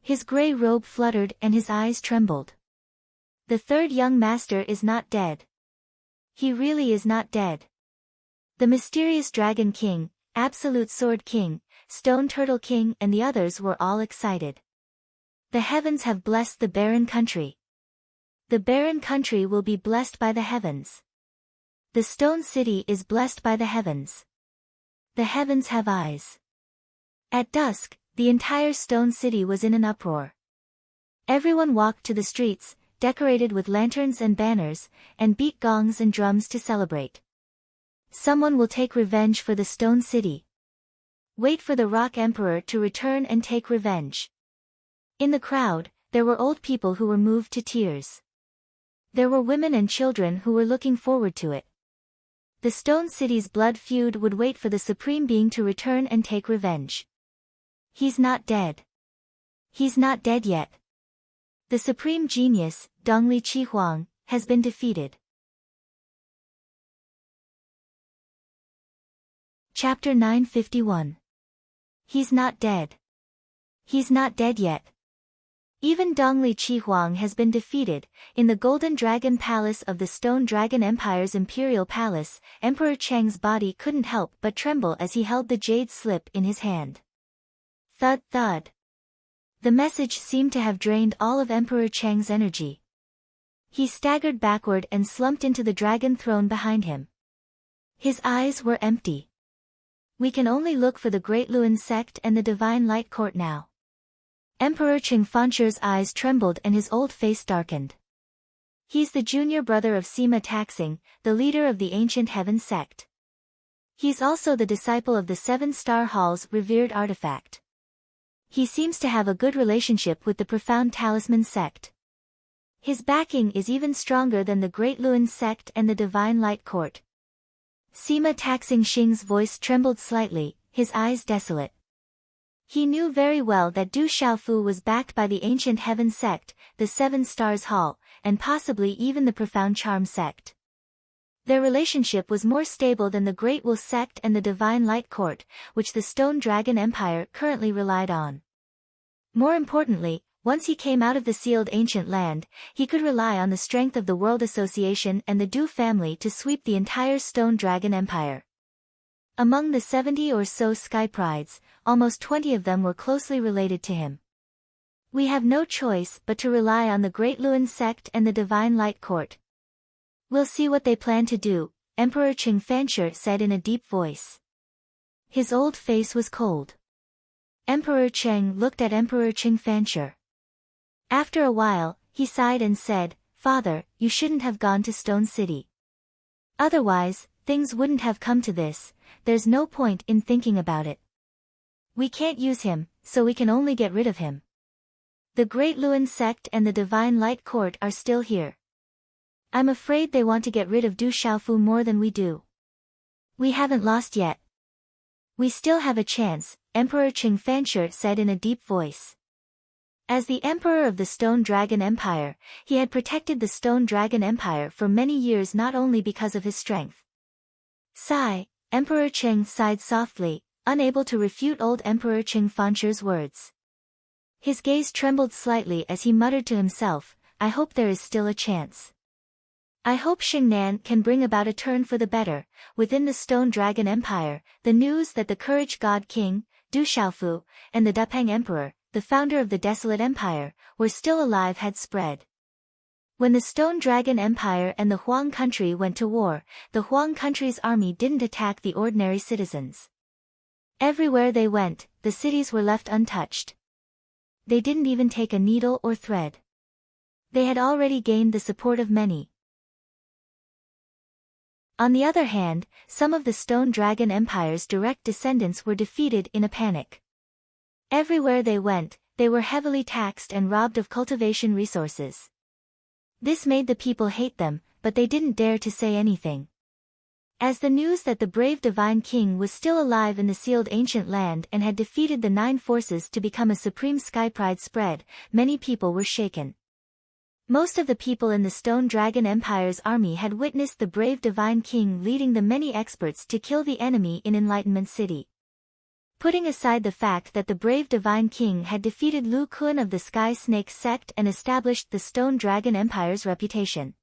His gray robe fluttered and his eyes trembled. The 3rd young master is not dead. He really is not dead. The mysterious Dragon King, Absolute Sword King, Stone Turtle King and the others were all excited. The heavens have blessed the barren country. The barren country will be blessed by the heavens. The stone city is blessed by the heavens. The heavens have eyes. At dusk, the entire stone city was in an uproar. Everyone walked to the streets, decorated with lanterns and banners, and beat gongs and drums to celebrate. Someone will take revenge for the stone city. Wait for the rock emperor to return and take revenge. In the crowd, there were old people who were moved to tears. There were women and children who were looking forward to it. The Stone City's blood feud would wait for the Supreme Being to return and take revenge. He's not dead. He's not dead yet. The Supreme Genius, Dongli Qi Huang, has been defeated. Chapter 951. He's not dead. He's not dead yet. Even Dongli Qi Huang has been defeated. In the Golden Dragon Palace of the Stone Dragon Empire's Imperial Palace, Emperor Cheng's body couldn't help but tremble as he held the jade slip in his hand. Thud thud. The message seemed to have drained all of Emperor Cheng's energy. He staggered backward and slumped into the dragon throne behind him. His eyes were empty. We can only look for the Great Luan sect and the Divine Light Court now. Emperor Cheng Fancher's eyes trembled and his old face darkened. He's the junior brother of Sima Taxing, the leader of the Ancient Heaven sect. He's also the disciple of the Seven-Star Hall's revered artifact. He seems to have a good relationship with the Profound Talisman sect. His backing is even stronger than the Great Luan sect and the Divine Light Court. Sima Taxing Xing's voice trembled slightly, his eyes desolate. He knew very well that Du Xiaofu was backed by the Ancient Heaven sect, the Seven Stars Hall, and possibly even the Profound Charm sect. Their relationship was more stable than the Great Will sect and the Divine Light Court, which the Stone Dragon Empire currently relied on. More importantly, once he came out of the sealed ancient land, he could rely on the strength of the World Association and the Du family to sweep the entire Stone Dragon Empire. Among the 70 or so Sky Prides, almost 20 of them were closely related to him. We have no choice but to rely on the Great Luan sect and the Divine Light Court. We'll see what they plan to do, Emperor Cheng Fancher said in a deep voice. His old face was cold. Emperor Cheng looked at Emperor Cheng Fancher. After a while, he sighed and said, "Father, you shouldn't have gone to Stone City. Otherwise, things wouldn't have come to this. There's no point in thinking about it. We can't use him, so we can only get rid of him. The Great Luan sect and the Divine Light Court are still here. I'm afraid they want to get rid of Du Xiaofu more than we do. We haven't lost yet. We still have a chance," Emperor Cheng Fancher said in a deep voice. As the Emperor of the Stone Dragon Empire, he had protected the Stone Dragon Empire for many years not only because of his strength. Sigh, Emperor Cheng sighed softly, unable to refute old Emperor Cheng Fancher's words. His gaze trembled slightly as he muttered to himself, "I hope there is still a chance. I hope Xingnan can bring about a turn for the better." Within the Stone Dragon Empire, the news that the Courage God King, Du Xiaofu, and the Dupang Emperor, the founder of the Desolate Empire, were still alive had spread. When the Stone Dragon Empire and the Huang country went to war, the Huang country's army didn't attack the ordinary citizens. Everywhere they went, the cities were left untouched. They didn't even take a needle or thread. They had already gained the support of many. On the other hand, some of the Stone Dragon Empire's direct descendants were defeated in a panic. Everywhere they went, they were heavily taxed and robbed of cultivation resources. This made the people hate them, but they didn't dare to say anything. As the news that the brave Divine King was still alive in the sealed ancient land and had defeated the 9 forces to become a supreme Sky Pride spread, many people were shaken. Most of the people in the Stone Dragon Empire's army had witnessed the brave Divine King leading the many experts to kill the enemy in Enlightenment City. Putting aside the fact that the brave Divine King had defeated Lu Kun of the Sky Snake sect and established the Stone Dragon Empire's reputation.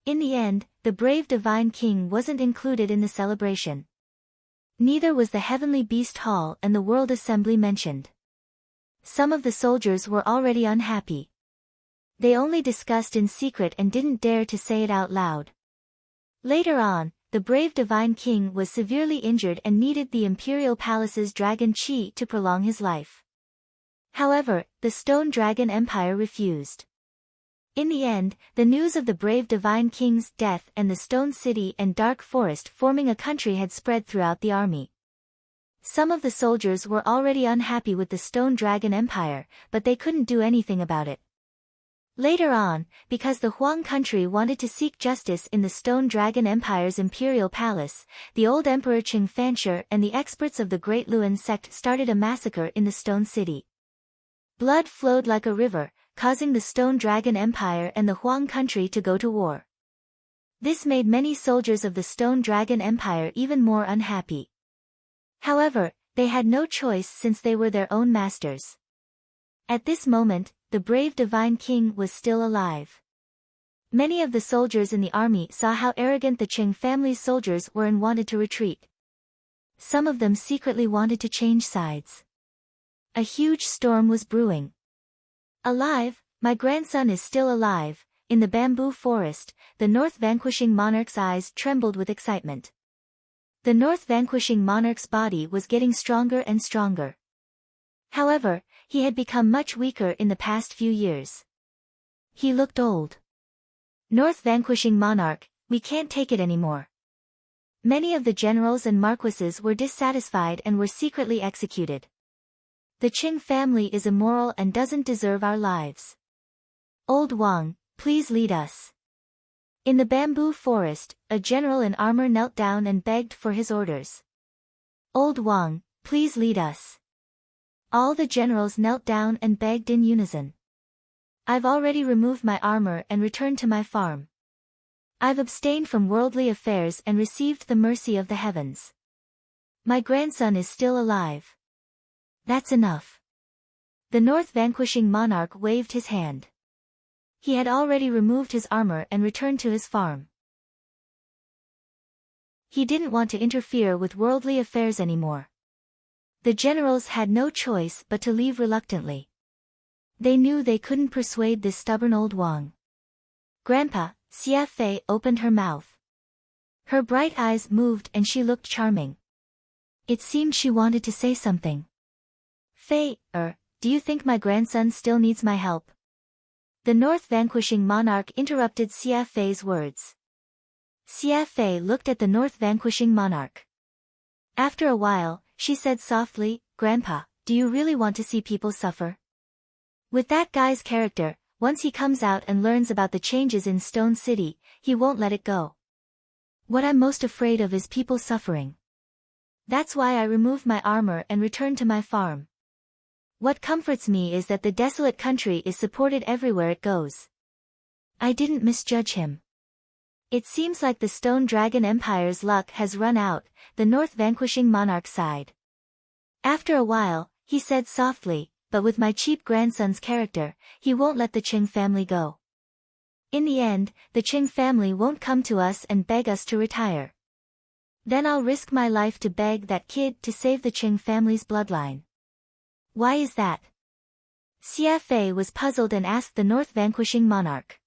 In the end, the brave Divine King wasn't included in the celebration. Neither was the Heavenly Beast Hall and the World Assembly mentioned. Some of the soldiers were already unhappy. They only discussed in secret and didn't dare to say it out loud. Later on, the brave Divine King was severely injured and needed the Imperial Palace's dragon chi to prolong his life. However, the Stone Dragon Empire refused. In the end, the news of the brave Divine King's death and the Stone City and Dark Forest forming a country had spread throughout the army. Some of the soldiers were already unhappy with the Stone Dragon Empire, but they couldn't do anything about it. Later on, because the Huang country wanted to seek justice in the Stone Dragon Empire's imperial palace, the old Emperor Qing Fanshi and the experts of the Great Luan sect started a massacre in the Stone City. Blood flowed like a river, causing the Stone Dragon Empire and the Huang country to go to war. This made many soldiers of the Stone Dragon Empire even more unhappy. However, they had no choice since they were their own masters. At this moment, the brave divine king was still alive. Many of the soldiers in the army saw how arrogant the Qing family's soldiers were and wanted to retreat. Some of them secretly wanted to change sides. A huge storm was brewing. Alive, my grandson is still alive. In the bamboo forest, the North Vanquishing Monarch's eyes trembled with excitement. The North Vanquishing Monarch's body was getting stronger and stronger. However, he had become much weaker in the past few years. He looked old. North Vanquishing Monarch, we can't take it anymore. Many of the generals and marquises were dissatisfied and were secretly executed. The Qing family is immoral and doesn't deserve our lives. Old Wang, please lead us. In the bamboo forest, a general in armor knelt down and begged for his orders. Old Wang, please lead us. All the generals knelt down and begged in unison. I've already removed my armor and returned to my farm. I've abstained from worldly affairs and received the mercy of the heavens. My grandson is still alive. That's enough. The North Vanquishing Monarch waved his hand. He had already removed his armor and returned to his farm. He didn't want to interfere with worldly affairs anymore. The generals had no choice but to leave reluctantly. They knew they couldn't persuade this stubborn old Wang. Grandpa, Xia Fei opened her mouth. Her bright eyes moved and she looked charming. It seemed she wanted to say something. Fei, do you think my grandson still needs my help? The North Vanquishing Monarch interrupted Xia Fei's words. Xia Fei looked at the North Vanquishing Monarch. After a while, she said softly, Grandpa, do you really want to see people suffer? With that guy's character, once he comes out and learns about the changes in Stone City, he won't let it go. What I'm most afraid of is people suffering. That's why I removed my armor and returned to my farm. What comforts me is that the desolate country is supported everywhere it goes. I didn't misjudge him. It seems like the Stone Dragon Empire's luck has run out, the North Vanquishing Monarch sighed. After a while, he said softly, but with my cheap grandson's character, he won't let the Qing family go. In the end, the Qing family won't come to us and beg us to retire. Then I'll risk my life to beg that kid to save the Qing family's bloodline. Why is that? Xia Fei was puzzled and asked the North Vanquishing Monarch.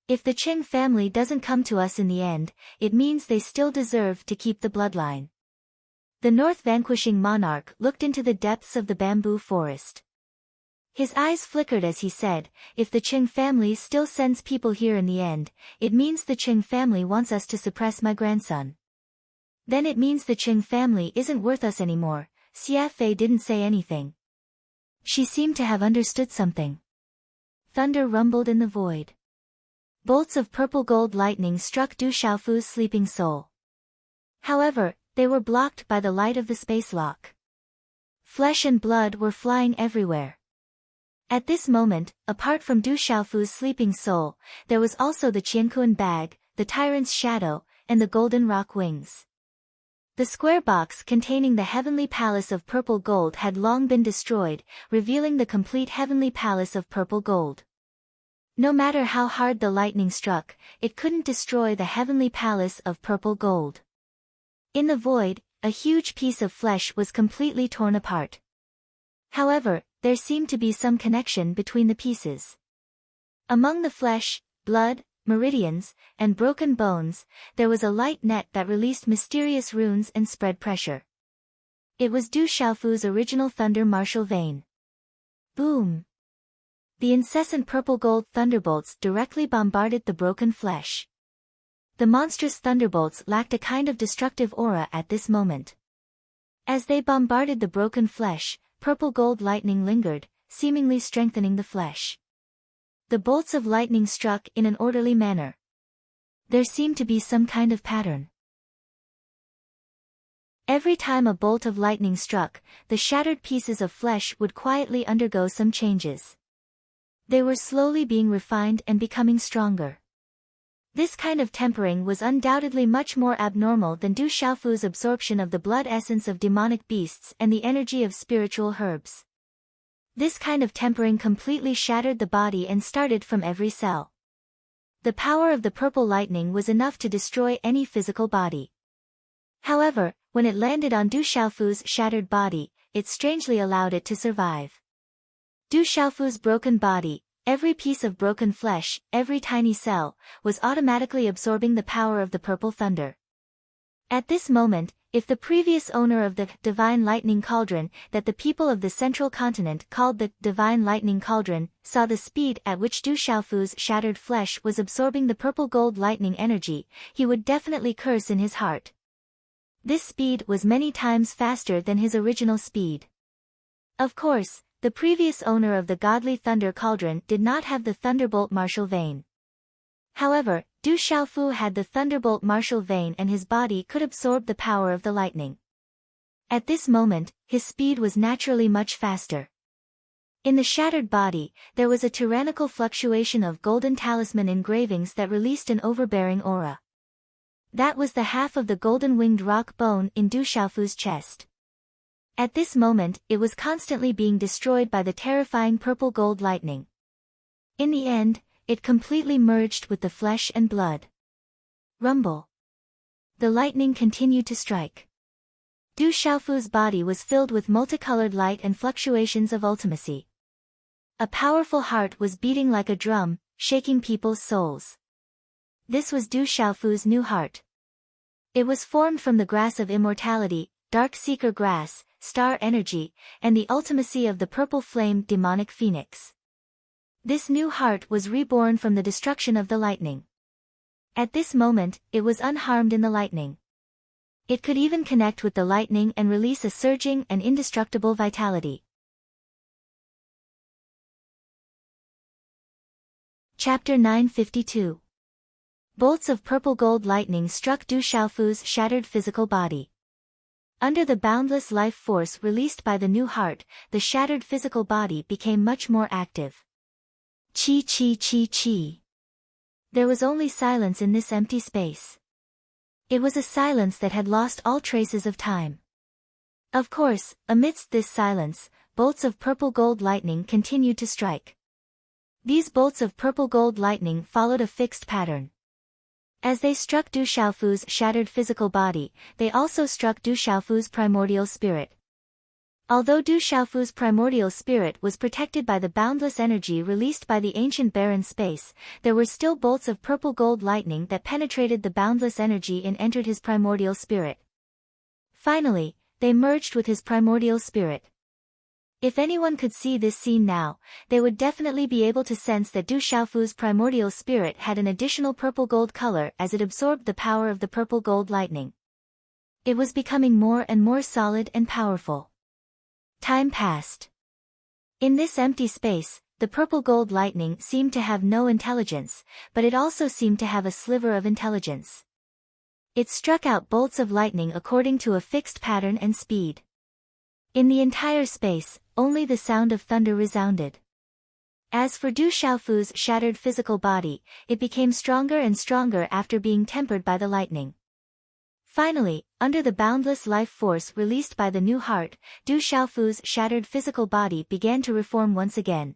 If the Qing family doesn't come to us in the end, it means they still deserve to keep the bloodline. The North Vanquishing Monarch looked into the depths of the bamboo forest. His eyes flickered as he said, if the Qing family still sends people here in the end, it means the Qing family wants us to suppress my grandson. Then it means the Qing family isn't worth us anymore. Xia Fei didn't say anything. She seemed to have understood something. Thunder rumbled in the void. Bolts of purple gold lightning struck Du Xiaofu's sleeping soul. However, they were blocked by the light of the space lock. Flesh and blood were flying everywhere. At this moment, apart from Du Xiaofu's sleeping soul, there was also the Qiankuan bag, the tyrant's shadow, and the golden rock wings. The square box containing the heavenly palace of purple gold had long been destroyed, revealing the complete heavenly palace of purple gold. No matter how hard the lightning struck, it couldn't destroy the heavenly palace of purple gold. In the void, a huge piece of flesh was completely torn apart. However, there seemed to be some connection between the pieces. Among the flesh, blood, meridians, and broken bones, there was a light net that released mysterious runes and spread pressure. It was Du Xiaofu's original thunder martial vein. Boom! The incessant purple gold thunderbolts directly bombarded the broken flesh. The monstrous thunderbolts lacked a kind of destructive aura at this moment. As they bombarded the broken flesh, purple gold lightning lingered, seemingly strengthening the flesh. The bolts of lightning struck in an orderly manner. There seemed to be some kind of pattern. Every time a bolt of lightning struck, the shattered pieces of flesh would quietly undergo some changes. They were slowly being refined and becoming stronger. This kind of tempering was undoubtedly much more abnormal than Du Xiaofu's absorption of the blood essence of demonic beasts and the energy of spiritual herbs. This kind of tempering completely shattered the body and started from every cell. The power of the purple lightning was enough to destroy any physical body. However, when it landed on Du Xiaofu's shattered body, it strangely allowed it to survive. Du Xiaofu's broken body, every piece of broken flesh, every tiny cell, was automatically absorbing the power of the purple thunder. At this moment, if the previous owner of the Divine Lightning Cauldron, that the people of the Central Continent called the Divine Lightning Cauldron, saw the speed at which Du Xiaofu's shattered flesh was absorbing the purple gold lightning energy, he would definitely curse in his heart. This speed was many times faster than his original speed. Of course, the previous owner of the Godly Thunder Cauldron did not have the Thunderbolt Martial Vein. However, Du Xiaofu had the Thunderbolt Martial Vein and his body could absorb the power of the lightning. At this moment, his speed was naturally much faster. In the shattered body, there was a tyrannical fluctuation of golden talisman engravings that released an overbearing aura. That was the half of the golden-winged rock bone in Du Xiaofu's chest. At this moment, it was constantly being destroyed by the terrifying purple gold lightning. In the end, it completely merged with the flesh and blood. Rumble. The lightning continued to strike. Du Xiaofu's body was filled with multicolored light and fluctuations of ultimacy. A powerful heart was beating like a drum, shaking people's souls. This was Du Xiaofu's new heart. It was formed from the grass of immortality, dark seeker grass, star energy, and the ultimacy of the purple flame demonic phoenix. This new heart was reborn from the destruction of the lightning. At this moment, it was unharmed in the lightning. It could even connect with the lightning and release a surging and indestructible vitality. Chapter 952. Bolts of purple gold lightning struck Du Xiaofu's shattered physical body. Under the boundless life force released by the new heart, the shattered physical body became much more active. Chi chi chi chi. There was only silence in this empty space. It was a silence that had lost all traces of time. Of course, amidst this silence, bolts of purple gold lightning continued to strike. These bolts of purple gold lightning followed a fixed pattern. As they struck Du Xiaofu's shattered physical body, they also struck Du Xiaofu's primordial spirit. Although Du Xiaofu's primordial spirit was protected by the boundless energy released by the ancient barren space, there were still bolts of purple gold lightning that penetrated the boundless energy and entered his primordial spirit. Finally, they merged with his primordial spirit. If anyone could see this scene now, they would definitely be able to sense that Du Xiaofu's primordial spirit had an additional purple gold color as it absorbed the power of the purple gold lightning. It was becoming more and more solid and powerful. Time passed. In this empty space, the purple gold lightning seemed to have no intelligence, but it also seemed to have a sliver of intelligence. It struck out bolts of lightning according to a fixed pattern and speed. In the entire space, only the sound of thunder resounded. As for Du Xiaofu's shattered physical body, it became stronger and stronger after being tempered by the lightning. Finally, under the boundless life force released by the new heart, Du Xiaofu's shattered physical body began to reform once again.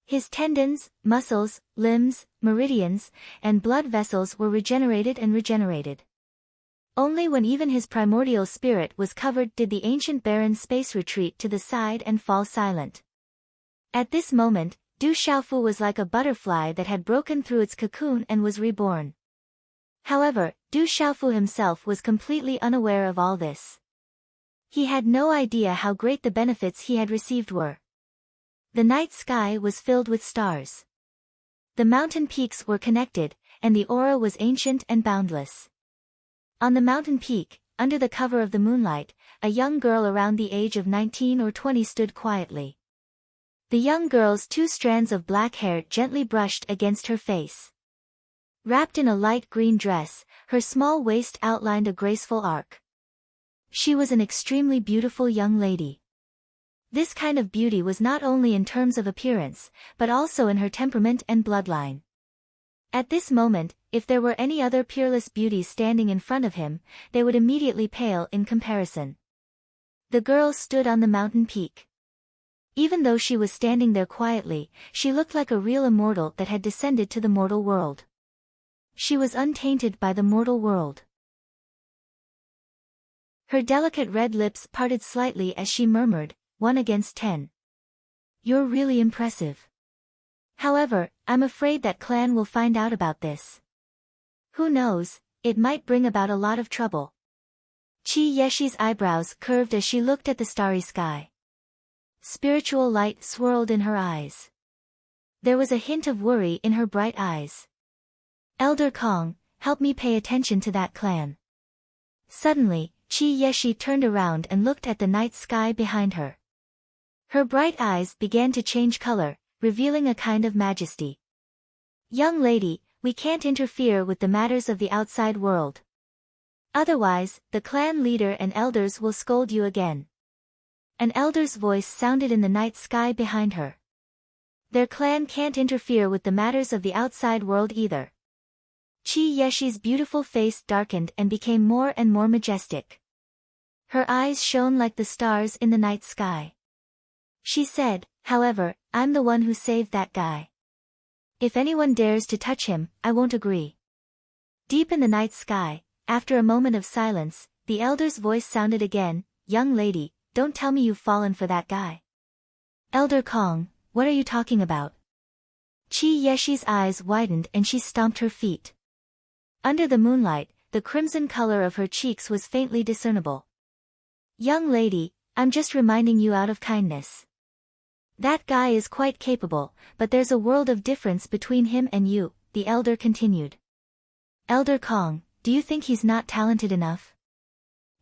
His tendons, muscles, limbs, meridians, and blood vessels were regenerated and regenerated. Only when even his primordial spirit was covered did the ancient barren space retreat to the side and fall silent. At this moment, Du Xiaofu was like a butterfly that had broken through its cocoon and was reborn. However, Du Xiaofu himself was completely unaware of all this. He had no idea how great the benefits he had received were. The night sky was filled with stars. The mountain peaks were connected, and the aura was ancient and boundless. On the mountain peak, under the cover of the moonlight, a young girl around the age of 19 or 20 stood quietly. The young girl's 2 strands of black hair gently brushed against her face. Wrapped in a light green dress, her small waist outlined a graceful arc. She was an extremely beautiful young lady. This kind of beauty was not only in terms of appearance, but also in her temperament and bloodline. At this moment, if there were any other peerless beauties standing in front of him, they would immediately pale in comparison. The girl stood on the mountain peak. Even though she was standing there quietly, she looked like a real immortal that had descended to the mortal world. She was untainted by the mortal world. Her delicate red lips parted slightly as she murmured, 1 against 10. You're really impressive. However, I'm afraid that clan will find out about this. Who knows, it might bring about a lot of trouble. Chi Yeshi's eyebrows curved as she looked at the starry sky. Spiritual light swirled in her eyes. There was a hint of worry in her bright eyes. Elder Kong, help me pay attention to that clan. Suddenly, Chi Yeshi turned around and looked at the night sky behind her. Her bright eyes began to change color, revealing a kind of majesty. Young lady, we can't interfere with the matters of the outside world. Otherwise, the clan leader and elders will scold you again. An elder's voice sounded in the night sky behind her. Their clan can't interfere with the matters of the outside world either. Chi Yeshi's beautiful face darkened and became more and more majestic. Her eyes shone like the stars in the night sky. She said, however, I'm the one who saved that guy. If anyone dares to touch him, I won't agree. Deep in the night sky, after a moment of silence, the elder's voice sounded again, young lady, don't tell me you've fallen for that guy. Elder Kong, what are you talking about? Chi Yeshi's eyes widened and she stomped her feet. Under the moonlight, the crimson color of her cheeks was faintly discernible. Young lady, I'm just reminding you out of kindness. That guy is quite capable, but there's a world of difference between him and you, the elder continued. Elder Kong, do you think he's not talented enough?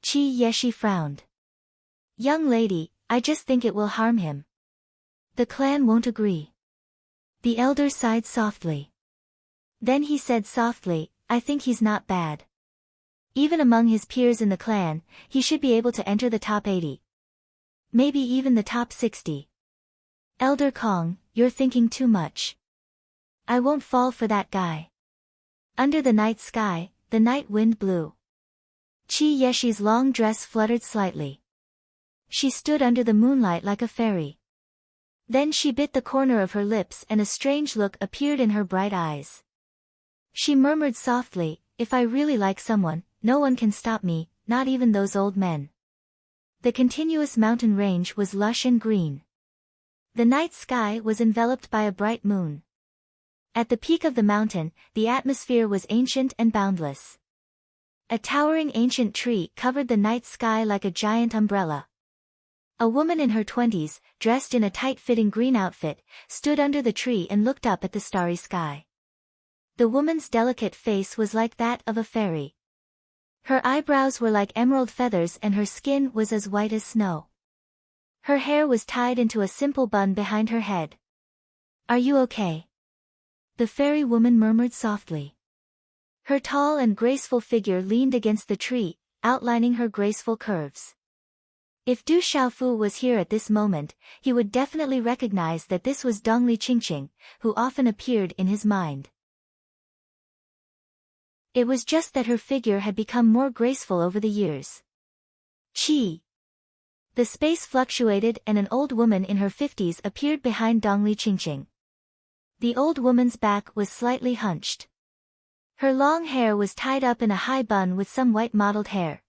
Chi Yeshi frowned. Young lady, I just think it will harm him. The clan won't agree. The elder sighed softly. Then he said softly, I think he's not bad. Even among his peers in the clan, he should be able to enter the top 80. Maybe even the top 60. Elder Kong, you're thinking too much. I won't fall for that guy. Under the night sky, the night wind blew. Chi Yeshi's long dress fluttered slightly. She stood under the moonlight like a fairy. Then she bit the corner of her lips and a strange look appeared in her bright eyes. She murmured softly, if I really like someone, no one can stop me, not even those old men. The continuous mountain range was lush and green. The night sky was enveloped by a bright moon. At the peak of the mountain, the atmosphere was ancient and boundless. A towering ancient tree covered the night sky like a giant umbrella. A woman in her 20s, dressed in a tight-fitting green outfit, stood under the tree and looked up at the starry sky. The woman's delicate face was like that of a fairy. Her eyebrows were like emerald feathers and her skin was as white as snow. Her hair was tied into a simple bun behind her head. Are you okay? The fairy woman murmured softly. Her tall and graceful figure leaned against the tree, outlining her graceful curves. If Du Xiaofu was here at this moment, he would definitely recognize that this was Dongli Qingqing, who often appeared in his mind. It was just that her figure had become more graceful over the years. Chi. The space fluctuated and an old woman in her 50s appeared behind Dongli Qingqing. The old woman's back was slightly hunched. Her long hair was tied up in a high bun with some white mottled hair.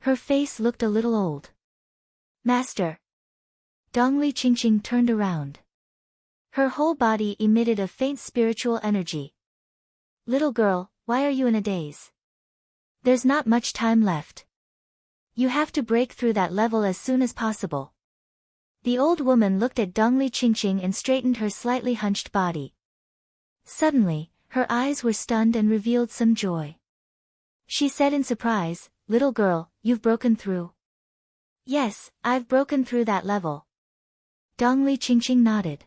Her face looked a little old. Master. Dongli Qingqing turned around. Her whole body emitted a faint spiritual energy. Little girl, why are you in a daze? There's not much time left. You have to break through that level as soon as possible. The old woman looked at Dongli Qingqing and straightened her slightly hunched body. Suddenly, her eyes were stunned and revealed some joy. She said in surprise, little girl, you've broken through. Yes, I've broken through that level. Dongli Qingqing nodded.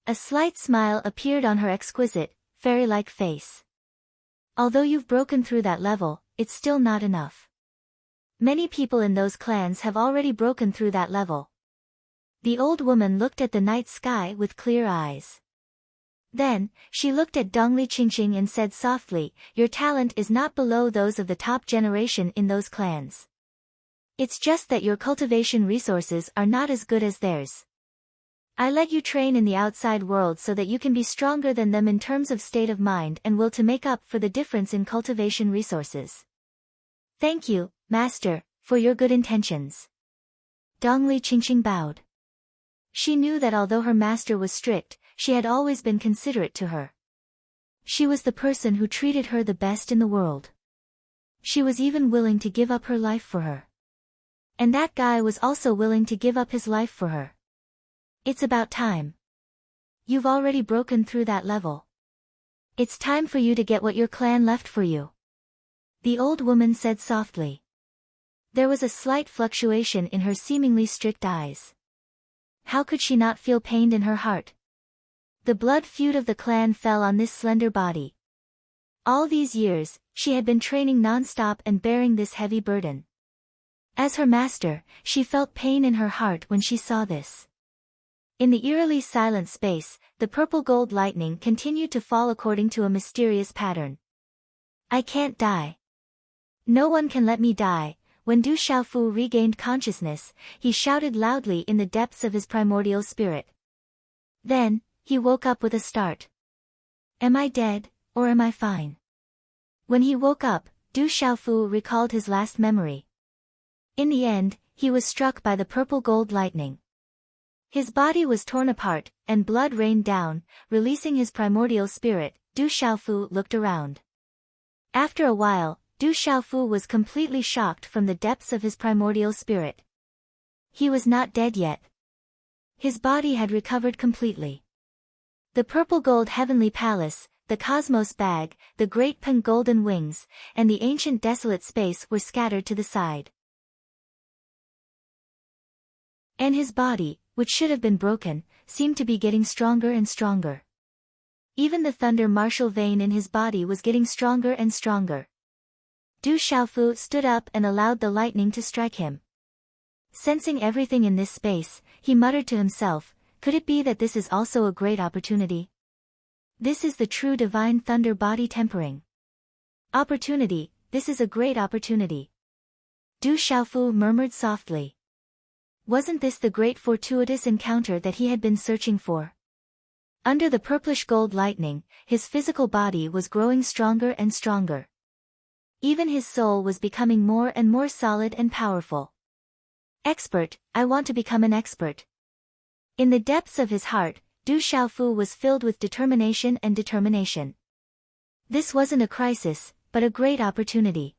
A slight smile appeared on her exquisite, fairy-like face. Although you've broken through that level, it's still not enough. Many people in those clans have already broken through that level. The old woman looked at the night sky with clear eyes. Then, she looked at Dongli Qingqing and said softly, "Your talent is not below those of the top generation in those clans. It's just that your cultivation resources are not as good as theirs. I let you train in the outside world so that you can be stronger than them in terms of state of mind and will to make up for the difference in cultivation resources. Thank you, Master, for your good intentions." Dongli Qingqing bowed. She knew that although her master was strict, she had always been considerate to her. She was the person who treated her the best in the world. She was even willing to give up her life for her. And that guy was also willing to give up his life for her. It's about time. You've already broken through that level. It's time for you to get what your clan left for you. The old woman said softly. There was a slight fluctuation in her seemingly strict eyes. How could she not feel pained in her heart? The blood feud of the clan fell on this slender body. All these years, she had been training non-stop and bearing this heavy burden. As her master, she felt pain in her heart when she saw this. In the eerily silent space, the purple gold lightning continued to fall according to a mysterious pattern. I can't die. No one can let me die. When Du Xiaofu regained consciousness, he shouted loudly in the depths of his primordial spirit. Then, he woke up with a start. Am I dead, or am I fine? When he woke up, Du Xiaofu recalled his last memory. In the end, he was struck by the purple gold lightning. His body was torn apart, and blood rained down, releasing his primordial spirit. Du Xiaofu looked around. After a while, Du Xiaofu was completely shocked from the depths of his primordial spirit. He was not dead yet. His body had recovered completely. The purple gold heavenly palace, the cosmos bag, the great pink golden wings, and the ancient desolate space were scattered to the side. And his body, which should have been broken, seemed to be getting stronger and stronger. Even the thunder martial vein in his body was getting stronger and stronger. Du Xiaofu stood up and allowed the lightning to strike him. Sensing everything in this space, he muttered to himself, could it be that this is also a great opportunity? This is the true divine thunder body tempering. Opportunity, this is a great opportunity. Du Xiaofu murmured softly. Wasn't this the great fortuitous encounter that he had been searching for? Under the purplish gold lightning, his physical body was growing stronger and stronger. Even his soul was becoming more and more solid and powerful. Expert, I want to become an expert. In the depths of his heart, Du Xiaofu was filled with determination and determination. This wasn't a crisis, but a great opportunity.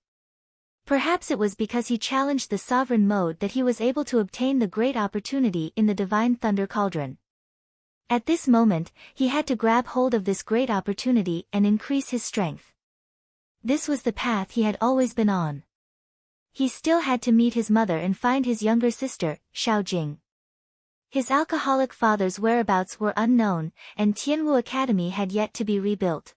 Perhaps it was because he challenged the sovereign mode that he was able to obtain the great opportunity in the divine thunder cauldron. At this moment, he had to grab hold of this great opportunity and increase his strength. This was the path he had always been on. He still had to meet his mother and find his younger sister, Xiaojing. His alcoholic father's whereabouts were unknown, and Tianwu Academy had yet to be rebuilt.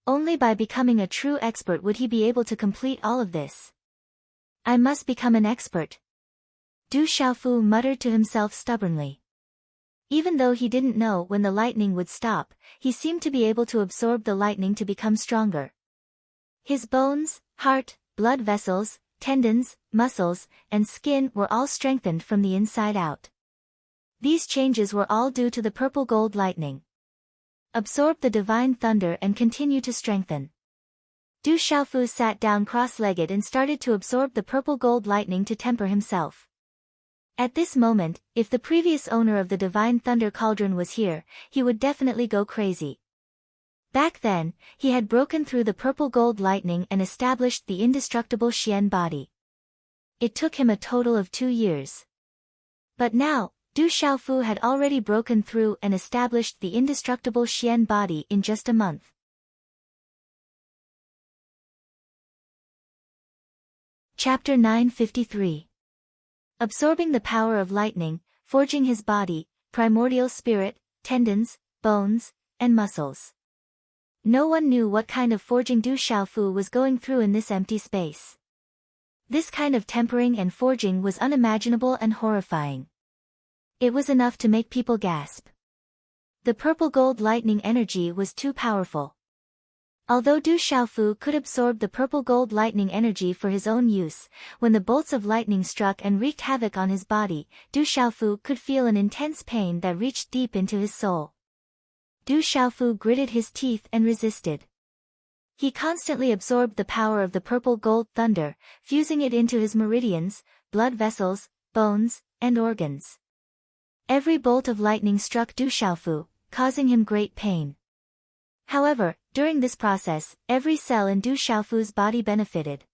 Only by becoming a true expert would he be able to complete all of this. I must become an expert. Du Xiaofu muttered to himself stubbornly. Even though he didn't know when the lightning would stop, he seemed to be able to absorb the lightning to become stronger. His bones, heart, blood vessels, tendons, muscles, and skin were all strengthened from the inside out. These changes were all due to the purple gold lightning. Absorb the divine thunder and continue to strengthen. Du Xiaofu sat down cross-legged and started to absorb the purple gold lightning to temper himself. At this moment, if the previous owner of the divine thunder cauldron was here, he would definitely go crazy. Back then, he had broken through the purple gold lightning and established the indestructible Xian body. It took him a total of 2 years. But now, Du Xiaofu had already broken through and established the indestructible Xian body in just a month. Chapter 953. Absorbing the power of lightning. forging his body, primordial spirit, tendons, bones, and muscles. No one knew what kind of forging Du Xiaofu was going through in this empty space. This kind of tempering and forging was unimaginable and horrifying. It was enough to make people gasp. The purple gold lightning energy was too powerful. Although Du Xiaofu could absorb the purple gold lightning energy for his own use, when the bolts of lightning struck and wreaked havoc on his body, Du Xiaofu could feel an intense pain that reached deep into his soul. Du Xiaofu gritted his teeth and resisted. He constantly absorbed the power of the purple gold thunder, fusing it into his meridians, blood vessels, bones, and organs. Every bolt of lightning struck Du Xiaofu, causing him great pain. However, during this process, every cell in Du Xiaofu's body benefited.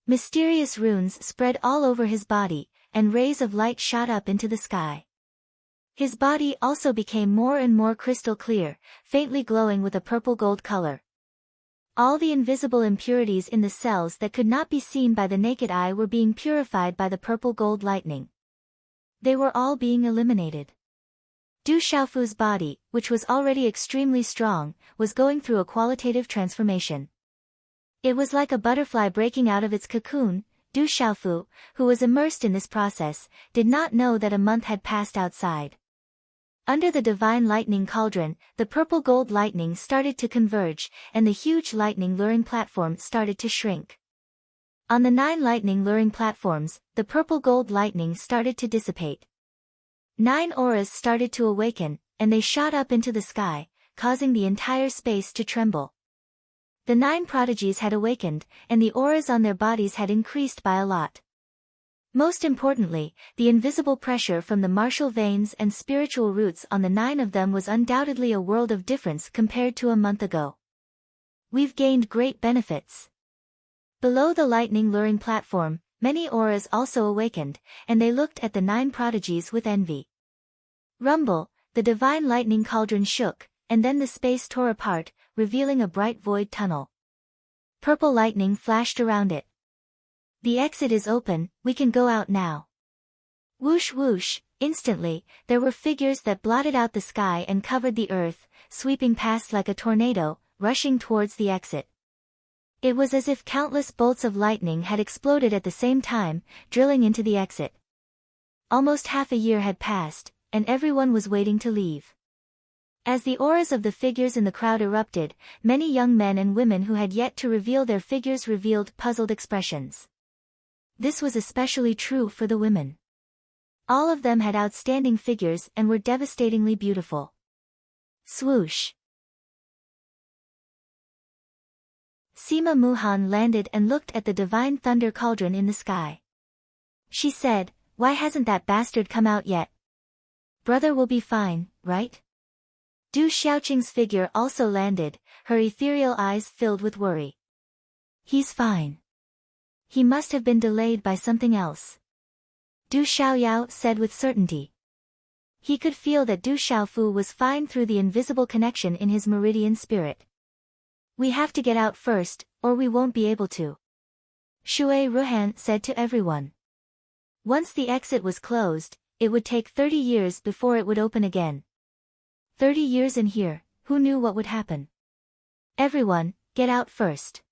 Mysterious runes spread all over his body, and rays of light shot up into the sky. His body also became more and more crystal clear, faintly glowing with a purple-gold color. All the invisible impurities in the cells that could not be seen by the naked eye were being purified by the purple-gold lightning. They were all being eliminated. Du Xiaofu's body, which was already extremely strong, was going through a qualitative transformation. It was like a butterfly breaking out of its cocoon. Du Xiaofu, who was immersed in this process, did not know that a month had passed outside. Under the divine lightning cauldron, the purple gold lightning started to converge, and the huge lightning luring platform started to shrink. On the 9 lightning luring platforms, the purple gold lightning started to dissipate. 9 auras started to awaken, and they shot up into the sky, causing the entire space to tremble. The 9 prodigies had awakened, and the auras on their bodies had increased by a lot. Most importantly, the invisible pressure from the martial veins and spiritual roots on the 9 of them was undoubtedly a world of difference compared to a month ago. We've gained great benefits. Below the lightning luring platform, many auras also awakened, and they looked at the 9 prodigies with envy. Rumble, the divine lightning cauldron shook, and then the space tore apart, revealing a bright void tunnel. Purple lightning flashed around it. The exit is open, we can go out now. Whoosh whoosh, instantly, there were figures that blotted out the sky and covered the earth, sweeping past like a tornado, rushing towards the exit. It was as if countless bolts of lightning had exploded at the same time, drilling into the exit. Almost half a year had passed, and everyone was waiting to leave. As the auras of the figures in the crowd erupted, many young men and women who had yet to reveal their figures revealed puzzled expressions. This was especially true for the women. All of them had outstanding figures and were devastatingly beautiful. Swoosh. Sima Muhan landed and looked at the divine thunder cauldron in the sky. She said, "Why hasn't that bastard come out yet? Brother will be fine, right?" Du Xiaoqing's figure also landed, her ethereal eyes filled with worry. "He's fine. He must have been delayed by something else," Du Xiaoyao said with certainty. He could feel that Du Xiaofu was fine through the invisible connection in his meridian spirit. "We have to get out first, or we won't be able to," Shui Ruhan said to everyone. Once the exit was closed, it would take 30 years before it would open again. 30 years in here, who knew what would happen? "Everyone, get out first.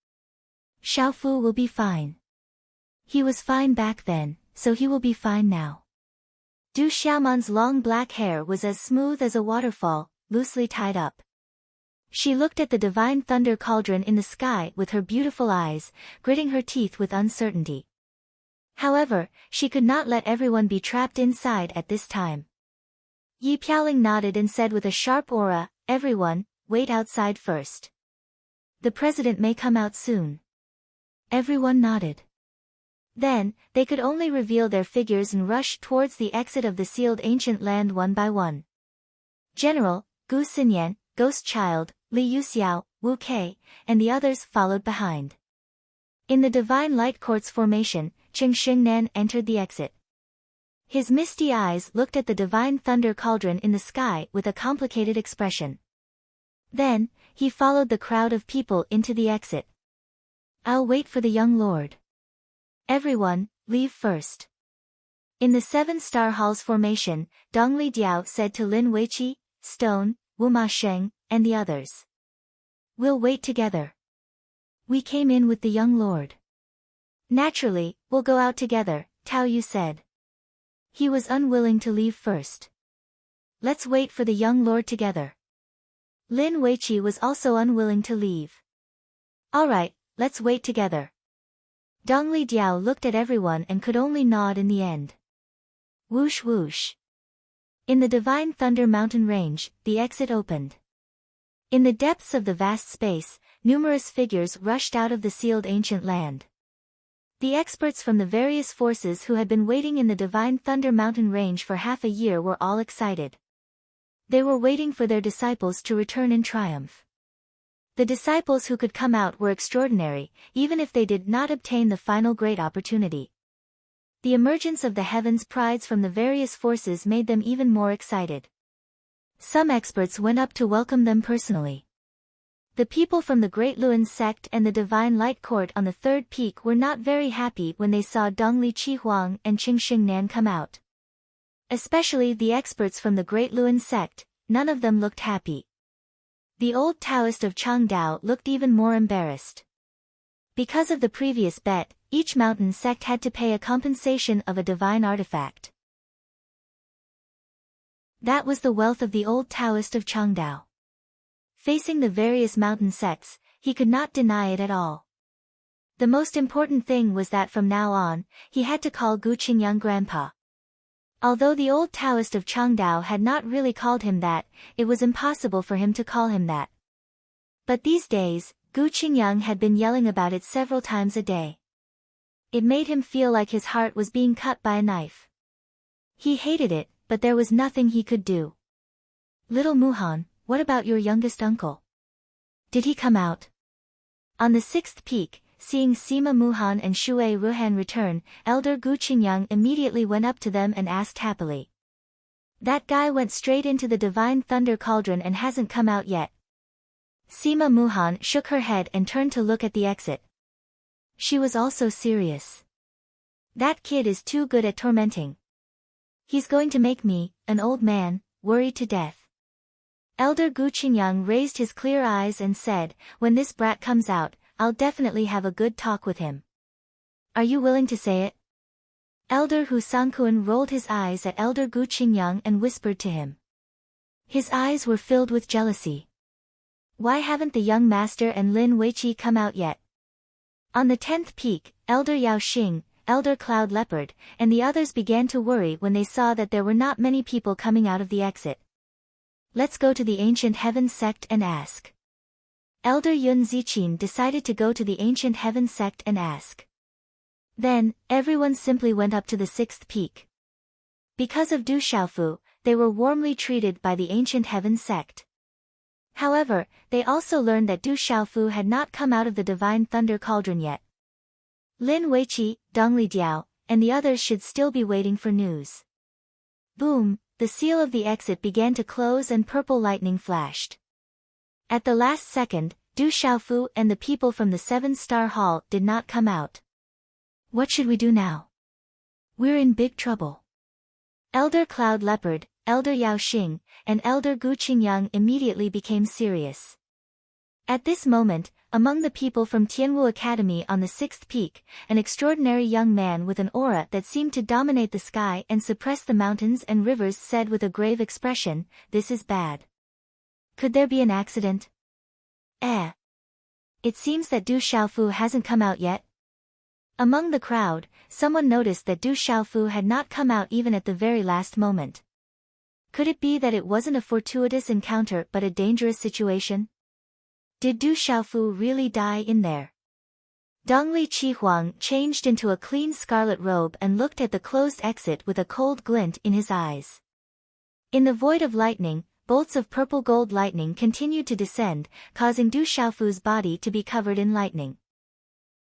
Xiaofu will be fine. He was fine back then, so he will be fine now." Du Xiaoman's long black hair was as smooth as a waterfall, loosely tied up. She looked at the divine thunder cauldron in the sky with her beautiful eyes, gritting her teeth with uncertainty. However, she could not let everyone be trapped inside at this time. Yi Piaoling nodded and said with a sharp aura, "Everyone, wait outside first. The president may come out soon." Everyone nodded. Then, they could only reveal their figures and rush towards the exit of the sealed ancient land one by one. General, Gu Xinyan, Ghost Child, Li Yuxiao, Wu Kei, and the others followed behind. In the divine light quartz formation, Cheng Xingnan entered the exit. His misty eyes looked at the divine thunder cauldron in the sky with a complicated expression. Then, he followed the crowd of people into the exit. "I'll wait for the young lord. Everyone, leave first." In the 7-star hall's formation, Dongli Diao said to Lin Weiqi, Stone, Wu Ma Sheng, and the others. We'll wait together. We came in with the young lord. Naturally, we'll go out together, Tao Yu said. He was unwilling to leave first. Let's wait for the young lord together. Lin Weiqi was also unwilling to leave. Alright, let's wait together. Dongli Diao looked at everyone and could only nod in the end. Whoosh whoosh. In the Divine Thunder Mountain Range, the exit opened. In the depths of the vast space, numerous figures rushed out of the sealed ancient land. The experts from the various forces who had been waiting in the Divine Thunder Mountain Range for half a year were all excited. They were waiting for their disciples to return in triumph. The disciples who could come out were extraordinary, even if they did not obtain the final great opportunity. The emergence of the heavens' prides from the various forces made them even more excited. Some experts went up to welcome them personally. The people from the Great Luan sect and the Divine Light Court on the third peak were not very happy when they saw Dongli Qihuang and Qingxing Nan come out. Especially the experts from the Great Luan sect, none of them looked happy. The old Taoist of Changdao looked even more embarrassed. Because of the previous bet, each mountain sect had to pay a compensation of a divine artifact. That was the wealth of the old Taoist of Changdao. Facing the various mountain sects, he could not deny it at all. The most important thing was that from now on, he had to call Gu Qingyang grandpa. Although the old Taoist of Changdao had not really called him that, it was impossible for him to call him that. But these days, Gu Qingyang had been yelling about it several times a day. It made him feel like his heart was being cut by a knife. He hated it, but there was nothing he could do. Little Muhan, what about your youngest uncle? Did he come out? On the 6th peak, seeing Sima Muhan and Shui Ruhan return, Elder Gu Qingyang immediately went up to them and asked happily. That guy went straight into the Divine Thunder Cauldron and hasn't come out yet. Sima Muhan shook her head and turned to look at the exit. She was also serious. That kid is too good at tormenting. He's going to make me, an old man, worry to death. Elder Gu Qingyang raised his clear eyes and said, when this brat comes out, I'll definitely have a good talk with him. Are you willing to say it? Elder Hu Sangkuan rolled his eyes at Elder Gu Qingyang and whispered to him. His eyes were filled with jealousy. Why haven't the young master and Lin Weiqi come out yet? On the 10th peak, Elder Yao Xing, Elder Cloud Leopard, and the others began to worry when they saw that there were not many people coming out of the exit. Let's go to the Ancient Heaven sect and ask. Elder Yun Ziqin decided to go to the Ancient Heaven sect and ask. Then, everyone simply went up to the 6th peak. Because of Du Xiaofu, they were warmly treated by the Ancient Heaven sect. However, they also learned that Du Xiaofu had not come out of the Divine Thunder Cauldron yet. Lin Weiqi, Dongli Diao, and the others should still be waiting for news. Boom, the seal of the exit began to close and purple lightning flashed. At the last second, Du Xiaofu and the people from the 7-star hall did not come out. What should we do now? We're in big trouble. Elder Cloud Leopard, Elder Yao Xing, and Elder Gu Qingyang immediately became serious. At this moment, among the people from Tianwu Academy on the 6th peak, an extraordinary young man with an aura that seemed to dominate the sky and suppress the mountains and rivers said with a grave expression, "This is bad. Could there be an accident?" It seems that Du Xiaofu hasn't come out yet. Among the crowd, someone noticed that Du Xiaofu had not come out even at the very last moment. Could it be that it wasn't a fortuitous encounter but a dangerous situation? Did Du Xiaofu really die in there? Dongli Qihuang changed into a clean scarlet robe and looked at the closed exit with a cold glint in his eyes. In the void of lightning, bolts of purple gold lightning continued to descend, causing Du Xiaofu's body to be covered in lightning.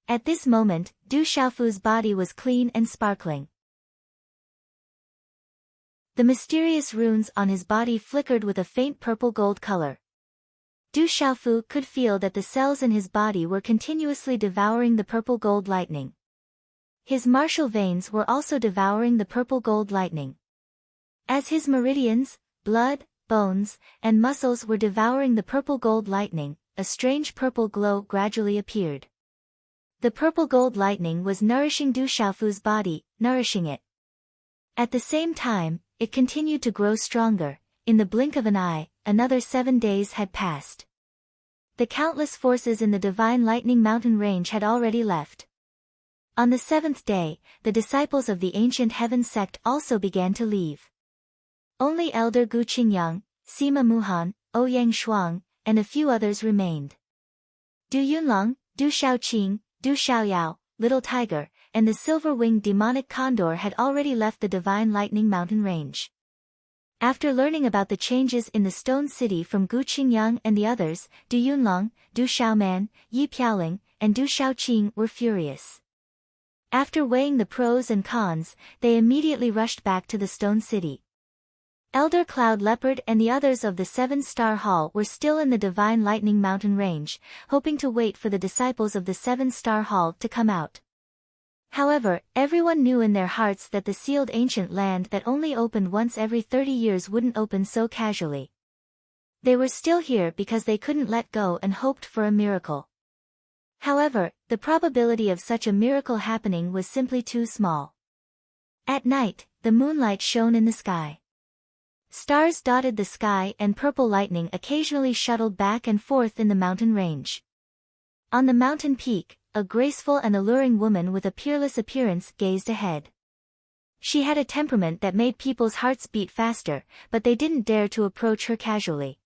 At this moment, Du Xiaofu's body was clean and sparkling. The mysterious runes on his body flickered with a faint purple gold color. Du Xiaofu could feel that the cells in his body were continuously devouring the purple gold lightning. His martial veins were also devouring the purple gold lightning. As his meridians, blood, bones, and muscles were devouring the purple gold lightning, a strange purple glow gradually appeared. The purple gold lightning was nourishing Du Xiaofu's body, nourishing it. At the same time, it continued to grow stronger. In the blink of an eye, another 7 days had passed. The countless forces in the divine lightning mountain range had already left. On the 7th day, the disciples of the ancient heaven sect also began to leave. Only Elder Gu Qingyang, Sima Muhan, Ouyang Shuang, and a few others remained. Du Yunlong, Du Shaoqing, Du Xiaoyao, Little Tiger, and the silver-winged demonic condor had already left the divine lightning mountain range. After learning about the changes in the stone city from Gu Qingyang and the others, Du Yunlong, Du Xiaoman, Yi Piaoling, and Du Shaoqing were furious. After weighing the pros and cons, they immediately rushed back to the stone city. Elder Cloud Leopard and the others of the 7-Star Hall were still in the divine lightning mountain range, hoping to wait for the disciples of the 7-Star Hall to come out. However, everyone knew in their hearts that the sealed ancient land that only opened once every 30 years wouldn't open so casually. They were still here because they couldn't let go and hoped for a miracle. However, the probability of such a miracle happening was simply too small. At night, the moonlight shone in the sky. Stars dotted the sky and purple lightning occasionally shuttled back and forth in the mountain range. On the mountain peak, a graceful and alluring woman with a peerless appearance gazed ahead. She had a temperament that made people's hearts beat faster, but they didn't dare to approach her casually.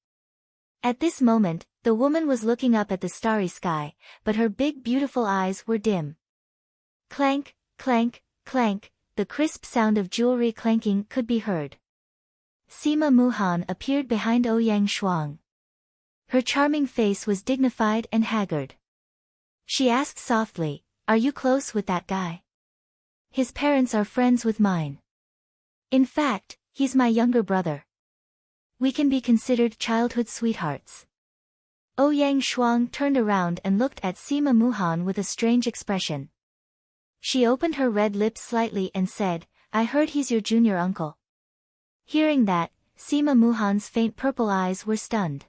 At this moment, the woman was looking up at the starry sky, but her big beautiful eyes were dim. Clank, clank, clank, the crisp sound of jewelry clanking could be heard. Sima Muhan appeared behind Ouyang Shuang. Her charming face was dignified and haggard. She asked softly, "Are you close with that guy?" "His parents are friends with mine. In fact, he's my younger brother. We can be considered childhood sweethearts." Ouyang Shuang turned around and looked at Sima Muhan with a strange expression. She opened her red lips slightly and said, "I heard he's your junior uncle." Hearing that, Sima Muhan's faint purple eyes were stunned.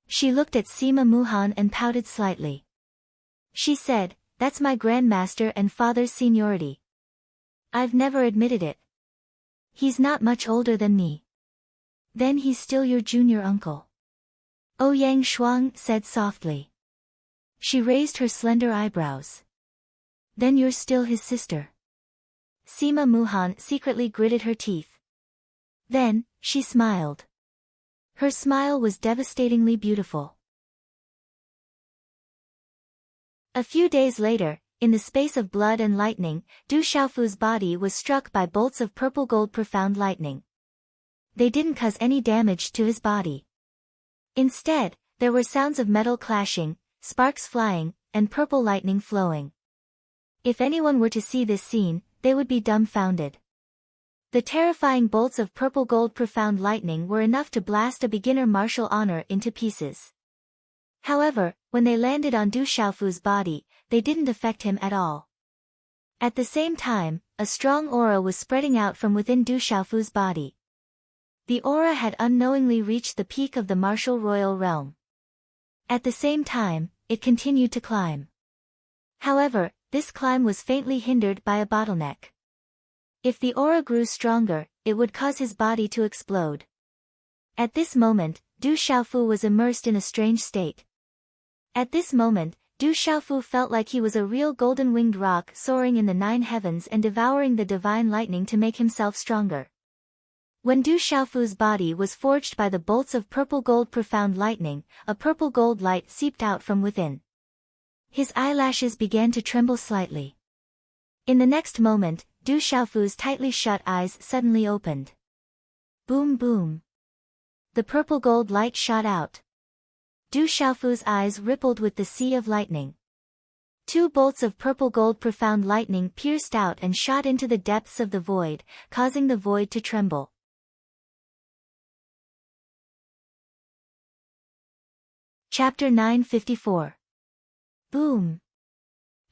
She looked at Sima Muhan and pouted slightly. She said, "That's my grandmaster and father's seniority. I've never admitted it. He's not much older than me." "Then he's still your junior uncle," Ouyang Shuang said softly. She raised her slender eyebrows. "Then you're still his sister." Sima Muhan secretly gritted her teeth. Then, she smiled. Her smile was devastatingly beautiful. A few days later, in the space of blood and lightning, Du Xiaofu's body was struck by bolts of purple gold profound lightning. They didn't cause any damage to his body. Instead, there were sounds of metal clashing, sparks flying, and purple lightning flowing. If anyone were to see this scene, they would be dumbfounded. The terrifying bolts of purple gold profound lightning were enough to blast a beginner martial honor into pieces. However, when they landed on Du Xiaofu's body, they didn't affect him at all. At the same time, a strong aura was spreading out from within Du Xiaofu's body. The aura had unknowingly reached the peak of the martial royal realm. At the same time, it continued to climb. However, this climb was faintly hindered by a bottleneck. If the aura grew stronger, it would cause his body to explode. At this moment, Du Xiaofu was immersed in a strange state. At this moment, Du Xiaofu felt like he was a real golden-winged rock soaring in the 9 heavens and devouring the divine lightning to make himself stronger. When Du Xiaofu's body was forged by the bolts of purple gold profound lightning, a purple gold light seeped out from within. His eyelashes began to tremble slightly. In the next moment, Du Xiaofu's tightly shut eyes suddenly opened. Boom boom. The purple gold light shot out. Du Xiaofu's eyes rippled with the sea of lightning. 2 bolts of purple gold profound lightning pierced out and shot into the depths of the void, causing the void to tremble. Chapter 954. Boom.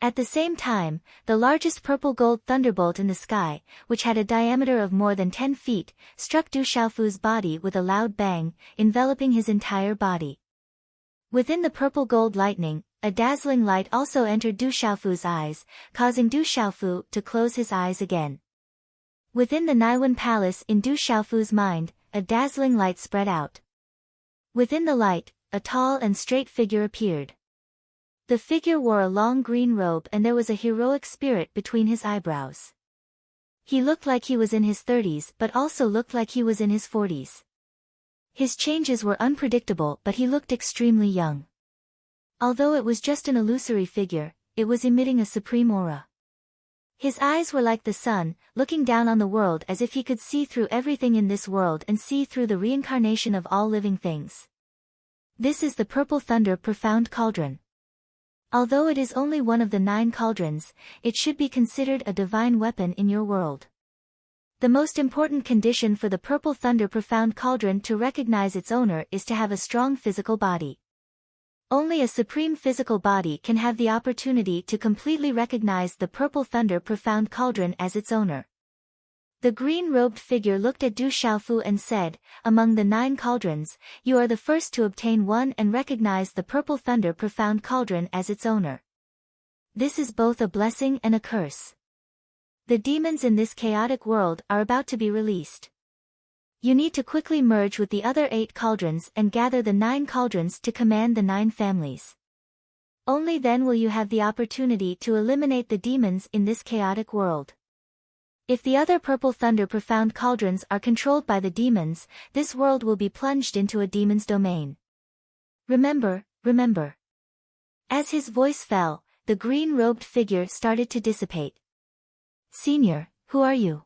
At the same time, the largest purple-gold thunderbolt in the sky, which had a diameter of more than 10 feet, struck Du Xiaofu's body with a loud bang, enveloping his entire body. Within the purple-gold lightning, a dazzling light also entered Du Xiaofu's eyes, causing Du Xiaofu to close his eyes again. Within the Naiwen Palace in Du Xiaofu's mind, a dazzling light spread out. Within the light, a tall and straight figure appeared. The figure wore a long green robe and there was a heroic spirit between his eyebrows. He looked like he was in his 30s but also looked like he was in his 40s. His changes were unpredictable but he looked extremely young. Although it was just an illusory figure, it was emitting a supreme aura. His eyes were like the sun, looking down on the world as if he could see through everything in this world and see through the reincarnation of all living things. This is the Purple Thunder Profound Cauldron. Although it is only one of the 9 cauldrons, it should be considered a divine weapon in your world. The most important condition for the Purple Thunder Profound Cauldron to recognize its owner is to have a strong physical body. Only a supreme physical body can have the opportunity to completely recognize the Purple Thunder Profound Cauldron as its owner. The green-robed figure looked at Du Xiaofu and said, "Among the 9 cauldrons, you are the first to obtain one and recognize the Purple Thunder Profound Cauldron as its owner. This is both a blessing and a curse. The demons in this chaotic world are about to be released. You need to quickly merge with the other 8 cauldrons and gather the 9 cauldrons to command the 9 families. Only then will you have the opportunity to eliminate the demons in this chaotic world. If the other Purple Thunder Profound Cauldrons are controlled by the demons, this world will be plunged into a demon's domain. Remember, remember." As his voice fell, the green-robed figure started to dissipate. "Senior, who are you?"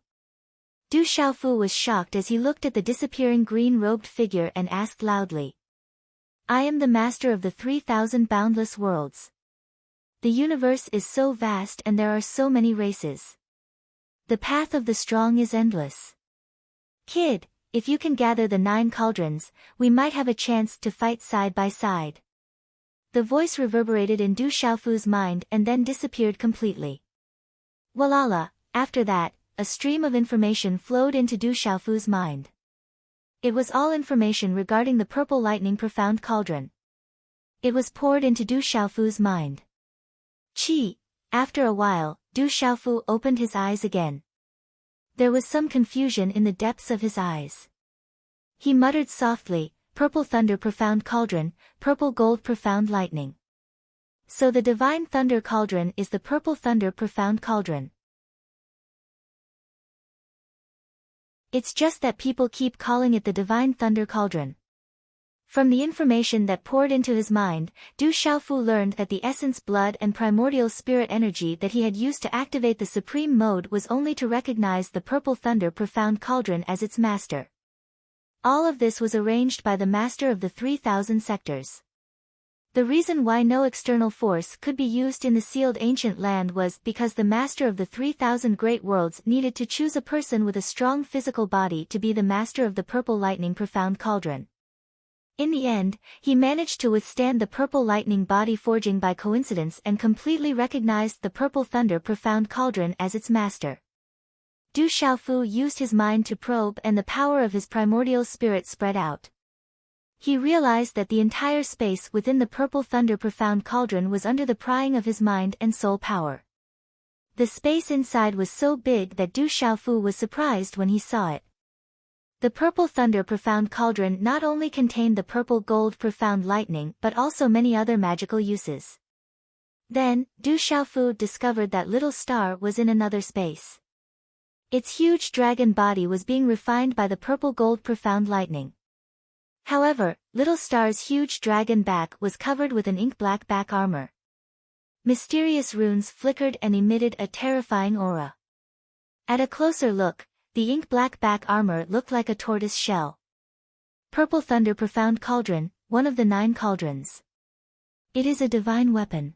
Du Xiaofu was shocked as he looked at the disappearing green-robed figure and asked loudly. "I am the master of the 3,000 boundless worlds. The universe is so vast and there are so many races. The path of the strong is endless. Kid, if you can gather the 9 cauldrons, we might have a chance to fight side by side." The voice reverberated in Du Xiaofu's mind and then disappeared completely. Walala, after that, a stream of information flowed into Du Xiaofu's mind. It was all information regarding the Purple Lightning Profound Cauldron. It was poured into Du Xiaofu's mind. Chi. After a while, Du Xiaofu opened his eyes again. There was some confusion in the depths of his eyes. He muttered softly, "Purple Thunder Profound Cauldron, Purple Gold Profound Lightning. So the Divine Thunder Cauldron is the Purple Thunder Profound Cauldron. It's just that people keep calling it the Divine Thunder Cauldron." From the information that poured into his mind, Du Xiaofu learned that the essence blood and primordial spirit energy that he had used to activate the supreme mode was only to recognize the Purple Thunder Profound Cauldron as its master. All of this was arranged by the master of the 3,000 sectors. The reason why no external force could be used in the sealed ancient land was because the master of the 3,000 great worlds needed to choose a person with a strong physical body to be the master of the Purple Lightning Profound Cauldron. In the end, he managed to withstand the Purple Lightning body forging by coincidence and completely recognized the Purple Thunder Profound Cauldron as its master. Du Xiaofu used his mind to probe and the power of his primordial spirit spread out. He realized that the entire space within the Purple Thunder Profound Cauldron was under the prying of his mind and soul power. The space inside was so big that Du Xiaofu was surprised when he saw it. The Purple Thunder Profound Cauldron not only contained the Purple Gold Profound Lightning but also many other magical uses. Then, Du Xiaofu discovered that Little Star was in another space. Its huge dragon body was being refined by the Purple Gold Profound Lightning. However, Little Star's huge dragon back was covered with an ink-black back armor. Mysterious runes flickered and emitted a terrifying aura. At a closer look, the ink-black back armor looked like a tortoise shell. Purple Thunder Profound Cauldron, one of the 9 cauldrons. It is a divine weapon.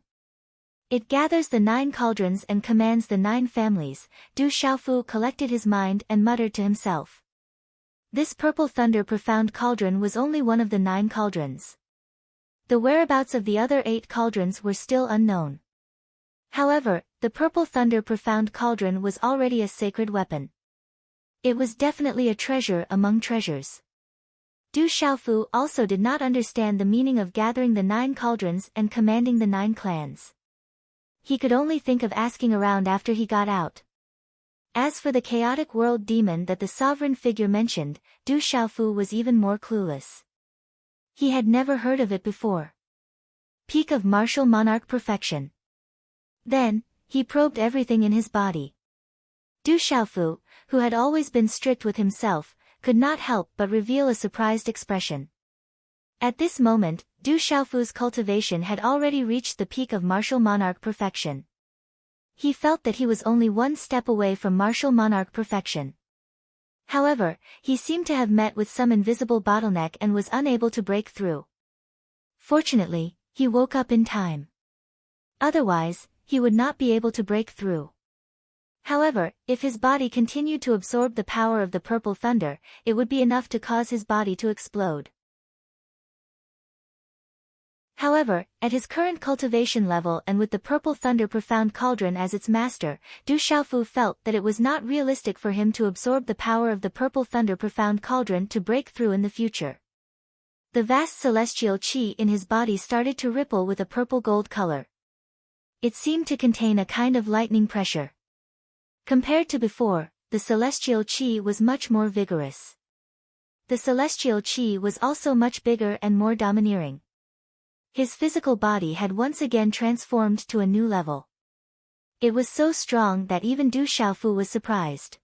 It gathers the 9 cauldrons and commands the 9 families. Du Xiaofu collected his mind and muttered to himself. This Purple Thunder Profound Cauldron was only one of the 9 cauldrons. The whereabouts of the other 8 cauldrons were still unknown. However, the purple thunder profound cauldron was already a sacred weapon. It was definitely a treasure among treasures. Du Xiaofu also did not understand the meaning of gathering the 9 cauldrons and commanding the 9 clans. He could only think of asking around after he got out. As for the chaotic world demon that the sovereign figure mentioned, Du Xiaofu was even more clueless. He had never heard of it before. Peak of martial monarch perfection. Then, he probed everything in his body. Du Xiaofu, who had always been strict with himself, could not help but reveal a surprised expression. At this moment, Du Xiaofu's cultivation had already reached the peak of martial monarch perfection. He felt that he was only one step away from martial monarch perfection. However, he seemed to have met with some invisible bottleneck and was unable to break through. Fortunately, he woke up in time. Otherwise, he would not be able to break through. However, if his body continued to absorb the power of the purple thunder, it would be enough to cause his body to explode. However, at his current cultivation level and with the purple thunder profound cauldron as its master, Du Xiaofu felt that it was not realistic for him to absorb the power of the purple thunder profound cauldron to break through in the future. The vast celestial qi in his body started to ripple with a purple-gold color. It seemed to contain a kind of lightning pressure. Compared to before, the celestial qi was much more vigorous. The celestial qi was also much bigger and more domineering. His physical body had once again transformed to a new level. It was so strong that even Du Xiaofu was surprised.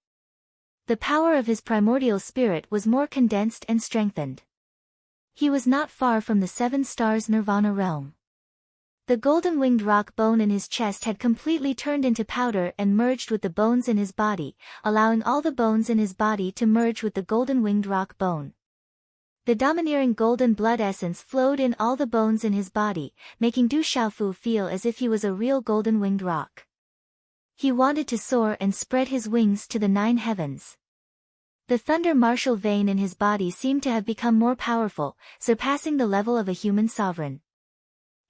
The power of his primordial spirit was more condensed and strengthened. He was not far from the 7 stars nirvana realm. The golden-winged rock bone in his chest had completely turned into powder and merged with the bones in his body, allowing all the bones in his body to merge with the golden-winged rock bone. The domineering golden blood essence flowed in all the bones in his body, making Du Xiaofu feel as if he was a real golden-winged rock. He wanted to soar and spread his wings to the 9 heavens. The thunder martial vein in his body seemed to have become more powerful, surpassing the level of a human sovereign.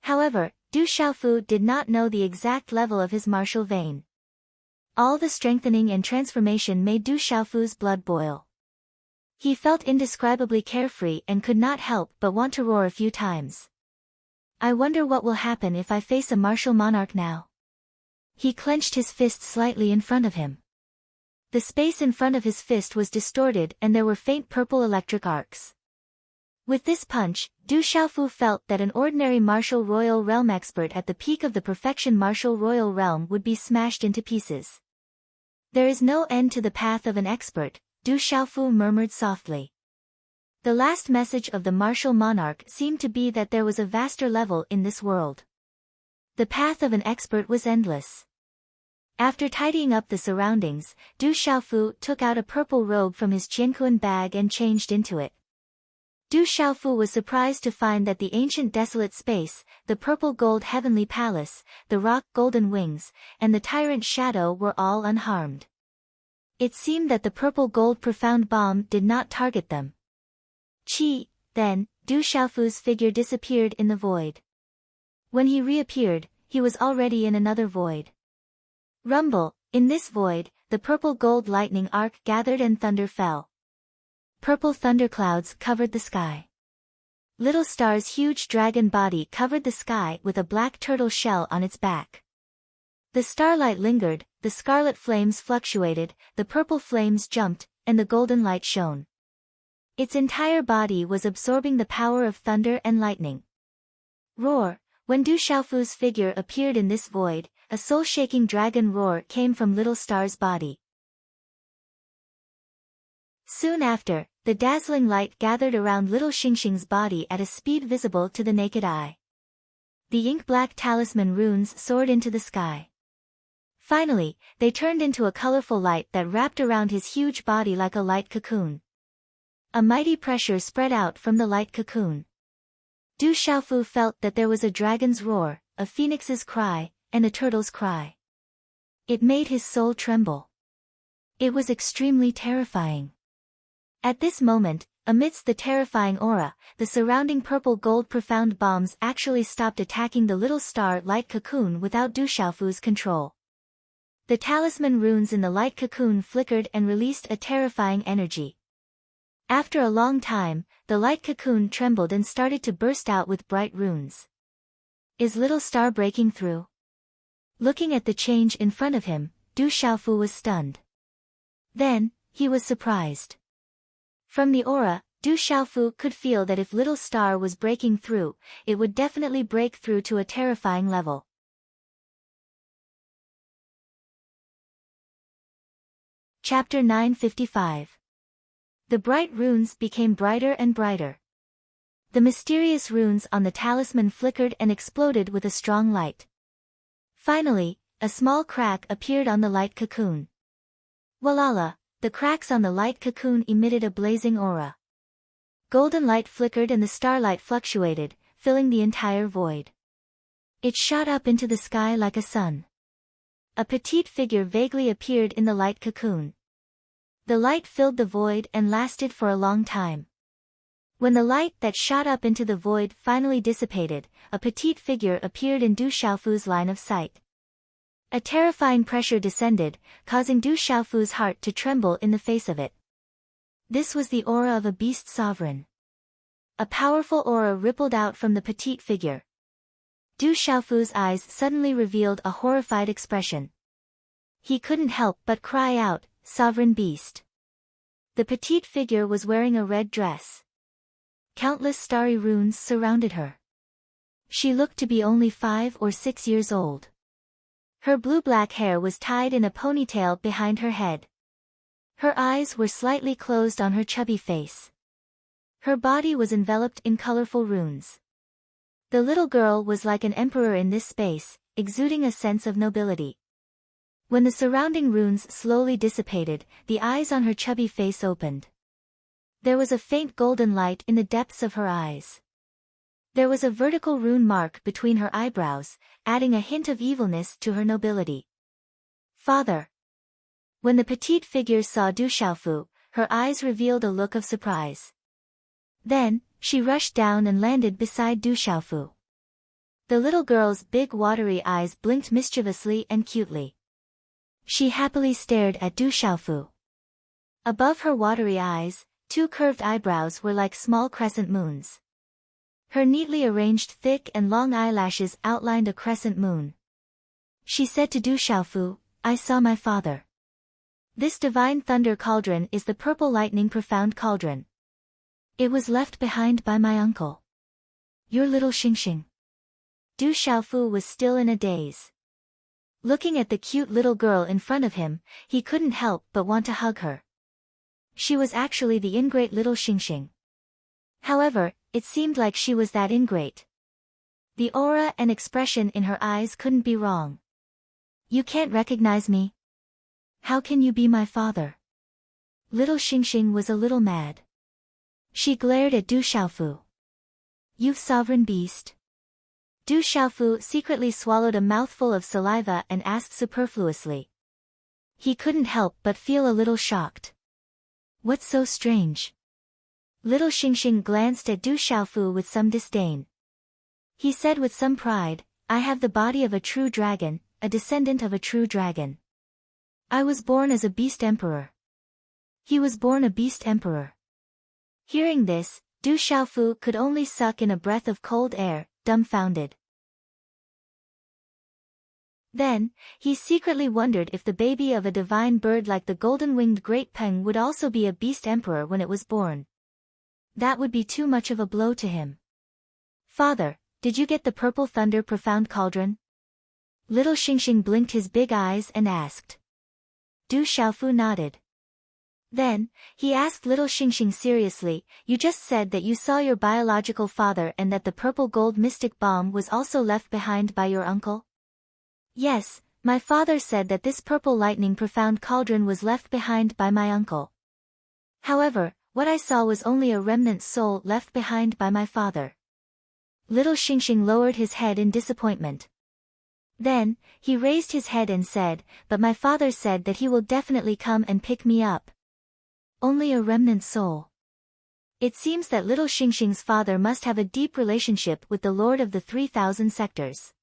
However, Du Xiaofu did not know the exact level of his martial vein. All the strengthening and transformation made Du Xiaofu's blood boil. He felt indescribably carefree and could not help but want to roar a few times. I wonder what will happen if I face a martial monarch now. He clenched his fist slightly in front of him. The space in front of his fist was distorted and there were faint purple electric arcs. With this punch, Du Xiaofu felt that an ordinary martial royal realm expert at the peak of the perfection martial royal realm would be smashed into pieces. There is no end to the path of an expert, Du Xiaofu murmured softly. The last message of the martial monarch seemed to be that there was a vaster level in this world. The path of an expert was endless. After tidying up the surroundings, Du Xiaofu took out a purple robe from his Jianquan bag and changed into it. Du Xiaofu was surprised to find that the ancient desolate space, the purple gold heavenly palace, the rock golden wings, and the tyrant shadow were all unharmed. It seemed that the purple gold profound bomb did not target them. Then, Du Xiaofu's figure disappeared in the void. When he reappeared, he was already in another void. Rumble, in this void, the purple gold lightning arc gathered and thunder fell. Purple thunderclouds covered the sky. Little Star's huge dragon body covered the sky with a black turtle shell on its back. The starlight lingered, the scarlet flames fluctuated, the purple flames jumped, and the golden light shone. Its entire body was absorbing the power of thunder and lightning. Roar! When Du Xiaofu's figure appeared in this void, a soul-shaking dragon roar came from Little Star's body. Soon after, the dazzling light gathered around Little Xingxing's body at a speed visible to the naked eye. The ink-black talisman runes soared into the sky. Finally, they turned into a colorful light that wrapped around his huge body like a light cocoon. A mighty pressure spread out from the light cocoon. Du Xiaofu felt that there was a dragon's roar, a phoenix's cry, and a turtle's cry. It made his soul tremble. It was extremely terrifying. At this moment, Amidst the terrifying aura, the surrounding purple-gold profound bombs actually stopped attacking the little star-like cocoon without Du Xiaofu's control. The talisman runes in the light cocoon flickered and released a terrifying energy. After a long time, the light cocoon trembled and started to burst out with bright runes. Is little star breaking through? Looking at the change in front of him, Du Xiaofu was stunned. Then, he was surprised. From the aura, Du Xiaofu could feel that if little star was breaking through, it would definitely break through to a terrifying level. Chapter 955. The bright runes became brighter and brighter. The mysterious runes on the talisman flickered and exploded with a strong light. Finally, a small crack appeared on the light cocoon. Walala, the cracks on the light cocoon emitted a blazing aura. Golden light flickered and the starlight fluctuated, filling the entire void. It shot up into the sky like a sun. A petite figure vaguely appeared in the light cocoon. The light filled the void and lasted for a long time. When the light that shot up into the void finally dissipated, a petite figure appeared in Du Xiaofu's line of sight. A terrifying pressure descended, causing Du Xiaofu's heart to tremble in the face of it. This was the aura of a beast sovereign. A powerful aura rippled out from the petite figure. Du Xiaofu's eyes suddenly revealed a horrified expression. He couldn't help but cry out, "Sovereign beast." The petite figure was wearing a red dress. Countless starry runes surrounded her. She looked to be only 5 or 6 years old. Her blue-black hair was tied in a ponytail behind her head. Her eyes were slightly closed on her chubby face. Her body was enveloped in colorful runes. The little girl was like an emperor in this space, exuding a sense of nobility. When the surrounding runes slowly dissipated, the eyes on her chubby face opened. There was a faint golden light in the depths of her eyes. There was a vertical rune mark between her eyebrows, adding a hint of evilness to her nobility. Father. When the petite figure saw Du Xiaofu, her eyes revealed a look of surprise. Then, she rushed down and landed beside Du Xiaofu. The little girl's big watery eyes blinked mischievously and cutely. She happily stared at Du Xiaofu. Above her watery eyes, 2 curved eyebrows were like small crescent moons. Her neatly arranged thick and long eyelashes outlined a crescent moon. She said to Du Xiaofu, "I saw my father. This divine thunder cauldron is the purple lightning profound cauldron. It was left behind by my uncle. Your little Xingxing." Du Xiaofu was still in a daze. Looking at the cute little girl in front of him, he couldn't help but want to hug her. She was actually the ingrate little Xingxing. However, it seemed like she was that ingrate. The aura and expression in her eyes couldn't be wrong. "You can't recognize me? How can you be my father?" Little Xingxing was a little mad. She glared at Du Xiaofu. "You sovereign beast." Du Xiaofu secretly swallowed a mouthful of saliva and asked superfluously. He couldn't help but feel a little shocked. "What's so strange?" Little Xingxing glanced at Du Xiaofu with some disdain. He said with some pride, "I have the body of a true dragon, a descendant of a true dragon. I was born as a beast emperor." He was born a beast emperor. Hearing this, Du Xiaofu could only suck in a breath of cold air, dumbfounded. Then, he secretly wondered if the baby of a divine bird like the golden-winged great peng would also be a beast emperor when it was born. That would be too much of a blow to him. "Father, did you get the purple thunder profound cauldron?" Little Xingxing blinked his big eyes and asked. Du Xiaofu nodded. Then, he asked little Xingxing seriously, "You just said that you saw your biological father and that the purple gold mystic bomb was also left behind by your uncle?" "Yes, my father said that this purple lightning profound cauldron was left behind by my uncle. However, what I saw was only a remnant soul left behind by my father." Little Xingxing lowered his head in disappointment. Then, he raised his head and said, "But my father said that he will definitely come and pick me up." "Only a remnant soul." It seems that little Xingxing's father must have a deep relationship with the Lord of the 3,000 sectors.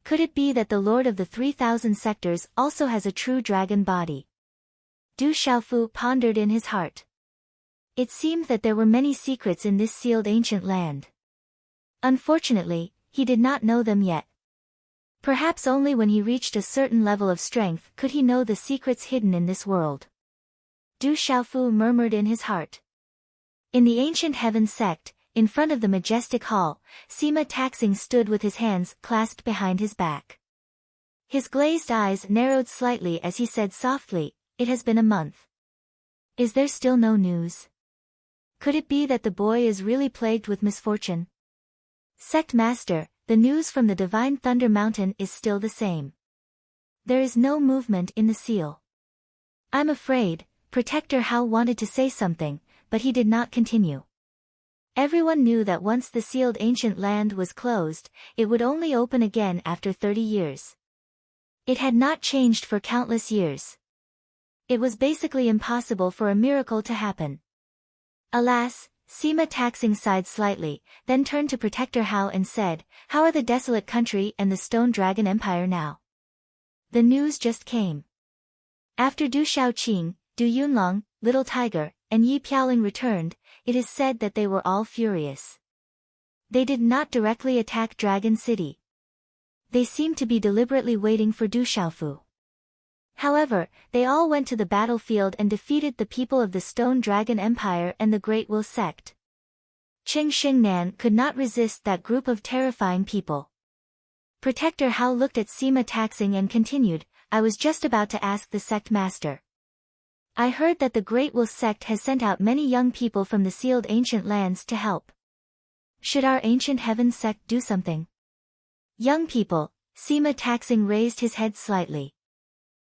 Could it be that the Lord of the 3,000 sectors also has a true dragon body? Du Xiaofu pondered in his heart. It seemed that there were many secrets in this sealed ancient land. Unfortunately, he did not know them yet. Perhaps only when he reached a certain level of strength could he know the secrets hidden in this world. Du Xiaofu murmured in his heart. In the ancient heaven sect, in front of the majestic hall, Sima Taxing stood with his hands clasped behind his back. His glazed eyes narrowed slightly as he said softly, "It has been a month. Is there still no news? Could it be that the boy is really plagued with misfortune?" "Sect Master, the news from the Divine Thunder Mountain is still the same. There is no movement in the seal." "I'm afraid," Protector Hao wanted to say something, but he did not continue. Everyone knew that once the sealed ancient land was closed, it would only open again after 30 years. It had not changed for countless years. It was basically impossible for a miracle to happen. Alas, Sima Taxing sighed slightly, then turned to Protector Hao and said, "How are the desolate country and the Stone Dragon Empire now?" The news just came. After Du Xiaoqing, Du Yunlong, Little Tiger, and Yi Piaoling returned, it is said that they were all furious. They did not directly attack Dragon City. They seemed to be deliberately waiting for Du Xiaofu. However, they all went to the battlefield and defeated the people of the Stone Dragon Empire and the Great Will sect. Qing Xingnan could not resist that group of terrifying people. Protector Hao looked at Sima Taxing and continued, "I was just about to ask the sect master. I heard that the Great Will sect has sent out many young people from the sealed ancient lands to help. Should our ancient heaven sect do something?" "Young people," Sima Taxing raised his head slightly.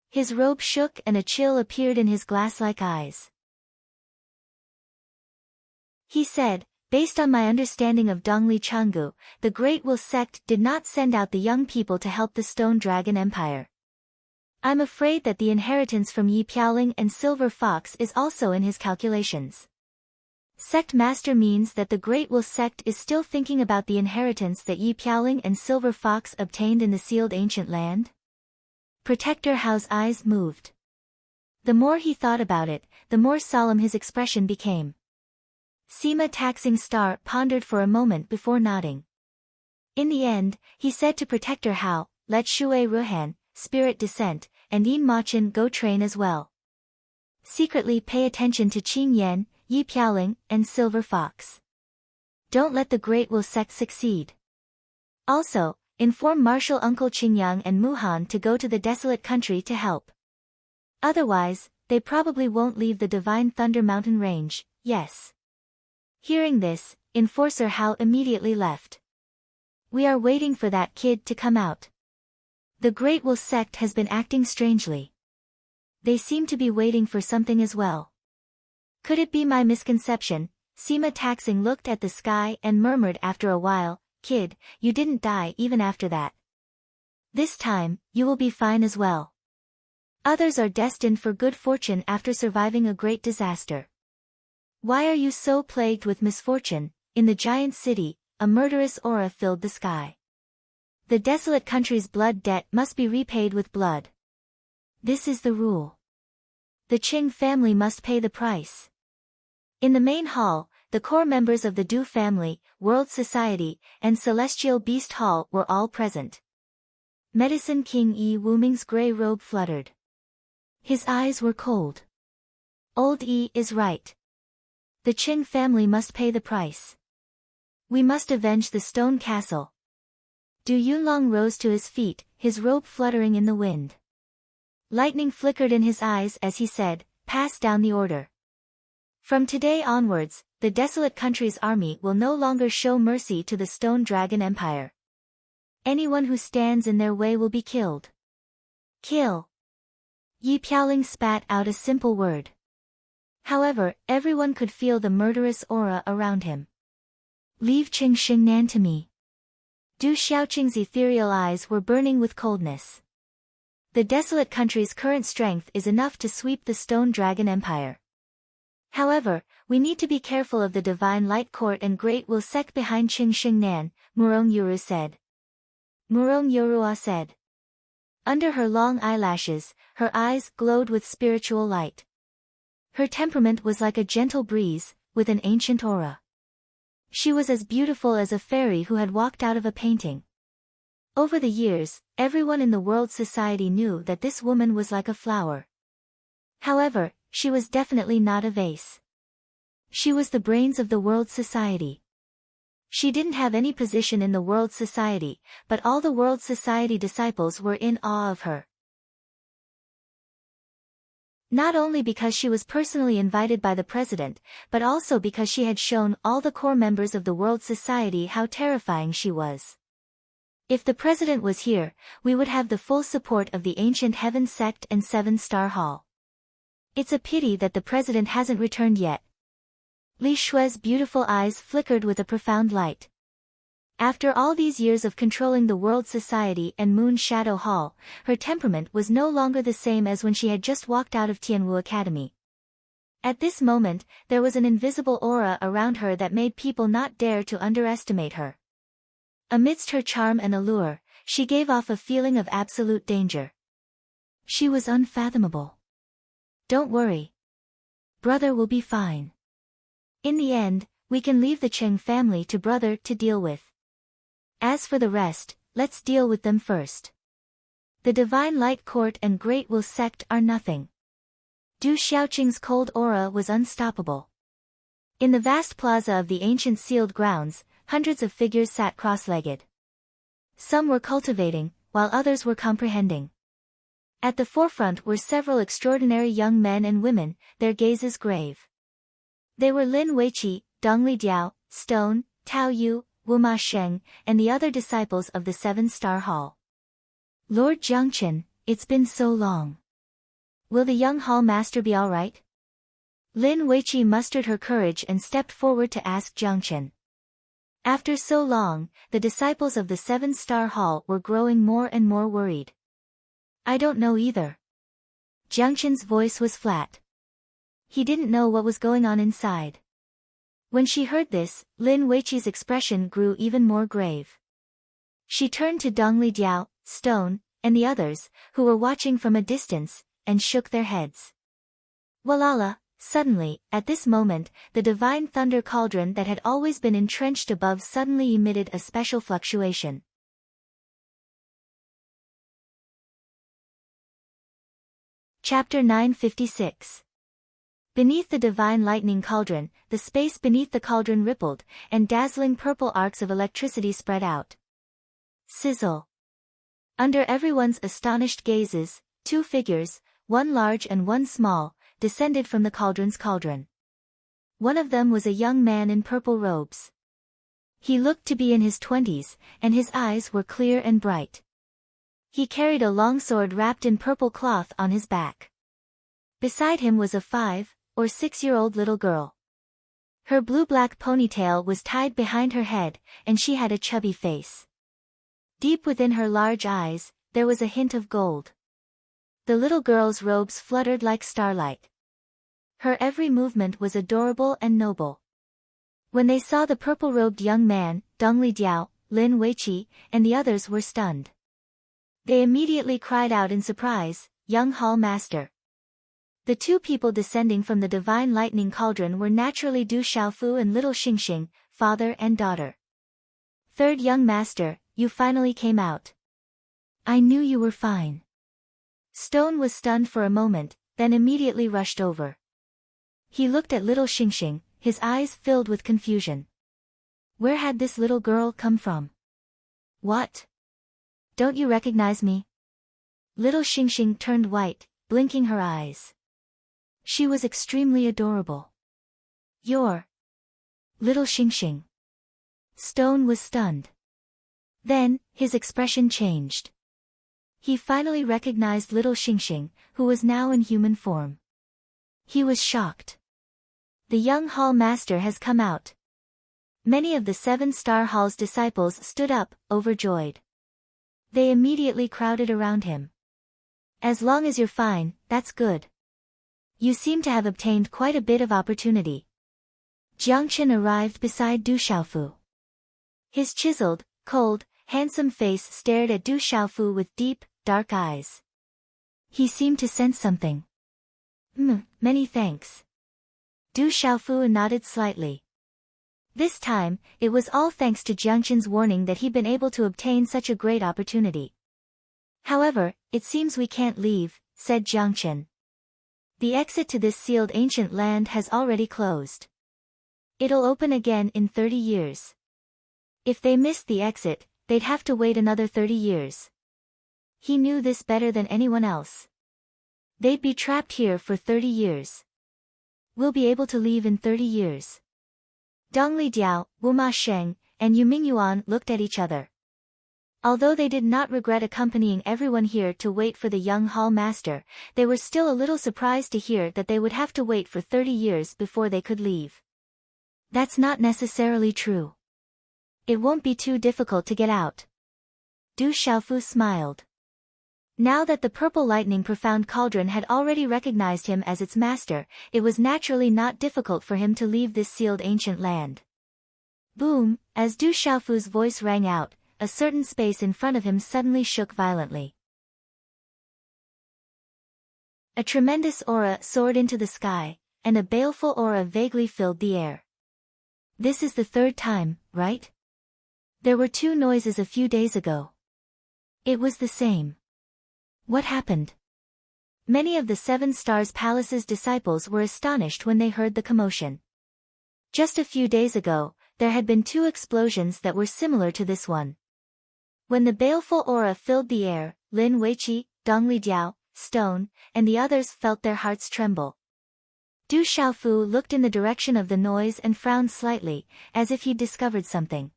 His robe shook and a chill appeared in his glass-like eyes. He said, "Based on my understanding of Dongli Changgu, the Great Will sect did not send out the young people to help the Stone Dragon Empire. I'm afraid that the inheritance from Yi Piaoling and Silver Fox is also in his calculations." Sect Master means that the Great Will sect is still thinking about the inheritance that Yi Piaoling and Silver Fox obtained in the sealed ancient land? Protector Hao's eyes moved. The more he thought about it, the more solemn his expression became. Sima Taxing Star pondered for a moment before nodding. In the end, he said to Protector Hao, "Let Shui Ruhan, Spirit Descent, and Yin Machin go train as well. Secretly pay attention to Qing Yan, Yi Piaoling, and Silver Fox. Don't let the Great Will sect succeed. Also, inform Martial Uncle Qingyang and Muhan to go to the desolate country to help. Otherwise, they probably won't leave the Divine Thunder Mountain range, yes." Hearing this, Enforcer Hao immediately left. "We are waiting for that kid to come out. The Great Will sect has been acting strangely. They seem to be waiting for something as well. Could it be my misconception?" Sima Taxing looked at the sky and murmured after a while, "Kid, you didn't die even after that. This time, you will be fine as well. Others are destined for good fortune after surviving a great disaster. Why are you so plagued with misfortune?" In the giant city, a murderous aura filled the sky. The desolate country's blood debt must be repaid with blood. This is the rule. The Qing family must pay the price. In the main hall, the core members of the Du family, World Society, and Celestial Beast Hall were all present. Medicine King Yi Wuming's gray robe fluttered. His eyes were cold. Old Yi is right. The Qing family must pay the price. We must avenge the stone castle. Du Yunlong rose to his feet, his robe fluttering in the wind. Lightning flickered in his eyes as he said, "Pass down the order. From today onwards, the desolate country's army will no longer show mercy to the Stone Dragon Empire. Anyone who stands in their way will be killed." "Kill." Yi Piaoling spat out a simple word. However, everyone could feel the murderous aura around him. "Leave Qing Xingnan to me." Du Xiaoqing's ethereal eyes were burning with coldness. The desolate country's current strength is enough to sweep the Stone Dragon Empire. However, we need to be careful of the divine light court and great will sect behind Qing Xingnan, Murong Yuru said. Murong Yorua said. Under her long eyelashes, her eyes glowed with spiritual light. Her temperament was like a gentle breeze, with an ancient aura. She was as beautiful as a fairy who had walked out of a painting. Over the years, everyone in the world society knew that this woman was like a flower. However, she was definitely not a vase. She was the brains of the world society. She didn't have any position in the world society, but all the world society disciples were in awe of her. Not only because she was personally invited by the president, but also because she had shown all the core members of the world society how terrifying she was. If the president was here, we would have the full support of the ancient heaven sect and 7-star hall. It's a pity that the president hasn't returned yet. Li Shui's beautiful eyes flickered with a profound light. After all these years of controlling the world society and Moon Shadow Hall, her temperament was no longer the same as when she had just walked out of Tianwu Academy. At this moment, there was an invisible aura around her that made people not dare to underestimate her. Amidst her charm and allure, she gave off a feeling of absolute danger. She was unfathomable. Don't worry. Brother will be fine. In the end, we can leave the Cheng family to brother to deal with. As for the rest, let's deal with them first. The Divine Light Court and Great Will Sect are nothing. Du Xiaoqing's cold aura was unstoppable. In the vast plaza of the ancient sealed grounds, hundreds of figures sat cross-legged. Some were cultivating, while others were comprehending. At the forefront were several extraordinary young men and women, their gazes grave. They were Lin Weiqi, Dongli Diao, Stone, Tao Yu, Wu Ma Sheng, and the other disciples of the 7-star hall. Lord Jiangchen, it's been so long. Will the young hall master be all right? Lin Weiqi mustered her courage and stepped forward to ask Jiangchen. After so long, the disciples of the 7-star hall were growing more and more worried. I don't know either. Jiangchen's voice was flat. He didn't know what was going on inside. When she heard this, Lin Weiqi's expression grew even more grave. She turned to Dongli Diao, Stone, and the others, who were watching from a distance, and shook their heads. Walala, suddenly, at this moment, the divine thunder cauldron that had always been entrenched above suddenly emitted a special fluctuation. Chapter 956. Beneath the divine lightning cauldron, the space beneath the cauldron rippled, and dazzling purple arcs of electricity spread out. Sizzle. Under everyone's astonished gazes, 2 figures, one large and one small, descended from the cauldron's cauldron. One of them was a young man in purple robes. He looked to be in his 20s, and his eyes were clear and bright. He carried a long sword wrapped in purple cloth on his back. Beside him was a 5 or 6-year-old little girl. Her blue-black ponytail was tied behind her head, and she had a chubby face. Deep within her large eyes, there was a hint of gold. The little girl's robes fluttered like starlight. Her every movement was adorable and noble. When they saw the purple-robed young man, Dongli Diao, Lin Weiqi, and the others were stunned. They immediately cried out in surprise, "Young Hall Master!" The 2 people descending from the divine lightning cauldron were naturally Du Xiaofu and little Xingxing, father and daughter. "Third young master, you finally came out. I knew you were fine." Stone was stunned for a moment, then immediately rushed over. He looked at little Xingxing, his eyes filled with confusion. Where had this little girl come from? What? Don't you recognize me? Little Xingxing turned white, blinking her eyes. She was extremely adorable. You're little Xingxing. Stone was stunned. Then, his expression changed. He finally recognized little Xingxing, who was now in human form. He was shocked. The young hall master has come out. Many of the 7-star hall's disciples stood up, overjoyed. They immediately crowded around him. As long as you're fine, that's good. You seem to have obtained quite a bit of opportunity. Jiang Chen arrived beside Du Xiaofu. His chiseled, cold, handsome face stared at Du Xiaofu with deep, dark eyes. He seemed to sense something. Many thanks. Du Xiaofu nodded slightly. This time, it was all thanks to Jiang Chen's warning that he'd been able to obtain such a great opportunity. However, it seems we can't leave, said Jiang Chen. The exit to this sealed ancient land has already closed. It'll open again in 30 years. If they missed the exit, they'd have to wait another 30 years. He knew this better than anyone else. They'd be trapped here for 30 years. We'll be able to leave in 30 years. Dong Lidiao, Wu Ma Sheng, and Yu Mingyuan looked at each other. Although they did not regret accompanying everyone here to wait for the young hall master, they were still a little surprised to hear that they would have to wait for 30 years before they could leave. That's not necessarily true. It won't be too difficult to get out. Du Xiaofu smiled. Now that the purple lightning profound cauldron had already recognized him as its master, it was naturally not difficult for him to leave this sealed ancient land. Boom, as Du Xiaofu's voice rang out, a certain space in front of him suddenly shook violently. A tremendous aura soared into the sky, and a baleful aura vaguely filled the air. This is the third time, right? There were 2 noises a few days ago. It was the same. What happened? Many of the 7 Stars Palace's disciples were astonished when they heard the commotion. Just a few days ago, there had been 2 explosions that were similar to this one. When the baleful aura filled the air, Lin Weiqi, Dong Lidiao, Stone, and the others felt their hearts tremble. Du Xiaofu looked in the direction of the noise and frowned slightly, as if he'd discovered something.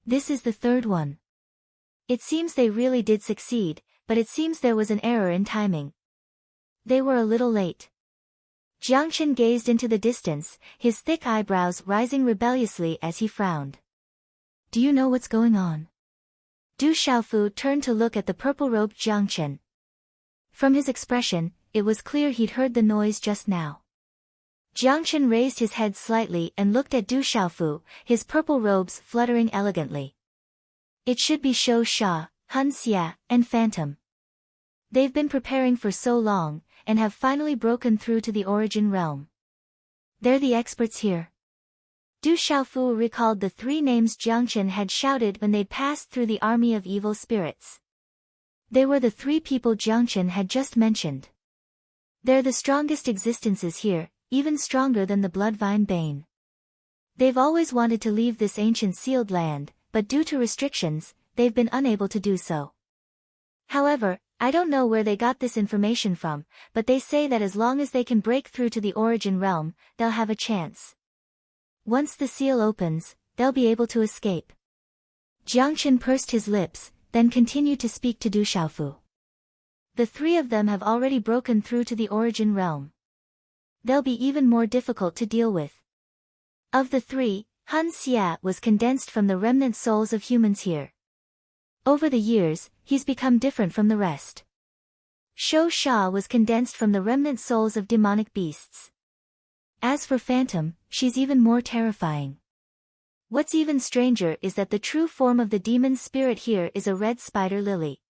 This is the 3rd one. It seems they really did succeed, but it seems there was an error in timing. They were a little late. Jiang Chen gazed into the distance, his thick eyebrows rising rebelliously as he frowned. Do you know what's going on? Du Xiaofu turned to look at the purple-robed Jiang Chen. From his expression, it was clear he'd heard the noise just now. Jiang Chen raised his head slightly and looked at Du Xiaofu, his purple robes fluttering elegantly. It should be Shou Sha, Hun Xia, and Phantom. They've been preparing for so long, and have finally broken through to the origin realm. They're the experts here. Du Xiaofu recalled the 3 names Jiang Chen had shouted when they'd passed through the army of evil spirits. They were the 3 people Jiang Chen had just mentioned. They're the strongest existences here, even stronger than the Bloodvine Bane. They've always wanted to leave this ancient sealed land, but due to restrictions, they've been unable to do so. However, I don't know where they got this information from, but they say that as long as they can break through to the origin realm, they'll have a chance. Once the seal opens, they'll be able to escape. Jiang Chen pursed his lips, then continued to speak to Du Xiaofu. The 3 of them have already broken through to the origin realm. They'll be even more difficult to deal with. Of the 3, Hun Xia was condensed from the remnant souls of humans here. Over the years, he's become different from the rest. Shou Sha was condensed from the remnant souls of demonic beasts. As for Phantom, she's even more terrifying. What's even stranger is that the true form of the demon spirit here is a red spider lily.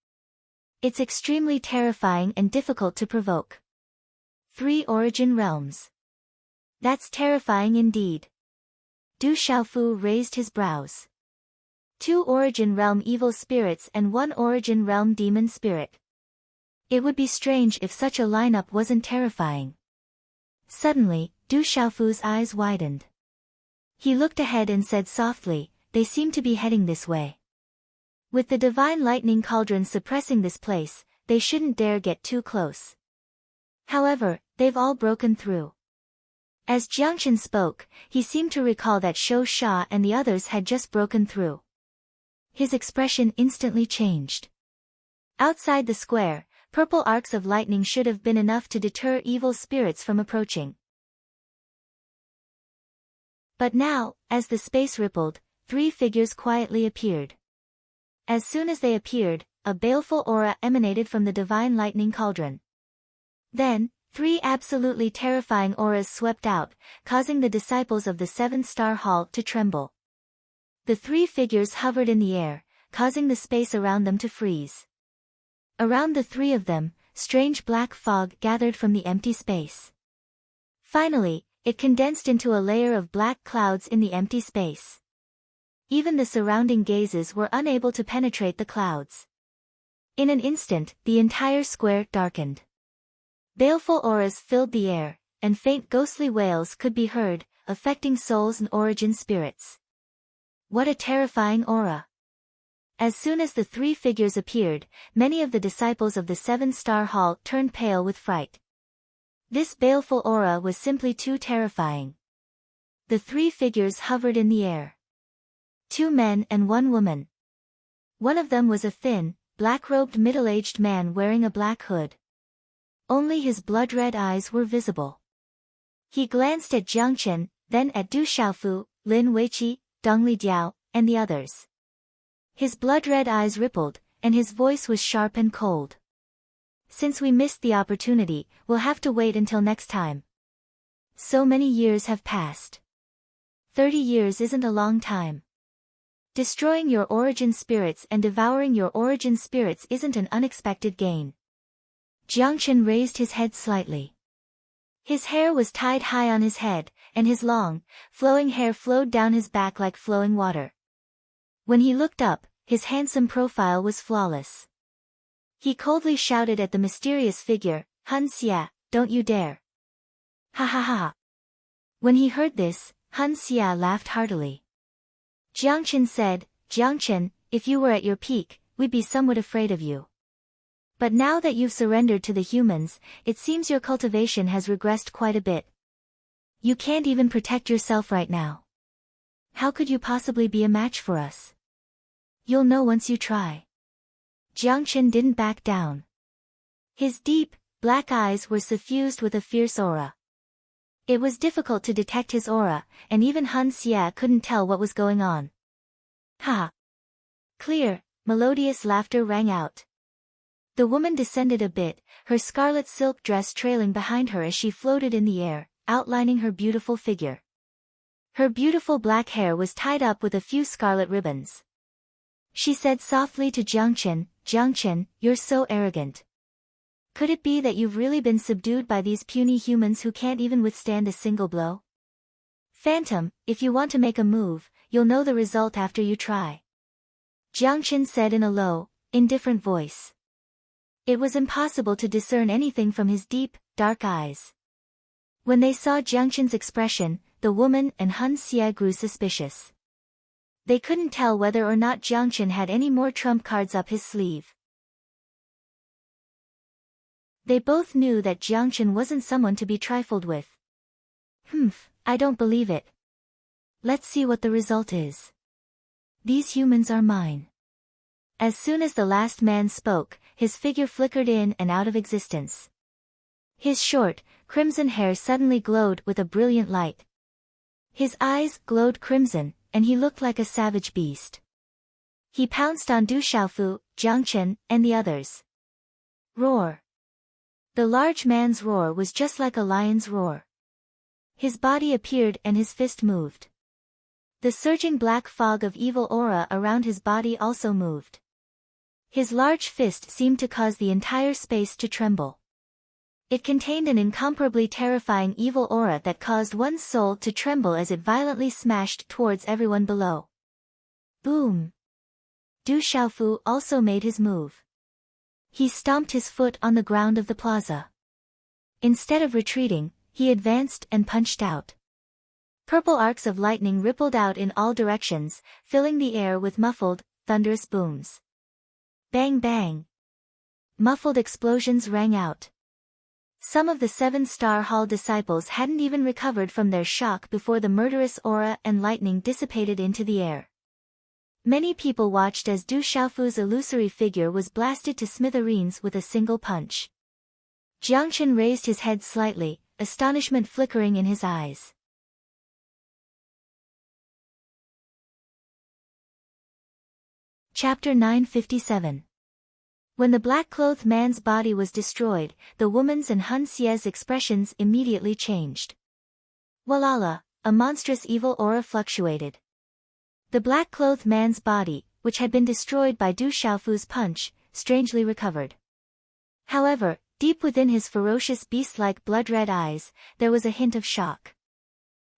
It's extremely terrifying and difficult to provoke. 3 origin realms. That's terrifying indeed. Du Xiaofu raised his brows. 2 origin realm evil spirits and 1 origin realm demon spirit. It would be strange if such a lineup wasn't terrifying. Suddenly, Du Xiaofu's eyes widened. He looked ahead and said softly, they seem to be heading this way. With the divine lightning cauldron suppressing this place, they shouldn't dare get too close. However, they've all broken through. As Jiang Chen spoke, he seemed to recall that Shou Sha and the others had just broken through. His expression instantly changed. Outside the square, purple arcs of lightning should have been enough to deter evil spirits from approaching. But now, as the space rippled, 3 figures quietly appeared. As soon as they appeared, a baleful aura emanated from the divine lightning cauldron. Then, 3 absolutely terrifying auras swept out, causing the disciples of the 7-star hall to tremble. The 3 figures hovered in the air, causing the space around them to freeze. Around the 3 of them, strange black fog gathered from the empty space. Finally, it condensed into a layer of black clouds in the empty space. Even the surrounding gazes were unable to penetrate the clouds. In an instant, the entire square darkened. Baleful auras filled the air, and faint ghostly wails could be heard, affecting souls and origin spirits. What a terrifying aura! As soon as the 3 figures appeared, many of the disciples of the 7-star hall turned pale with fright. This baleful aura was simply too terrifying. The 3 figures hovered in the air. 2 men and 1 woman. One of them was a thin, black-robed middle-aged man wearing a black hood. Only his blood-red eyes were visible. He glanced at Jiang Chen, then at Du Xiaofu, Lin Weiqi, Dongli Diao, and the others. His blood-red eyes rippled, and his voice was sharp and cold. Since we missed the opportunity, we'll have to wait until next time. So many years have passed. 30 years isn't a long time. Destroying your origin spirits and devouring your origin spirits isn't an unexpected gain. Jiang Chen raised his head slightly. His hair was tied high on his head, and his long, flowing hair flowed down his back like flowing water. When he looked up, his handsome profile was flawless. He coldly shouted at the mysterious figure, "Han Xia, don't you dare!" Ha ha ha! When he heard this, Han Xia laughed heartily. Jiang Chen said, "Jiang Chen, if you were at your peak, we'd be somewhat afraid of you. But now that you've surrendered to the humans, it seems your cultivation has regressed quite a bit. You can't even protect yourself right now. How could you possibly be a match for us? You'll know once you try." Jiang Chen didn't back down. His deep, black eyes were suffused with a fierce aura. It was difficult to detect his aura, and even Han Xia couldn't tell what was going on. Ha! Clear, melodious laughter rang out. The woman descended a bit, her scarlet silk dress trailing behind her as she floated in the air, outlining her beautiful figure. Her beautiful black hair was tied up with a few scarlet ribbons. She said softly to Jiang Chen, "Jiang Chen, you're so arrogant. Could it be that you've really been subdued by these puny humans who can't even withstand a single blow? Phantom, if you want to make a move, you'll know the result after you try." Jiang Chen said in a low, indifferent voice. It was impossible to discern anything from his deep, dark eyes. When they saw Jiang Chen's expression, the woman and Han Xia grew suspicious. They couldn't tell whether or not Jiang Chen had any more trump cards up his sleeve. They both knew that Jiang Chen wasn't someone to be trifled with. I don't believe it. Let's see what the result is. These humans are mine. As soon as the last man spoke, his figure flickered in and out of existence. His short, crimson hair suddenly glowed with a brilliant light. His eyes glowed crimson, and he looked like a savage beast. He pounced on Du Xiaofu, Jiang Chen, and the others. Roar! The large man's roar was just like a lion's roar. His body appeared and his fist moved. The surging black fog of evil aura around his body also moved. His large fist seemed to cause the entire space to tremble. It contained an incomparably terrifying evil aura that caused one's soul to tremble as it violently smashed towards everyone below. Boom! Du Xiaofu also made his move. He stomped his foot on the ground of the plaza. Instead of retreating, he advanced and punched out. Purple arcs of lightning rippled out in all directions, filling the air with muffled, thunderous booms. Bang bang! Muffled explosions rang out. Some of the 7-star hall disciples hadn't even recovered from their shock before the murderous aura and lightning dissipated into the air. Many people watched as Du Xiaofu's illusory figure was blasted to smithereens with a single punch. Jiang Chen raised his head slightly, astonishment flickering in his eyes. Chapter 957. When the black-clothed man's body was destroyed, the woman's and Hun Xie's expressions immediately changed. Walala, a monstrous evil aura fluctuated. The black-clothed man's body, which had been destroyed by Du Xiaofu's punch, strangely recovered. However, deep within his ferocious beast-like blood-red eyes, there was a hint of shock.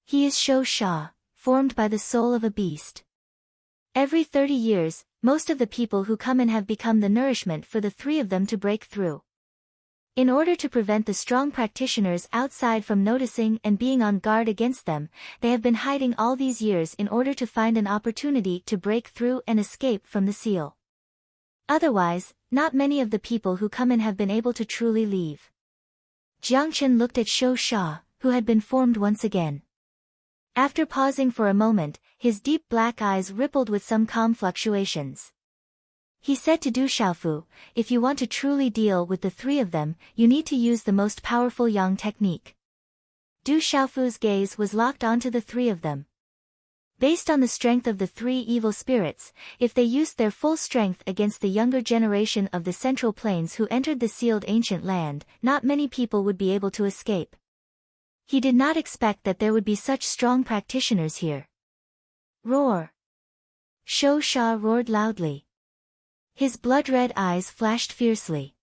He is Shou Sha, formed by the soul of a beast. Every 30 years, most of the people who come in have become the nourishment for the three of them to break through. In order to prevent the strong practitioners outside from noticing and being on guard against them, they have been hiding all these years in order to find an opportunity to break through and escape from the seal. Otherwise, not many of the people who come in have been able to truly leave. Jiang Chen looked at Shou Sha, who had been formed once again. After pausing for a moment, his deep black eyes rippled with some calm fluctuations. He said to Du Xiaofu, "If you want to truly deal with the three of them, you need to use the most powerful Yang technique." Du Xiaofu's gaze was locked onto the three of them. Based on the strength of the three evil spirits, if they used their full strength against the younger generation of the Central Plains who entered the sealed ancient land, not many people would be able to escape. He did not expect that there would be such strong practitioners here. Roar! Shou Sha roared loudly. His blood-red eyes flashed fiercely.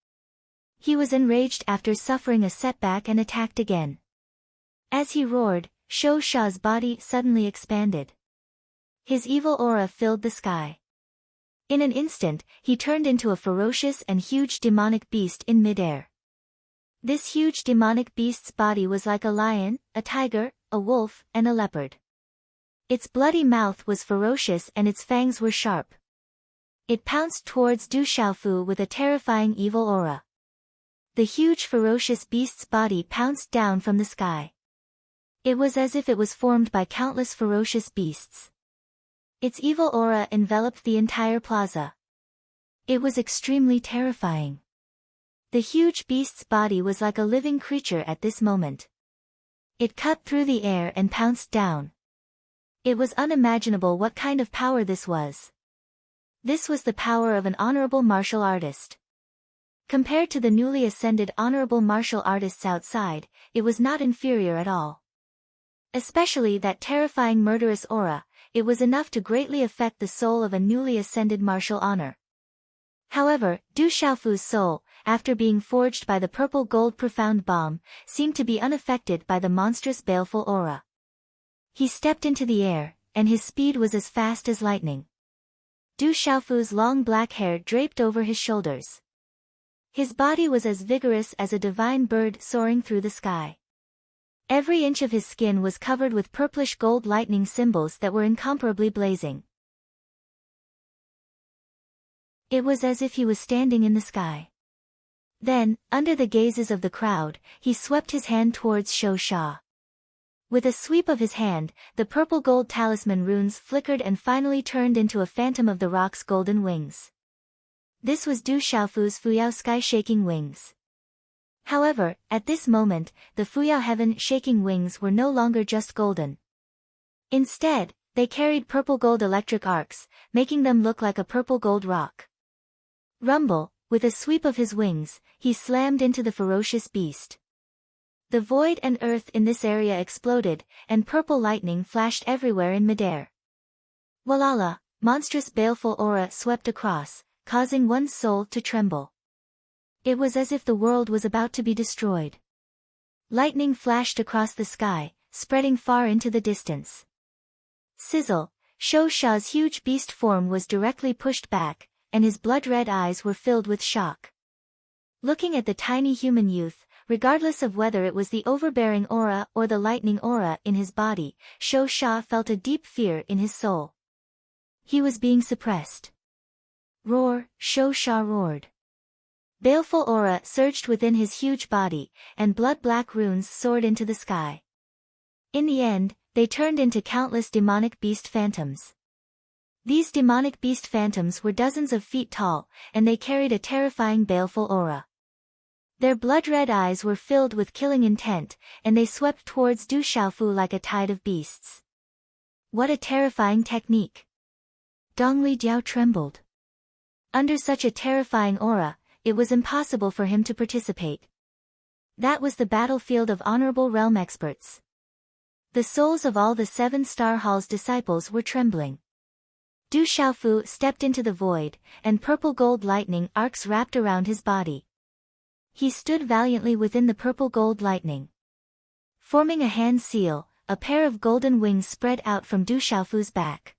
He was enraged after suffering a setback and attacked again. As he roared, Shou Sha's body suddenly expanded. His evil aura filled the sky. In an instant, he turned into a ferocious and huge demonic beast in midair. This huge demonic beast's body was like a lion, a tiger, a wolf, and a leopard. Its bloody mouth was ferocious and its fangs were sharp. It pounced towards Du Xiaofu with a terrifying evil aura. The huge ferocious beast's body pounced down from the sky. It was as if it was formed by countless ferocious beasts. Its evil aura enveloped the entire plaza. It was extremely terrifying. The huge beast's body was like a living creature at this moment. It cut through the air and pounced down. It was unimaginable what kind of power this was. This was the power of an honorable martial artist. Compared to the newly ascended honorable martial artists outside, it was not inferior at all. Especially that terrifying murderous aura, it was enough to greatly affect the soul of a newly ascended martial honor. However, Du Xiaofu's soul, after being forged by the purple gold profound bomb, seemed to be unaffected by the monstrous baleful aura. He stepped into the air, and his speed was as fast as lightning. Du Xiaofu's long black hair draped over his shoulders. His body was as vigorous as a divine bird soaring through the sky. Every inch of his skin was covered with purplish gold lightning symbols that were incomparably blazing. It was as if he was standing in the sky. Then, under the gazes of the crowd, he swept his hand towards Shou Sha. With a sweep of his hand, the purple gold talisman runes flickered and finally turned into a phantom of the rock's golden wings. This was Du Xiaofu's Fuyao sky-shaking wings. However, at this moment, the Fuyao heaven-shaking wings were no longer just golden. Instead, they carried purple gold electric arcs, making them look like a purple gold rock. Rumble, with a sweep of his wings, he slammed into the ferocious beast. The void and earth in this area exploded, and purple lightning flashed everywhere in midair. Walala, monstrous baleful aura swept across, causing one's soul to tremble. It was as if the world was about to be destroyed. Lightning flashed across the sky, spreading far into the distance. Sizzle, Shou Sha's huge beast form was directly pushed back, and his blood-red eyes were filled with shock. Looking at the tiny human youth, regardless of whether it was the overbearing aura or the lightning aura in his body, Shou Sha felt a deep fear in his soul. He was being suppressed. Roar, Shou Sha roared. Baleful aura surged within his huge body, and blood-black runes soared into the sky. In the end, they turned into countless demonic beast phantoms. These demonic beast phantoms were dozens of feet tall, and they carried a terrifying baleful aura. Their blood-red eyes were filled with killing intent, and they swept towards Du Xiaofu like a tide of beasts. What a terrifying technique! Dong Li Jiao trembled. Under such a terrifying aura, it was impossible for him to participate. That was the battlefield of honorable realm experts. The souls of all the 7-star hall's disciples were trembling. Du Xiaofu stepped into the void, and purple gold lightning arcs wrapped around his body. He stood valiantly within the purple gold lightning. Forming a hand seal, a pair of golden wings spread out from Du Xiaofu's back.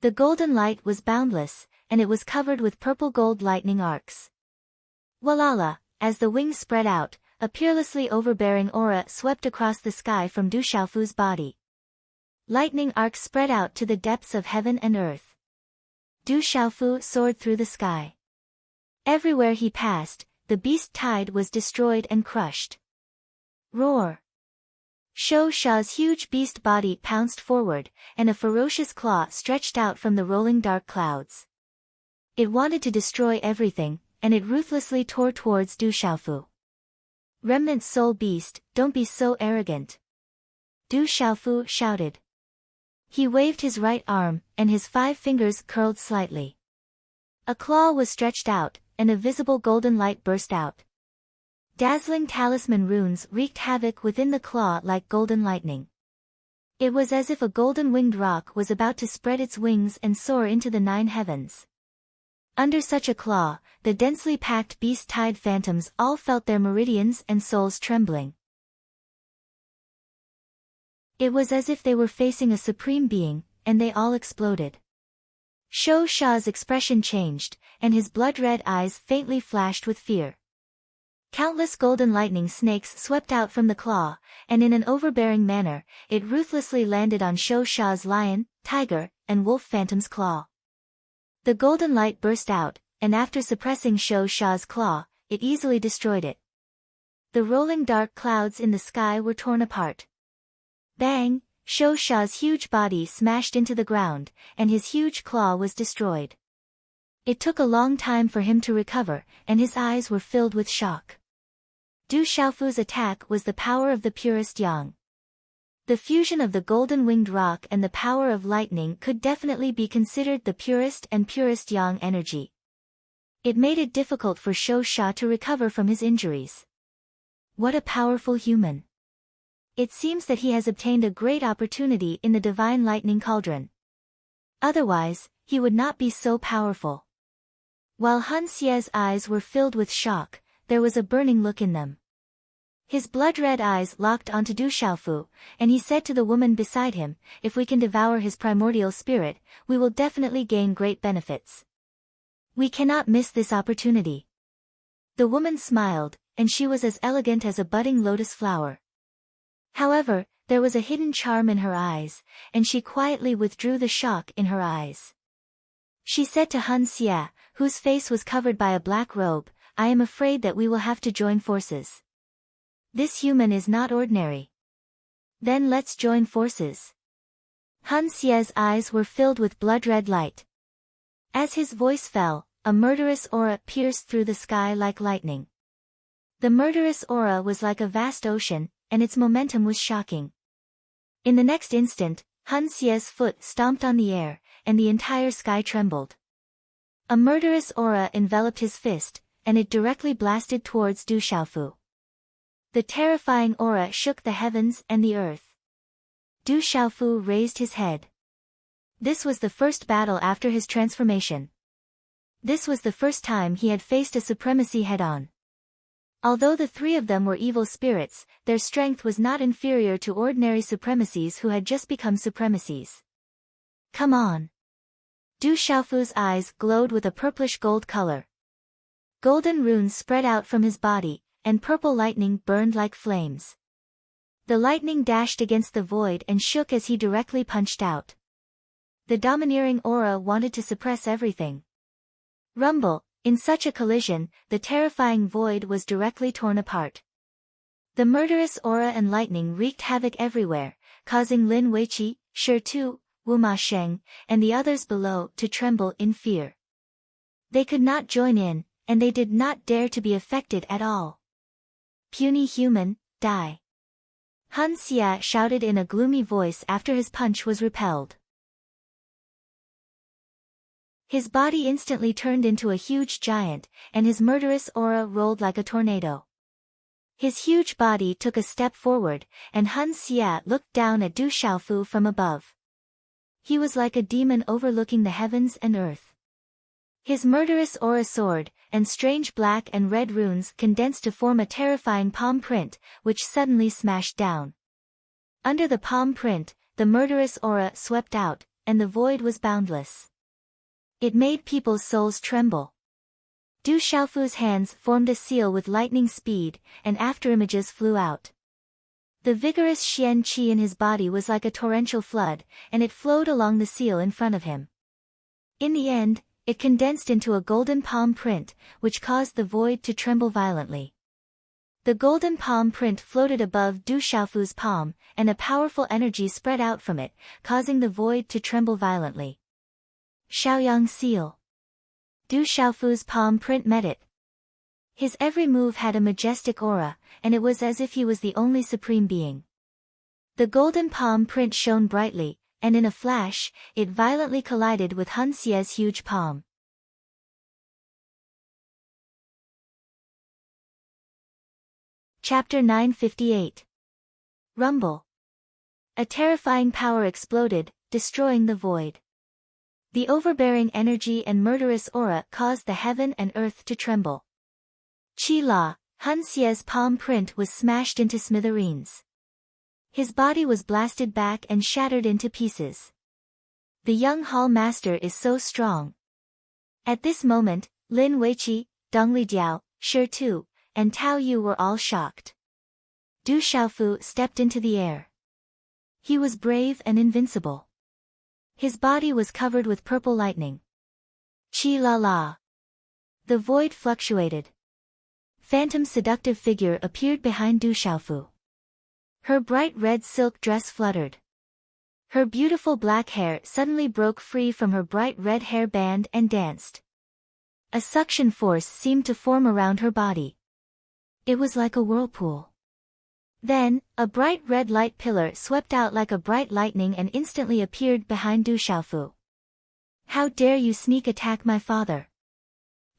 The golden light was boundless, and it was covered with purple gold lightning arcs. Walala, as the wings spread out, a peerlessly overbearing aura swept across the sky from Du Xiaofu's body. Lightning arcs spread out to the depths of heaven and earth. Du Xiaofu soared through the sky. Everywhere he passed, the beast tide was destroyed and crushed. Roar! Shou Sha's huge beast body pounced forward, and a ferocious claw stretched out from the rolling dark clouds. It wanted to destroy everything, and it ruthlessly tore towards Du Xiaofu. Remnant soul beast, don't be so arrogant. Du Xiaofu shouted. He waved his right arm, and his 5 fingers curled slightly. A claw was stretched out, and a visible golden light burst out. Dazzling talisman runes wreaked havoc within the claw like golden lightning. It was as if a golden-winged rock was about to spread its wings and soar into the 9 heavens. Under such a claw, the densely packed beast-tide phantoms all felt their meridians and souls trembling. It was as if they were facing a supreme being, and they all exploded. Shou Sha's expression changed, and his blood-red eyes faintly flashed with fear. Countless golden lightning snakes swept out from the claw, and in an overbearing manner, it ruthlessly landed on Shou Sha's lion, tiger, and wolf phantom's claw. The golden light burst out, and after suppressing Shou Sha's claw, it easily destroyed it. The rolling dark clouds in the sky were torn apart. Bang! Shou Sha's huge body smashed into the ground, and his huge claw was destroyed. It took a long time for him to recover, and his eyes were filled with shock. Du Xiaofu's attack was the power of the purest yang. The fusion of the golden-winged rock and the power of lightning could definitely be considered the purest yang energy. It made it difficult for Shou Sha to recover from his injuries. What a powerful human! It seems that he has obtained a great opportunity in the divine lightning cauldron. Otherwise, he would not be so powerful. While Han Xie's eyes were filled with shock, there was a burning look in them. His blood-red eyes locked onto Du Xiaofu, and he said to the woman beside him, "If we can devour his primordial spirit, we will definitely gain great benefits. We cannot miss this opportunity." The woman smiled, and she was as elegant as a budding lotus flower. However, there was a hidden charm in her eyes, and she quietly withdrew the shock in her eyes. She said to Han Xie, whose face was covered by a black robe, "I am afraid that we will have to join forces. This human is not ordinary. Then let's join forces." Han Xie's eyes were filled with blood-red light. As his voice fell, a murderous aura pierced through the sky like lightning. The murderous aura was like a vast ocean, and its momentum was shocking. In the next instant, Han Xie's foot stomped on the air, and the entire sky trembled. A murderous aura enveloped his fist, and it directly blasted towards Du Xiaofu. The terrifying aura shook the heavens and the earth. Du Xiaofu raised his head. This was the first battle after his transformation. This was the first time he had faced a supremacy head-on. Although the 3 of them were evil spirits, their strength was not inferior to ordinary supremacies who had just become supremacies. "Come on." Du Xiaofu's eyes glowed with a purplish gold color. Golden runes spread out from his body, and purple lightning burned like flames. The lightning dashed against the void and shook as he directly punched out. The domineering aura wanted to suppress everything. Rumble! In such a collision, the terrifying void was directly torn apart. The murderous aura and lightning wreaked havoc everywhere, causing Lin Weiqi, Shi Tu, Wu Ma Sheng, and the others below to tremble in fear. They could not join in, and they did not dare to be affected at all. "Puny human, die!" Han Xie shouted in a gloomy voice after his punch was repelled. His body instantly turned into a huge giant, and his murderous aura rolled like a tornado. His huge body took a step forward, and Han Xie looked down at Du Xiaofu from above. He was like a demon overlooking the heavens and earth. His murderous aura soared, and strange black and red runes condensed to form a terrifying palm print, which suddenly smashed down. Under the palm print, the murderous aura swept out, and the void was boundless. It made people's souls tremble. Du Xiaofu's hands formed a seal with lightning speed, and afterimages flew out. The vigorous Xian qi in his body was like a torrential flood, and it flowed along the seal in front of him. In the end, it condensed into a golden palm print, which caused the void to tremble violently. The golden palm print floated above Du Xiaofu's palm, and a powerful energy spread out from it, causing the void to tremble violently. Xiaoyang seal. Du Xiaofu's palm print met it. His every move had a majestic aura, and it was as if he was the only supreme being. The golden palm print shone brightly, and in a flash, it violently collided with Han Xie's huge palm. Chapter 958. Rumble. A terrifying power exploded, destroying the void. The overbearing energy and murderous aura caused the heaven and earth to tremble. Qi La, Han Xie's palm print was smashed into smithereens. His body was blasted back and shattered into pieces. The young hall master is so strong. At this moment, Lin Weiqi, Dongli Diao, Shi Tu, and Tao Yu were all shocked. Du Xiaofu stepped into the air. He was brave and invincible. His body was covered with purple lightning. Qi La La. The void fluctuated. Phantom's seductive figure appeared behind Du Xiaofu. Her bright red silk dress fluttered. Her beautiful black hair suddenly broke free from her bright red hair band and danced. A suction force seemed to form around her body. It was like a whirlpool. Then, a bright red light pillar swept out like a bright lightning and instantly appeared behind Du Xiaofu. How dare you sneak attack my father?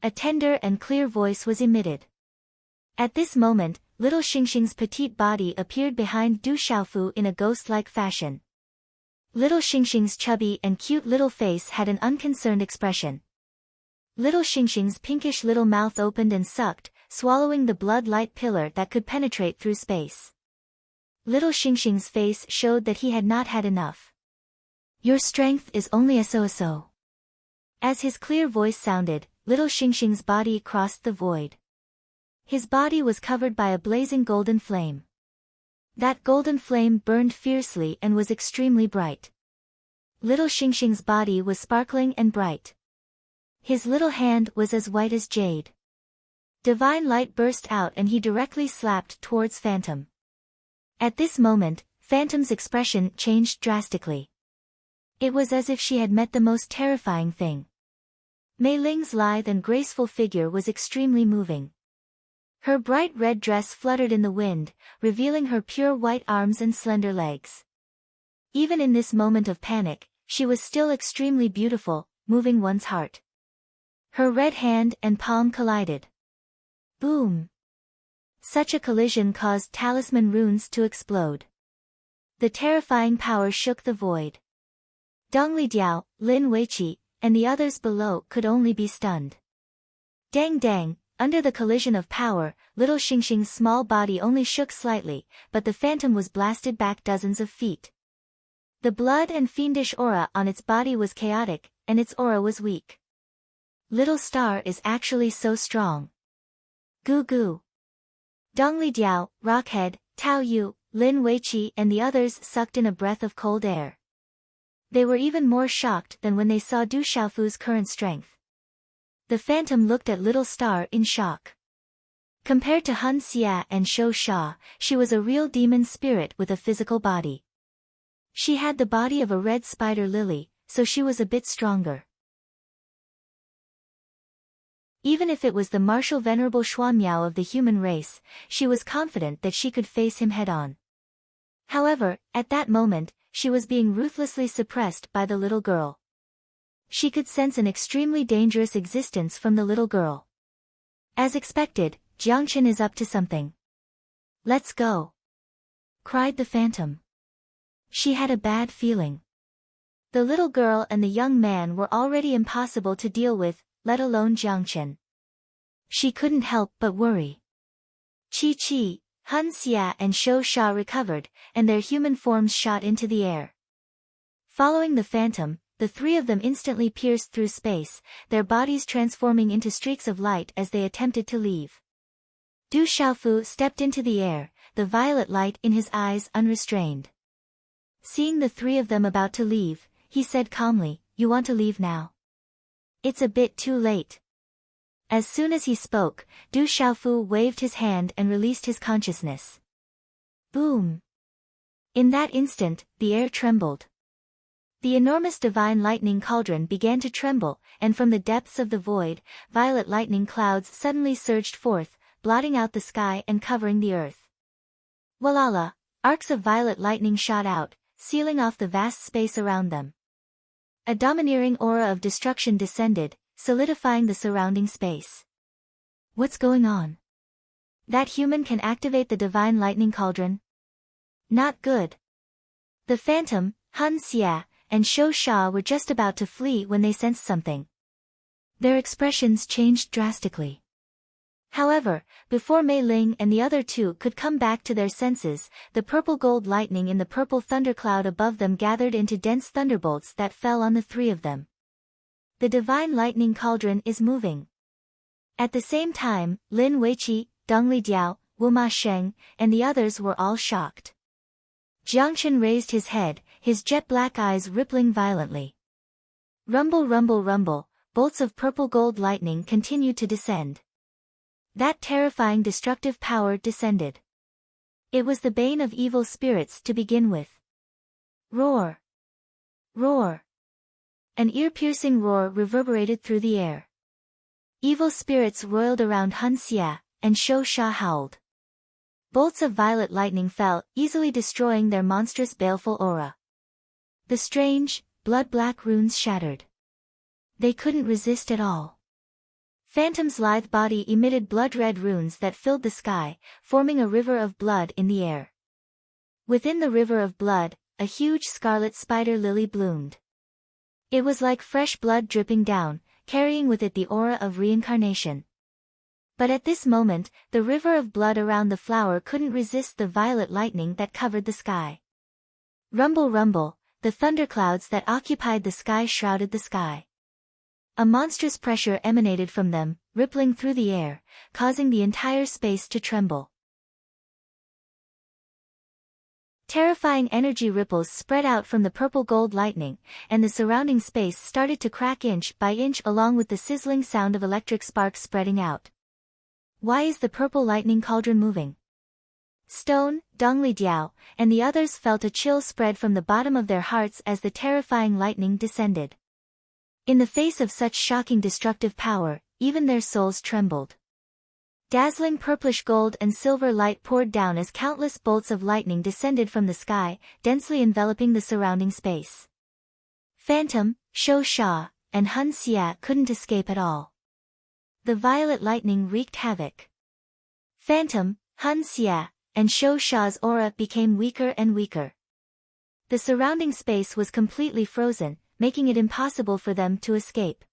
A tender and clear voice was emitted. At this moment, little Xingxing's petite body appeared behind Du Xiaofu in a ghost-like fashion. Little Xingxing's chubby and cute little face had an unconcerned expression. Little Xingxing's pinkish little mouth opened and sucked, swallowing the blood-light pillar that could penetrate through space. Little Xingxing's face showed that he had not had enough. Your strength is only a so-so. As his clear voice sounded, little Xingxing's body crossed the void. His body was covered by a blazing golden flame. That golden flame burned fiercely and was extremely bright. Little Xingxing's body was sparkling and bright. His little hand was as white as jade. Divine light burst out and he directly slapped towards Phantom. At this moment, Phantom's expression changed drastically. It was as if she had met the most terrifying thing. Mei Ling's lithe and graceful figure was extremely moving. Her bright red dress fluttered in the wind, revealing her pure white arms and slender legs. Even in this moment of panic, she was still extremely beautiful, moving one's heart. Her red hand and palm collided. Boom! Such a collision caused talisman runes to explode. The terrifying power shook the void. Dongli Diao, Lin Weiqi, and the others below could only be stunned. Dang dang! Under the collision of power, little Xingxing's small body only shook slightly, but the phantom was blasted back dozens of feet. The blood and fiendish aura on its body was chaotic, and its aura was weak. Little Star is actually so strong. Goo goo. Dongli Diao, Rockhead, Tao Yu, Lin Weiqi and the others sucked in a breath of cold air. They were even more shocked than when they saw Du Xiaofu's current strength. The phantom looked at Little Star in shock. Compared to Han Xie and Shou Sha, she was a real demon spirit with a physical body. She had the body of a red spider lily, so she was a bit stronger. Even if it was the martial venerable Xuanmiao of the human race, she was confident that she could face him head-on. However, at that moment, she was being ruthlessly suppressed by the little girl. She could sense an extremely dangerous existence from the little girl. As expected, Jiangchen is up to something. Let's go, cried the phantom. She had a bad feeling. The little girl and the young man were already impossible to deal with, let alone Jiangchen. She couldn't help but worry. Chi-Chi, Hun Xia and Shou Sha recovered, and their human forms shot into the air. Following the phantom, the three of them instantly pierced through space, their bodies transforming into streaks of light as they attempted to leave. Du Xiaofu stepped into the air, the violet light in his eyes unrestrained. Seeing the three of them about to leave, he said calmly, "You want to leave now? It's a bit too late." As soon as he spoke, Du Xiaofu waved his hand and released his consciousness. Boom! In that instant, the air trembled. The enormous divine lightning cauldron began to tremble, and from the depths of the void, violet lightning clouds suddenly surged forth, blotting out the sky and covering the earth. Walala! Arcs of violet lightning shot out, sealing off the vast space around them. A domineering aura of destruction descended, solidifying the surrounding space. What's going on? That human can activate the divine lightning cauldron? Not good. The phantom, Hun Xia, and Shou Sha were just about to flee when they sensed something. Their expressions changed drastically. However, before Mei Ling and the other two could come back to their senses, the purple gold lightning in the purple thundercloud above them gathered into dense thunderbolts that fell on the three of them. The divine lightning cauldron is moving. At the same time, Lin Weiqi, Deng Lidiao, Wu Ma Sheng, and the others were all shocked. Jiangchen raised his head, his jet-black eyes rippling violently. Rumble, rumble, rumble, bolts of purple gold lightning continued to descend. That terrifying destructive power descended. It was the bane of evil spirits to begin with. Roar! Roar! An ear-piercing roar reverberated through the air. Evil spirits roiled around Hun Xia, and Shou Sha howled. Bolts of violet lightning fell, easily destroying their monstrous baleful aura. The strange, blood-black runes shattered. They couldn't resist at all. Phantom's lithe body emitted blood-red runes that filled the sky, forming a river of blood in the air. Within the river of blood, a huge scarlet spider lily bloomed. It was like fresh blood dripping down, carrying with it the aura of reincarnation. But at this moment, the river of blood around the flower couldn't resist the violet lightning that covered the sky. Rumble, rumble, the thunderclouds that occupied the sky shrouded the sky. A monstrous pressure emanated from them, rippling through the air, causing the entire space to tremble. Terrifying energy ripples spread out from the purple gold lightning, and the surrounding space started to crack inch by inch along with the sizzling sound of electric sparks spreading out. Why is the purple lightning cauldron moving? Stone, Deng Lidiao, and the others felt a chill spread from the bottom of their hearts as the terrifying lightning descended. In the face of such shocking destructive power, even their souls trembled. Dazzling purplish gold and silver light poured down as countless bolts of lightning descended from the sky, densely enveloping the surrounding space. Phantom, Shou Sha, and Hun Xia couldn't escape at all. The violet lightning wreaked havoc. Phantom, Hun Xia, and Shou Sha's aura became weaker and weaker. The surrounding space was completely frozen, making it impossible for them to escape.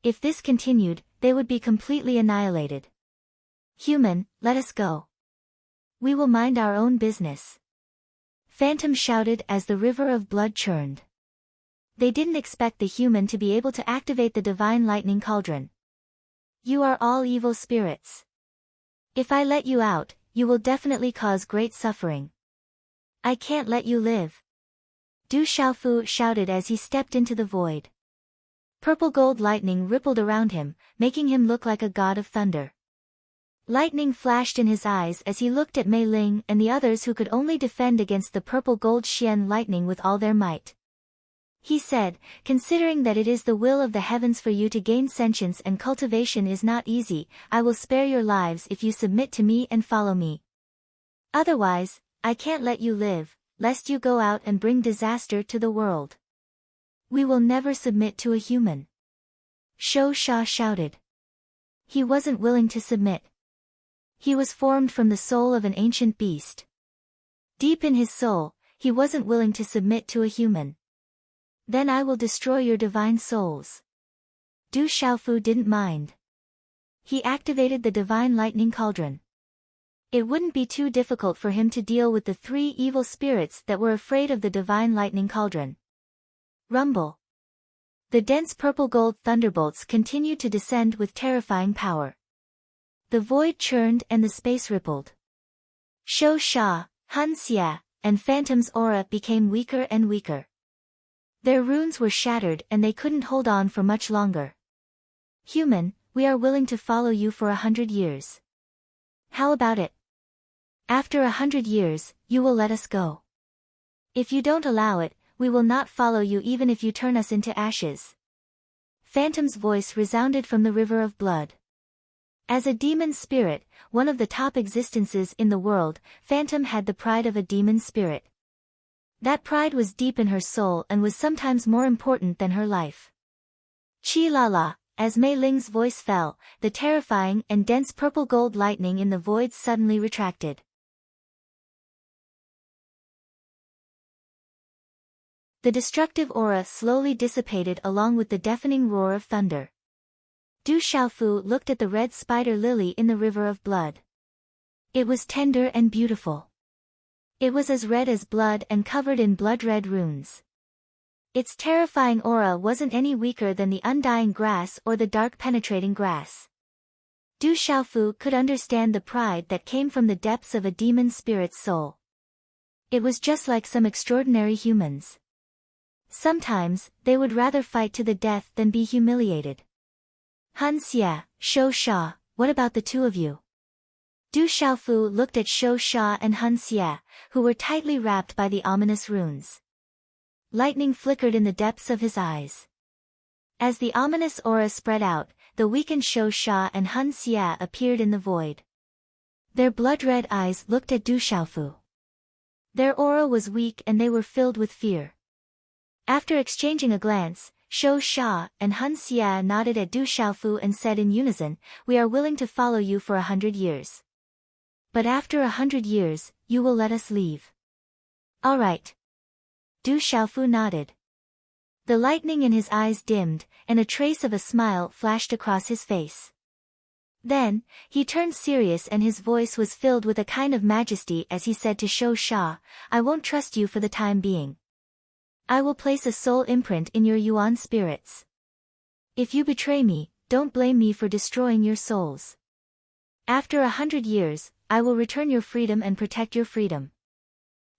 If this continued, they would be completely annihilated. Human, let us go. We will mind our own business. Phantom shouted as the river of blood churned. They didn't expect the human to be able to activate the divine lightning cauldron. You are all evil spirits. If I let you out, you will definitely cause great suffering. I can't let you live. Du Xiaofu shouted as he stepped into the void. Purple gold lightning rippled around him, making him look like a god of thunder. Lightning flashed in his eyes as he looked at Mei Ling and the others who could only defend against the purple gold Xian lightning with all their might. He said, considering that it is the will of the heavens for you to gain sentience and cultivation is not easy, I will spare your lives if you submit to me and follow me. Otherwise, I can't let you live, lest you go out and bring disaster to the world. We will never submit to a human. Shou Sha shouted. He wasn't willing to submit. He was formed from the soul of an ancient beast. Deep in his soul, he wasn't willing to submit to a human. Then I will destroy your divine souls. Du Xiaofu didn't mind. He activated the divine lightning cauldron. It wouldn't be too difficult for him to deal with the 3 evil spirits that were afraid of the divine lightning cauldron. Rumble. The dense purple-gold thunderbolts continued to descend with terrifying power. The void churned and the space rippled. Shou Sha, Hun Xia, and Phantom's aura became weaker and weaker. Their runes were shattered and they couldn't hold on for much longer. Human, we are willing to follow you for 100 years. How about it? After 100 years, you will let us go. If you don't allow it, we will not follow you even if you turn us into ashes. Phantom's voice resounded from the river of blood. As a demon spirit, one of the top existences in the world, Phantom had the pride of a demon spirit. That pride was deep in her soul and was sometimes more important than her life. Chi la la, as Mei Ling's voice fell, the terrifying and dense purple-gold lightning in the void suddenly retracted. The destructive aura slowly dissipated along with the deafening roar of thunder. Du Xiaofu looked at the red spider lily in the river of blood. It was tender and beautiful. It was as red as blood and covered in blood-red runes. Its terrifying aura wasn't any weaker than the undying grass or the dark penetrating grass. Du Xiaofu could understand the pride that came from the depths of a demon spirit's soul. It was just like some extraordinary humans. Sometimes, they would rather fight to the death than be humiliated. Hun Xia, Shou Sha, what about the 2 of you? Du Xiaofu looked at Shou Sha and Hun Xia, who were tightly wrapped by the ominous runes. Lightning flickered in the depths of his eyes. As the ominous aura spread out, the weakened Shou Sha and Hun Xia appeared in the void. Their blood-red eyes looked at Du Xiaofu. Their aura was weak and they were filled with fear. After exchanging a glance, Shou Sha and Hun Xia nodded at Du Xiaofu and said in unison, "We are willing to follow you for 100 years. But after 100 years, you will let us leave." "All right." Du Xiaofu nodded. The lightning in his eyes dimmed, and a trace of a smile flashed across his face. Then, he turned serious and his voice was filled with a kind of majesty as he said to Shou Sha, "I won't trust you for the time being. I will place a soul imprint in your Yuan spirits. If you betray me, don't blame me for destroying your souls. After 100 years, I will return your freedom and protect your freedom.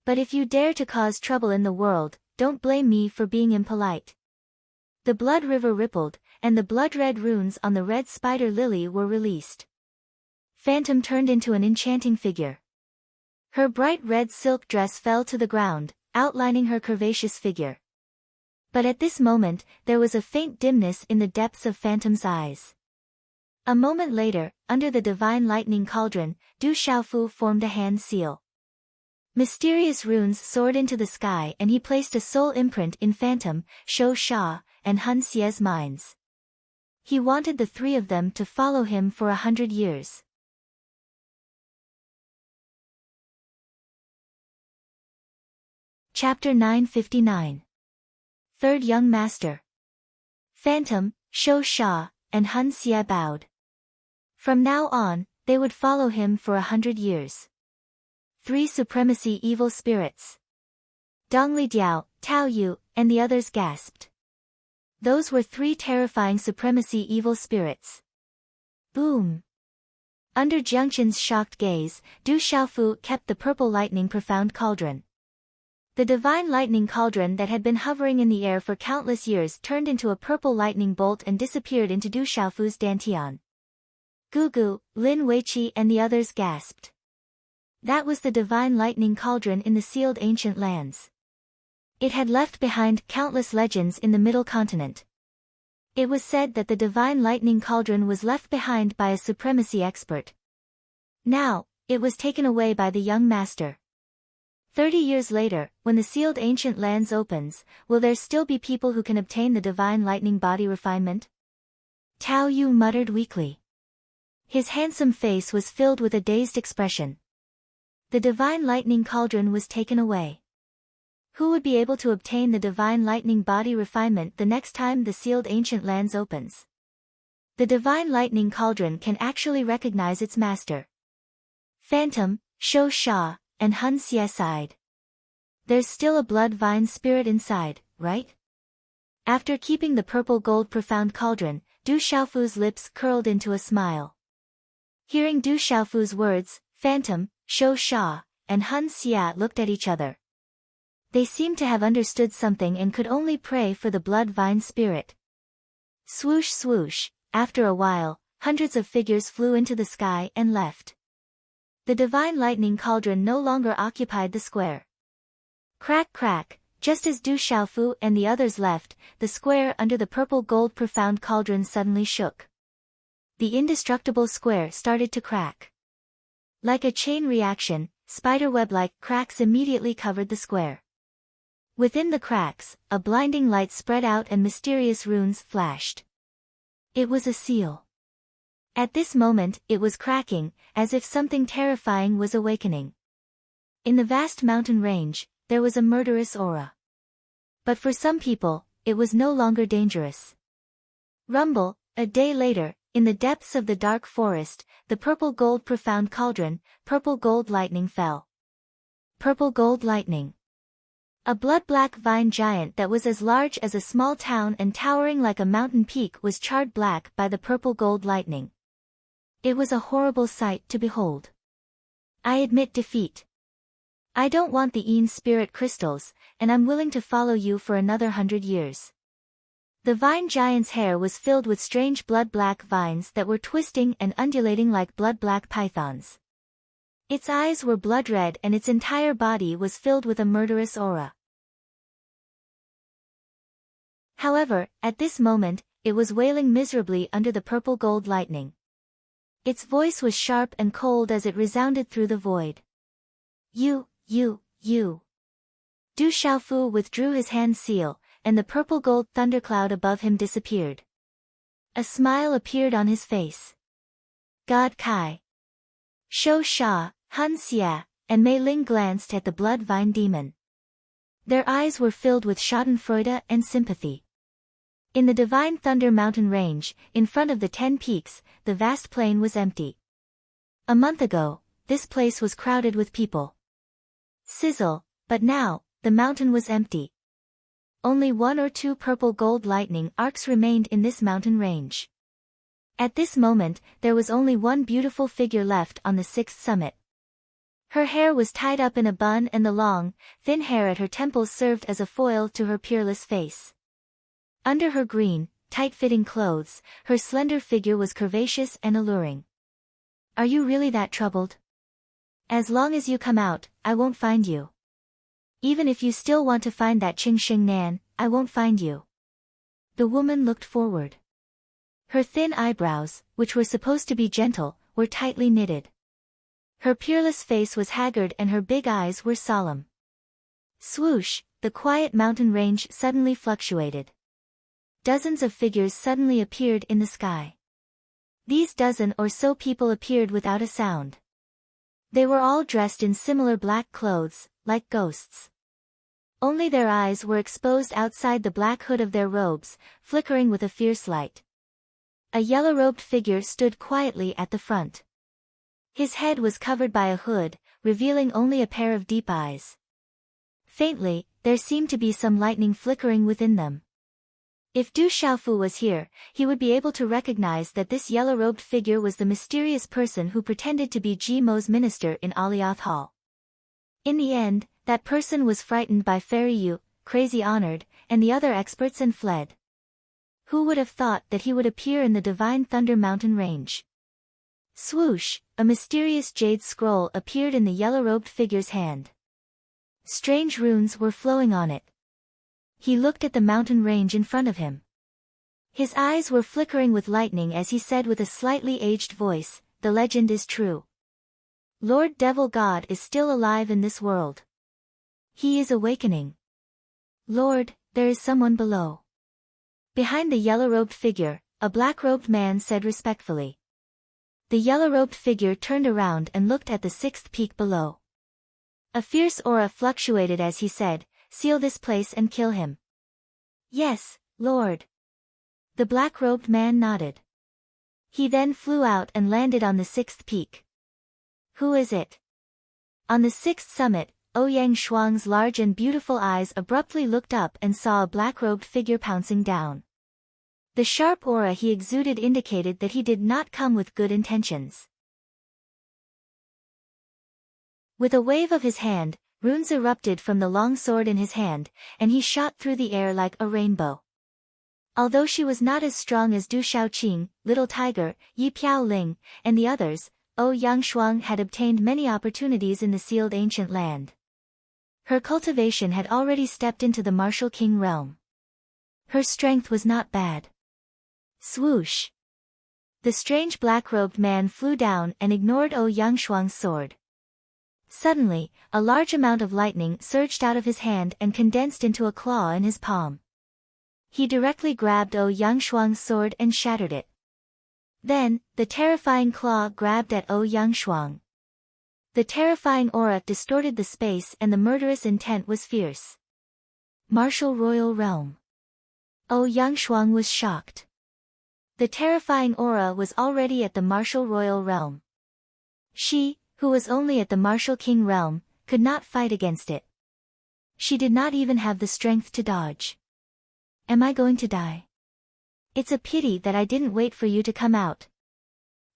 But if you dare to cause trouble in the world, don't blame me for being impolite." The blood river rippled, and the blood-red runes on the red spider lily were released. Phantom turned into an enchanting figure. Her bright red silk dress fell to the ground, outlining her curvaceous figure. But at this moment, there was a faint dimness in the depths of Phantom's eyes. A moment later, under the divine lightning cauldron, Du Xiaofu formed a hand seal. Mysterious runes soared into the sky and he placed a soul imprint in Phantom, Shou Sha, and Hun Xia's minds. He wanted the 3 of them to follow him for 100 years. Chapter 959. Third Young Master. Phantom, Shou Sha, and Hun Xia bowed. From now on, they would follow him for 100 years. 3 supremacy evil spirits. Dongli Diao, Tao Yu, and the others gasped. Those were 3 terrifying supremacy evil spirits. Boom! Under Jiangchen's shocked gaze, Du Xiaofu kept the purple lightning profound cauldron. The divine lightning cauldron that had been hovering in the air for countless years turned into a purple lightning bolt and disappeared into Du Xiaofu's dantian. Gugu, Lin Weiqi and the others gasped. That was the divine lightning cauldron in the sealed ancient lands. It had left behind countless legends in the Middle Continent. It was said that the divine lightning cauldron was left behind by a supremacy expert. Now, it was taken away by the young master. 30 years later, when the sealed ancient lands opens, will there still be people who can obtain the divine lightning body refinement? Tao Yu muttered weakly. His handsome face was filled with a dazed expression. The divine lightning cauldron was taken away. Who would be able to obtain the divine lightning body refinement the next time the sealed ancient lands opens? The divine lightning cauldron can actually recognize its master. Phantom, Shou Sha, and Hun Xie sighed. There's still a blood vine spirit inside, right? After keeping the purple gold profound cauldron, Du Xiaofu's lips curled into a smile. Hearing Du Xiaofu's words, Phantom, Shou Sha, and Hun Xie looked at each other. They seemed to have understood something and could only pray for the blood vine spirit. Swoosh swoosh, after a while, hundreds of figures flew into the sky and left. The divine lightning cauldron no longer occupied the square. Crack crack, just as Du Xiaofu and the others left, the square under the purple gold profound cauldron suddenly shook. The indestructible square started to crack. Like a chain reaction, spiderweb-like cracks immediately covered the square. Within the cracks, a blinding light spread out and mysterious runes flashed. It was a seal. At this moment, it was cracking, as if something terrifying was awakening. In the vast mountain range, there was a murderous aura. But for some people, it was no longer dangerous. Rumble, a day later, in the depths of the dark forest, the purple gold profound cauldron, purple gold lightning fell. Purple gold lightning. A blood-black vine giant that was as large as a small town and towering like a mountain peak was charred black by the purple gold lightning. It was a horrible sight to behold. I admit defeat. I don't want the Een spirit crystals, and I'm willing to follow you for another 100 years. The vine giant's hair was filled with strange blood-black vines that were twisting and undulating like blood-black pythons. Its eyes were blood-red and its entire body was filled with a murderous aura. However, at this moment, it was wailing miserably under the purple gold lightning. Its voice was sharp and cold as it resounded through the void. You. Du Xiaofu withdrew his hand seal, and the purple gold thundercloud above him disappeared. A smile appeared on his face. God Kai. Shou Sha, Hun Xie, and Mei Ling glanced at the blood vine demon. Their eyes were filled with schadenfreude and sympathy. In the divine Thunder Mountain range, in front of the 10 peaks, the vast plain was empty. A month ago, this place was crowded with people. Sizzle, but now, the mountain was empty. Only 1 or 2 purple gold lightning arcs remained in this mountain range. At this moment, there was only one beautiful figure left on the 6th summit. Her hair was tied up in a bun and the long, thin hair at her temples served as a foil to her peerless face. Under her green, tight-fitting clothes, her slender figure was curvaceous and alluring. Are you really that troubled? As long as you come out, I won't find you. Even if you still want to find that Qing Xing Nan, I won't find you. The woman looked forward. Her thin eyebrows, which were supposed to be gentle, were tightly knitted. Her peerless face was haggard and her big eyes were solemn. Swoosh, the quiet mountain range suddenly fluctuated. Dozens of figures suddenly appeared in the sky. These dozen or so people appeared without a sound. They were all dressed in similar black clothes, like ghosts. Only their eyes were exposed outside the black hood of their robes, flickering with a fierce light. A yellow-robed figure stood quietly at the front. His head was covered by a hood, revealing only a pair of deep eyes. Faintly, there seemed to be some lightning flickering within them. If Du Xiaofu was here, he would be able to recognize that this yellow-robed figure was the mysterious person who pretended to be Ji Mo's minister in Alioth Hall. In the end, that person was frightened by Fairy Yu, Crazy Honored, and the other experts and fled. Who would have thought that he would appear in the divine Thunder Mountain range? Swoosh, a mysterious jade scroll appeared in the yellow-robed figure's hand. Strange runes were flowing on it. He looked at the mountain range in front of him. His eyes were flickering with lightning as he said with a slightly aged voice, "The legend is true. Lord Devil God is still alive in this world. He is awakening. Lord, there is someone below. Behind the yellow-robed figure, a black-robed man said respectfully. The yellow-robed figure turned around and looked at the sixth peak below. A fierce aura fluctuated as he said, "Seal this place and kill him." "Yes, Lord." The black-robed man nodded. He then flew out and landed on the sixth peak. Who is it? On the sixth summit, Ouyang Shuang's large and beautiful eyes abruptly looked up and saw a black-robed figure pouncing down. The sharp aura he exuded indicated that he did not come with good intentions. With a wave of his hand, runes erupted from the long sword in his hand, and he shot through the air like a rainbow. Although she was not as strong as Du Shaoqing, Little Tiger, Yi Piaoling, and the others, Ouyang Shuang had obtained many opportunities in the sealed ancient land. Her cultivation had already stepped into the martial king realm. Her strength was not bad. Swoosh! The strange black-robed man flew down and ignored Ouyang Shuang's sword. Suddenly, a large amount of lightning surged out of his hand and condensed into a claw in his palm. He directly grabbed Ouyang Shuang's sword and shattered it. Then, the terrifying claw grabbed at Ouyang Shuang. The terrifying aura distorted the space and the murderous intent was fierce. Martial Royal Realm. Ouyang Shuang was shocked. The terrifying aura was already at the martial royal realm. She, who was only at the martial king realm, could not fight against it. She did not even have the strength to dodge. Am I going to die? It's a pity that I didn't wait for you to come out.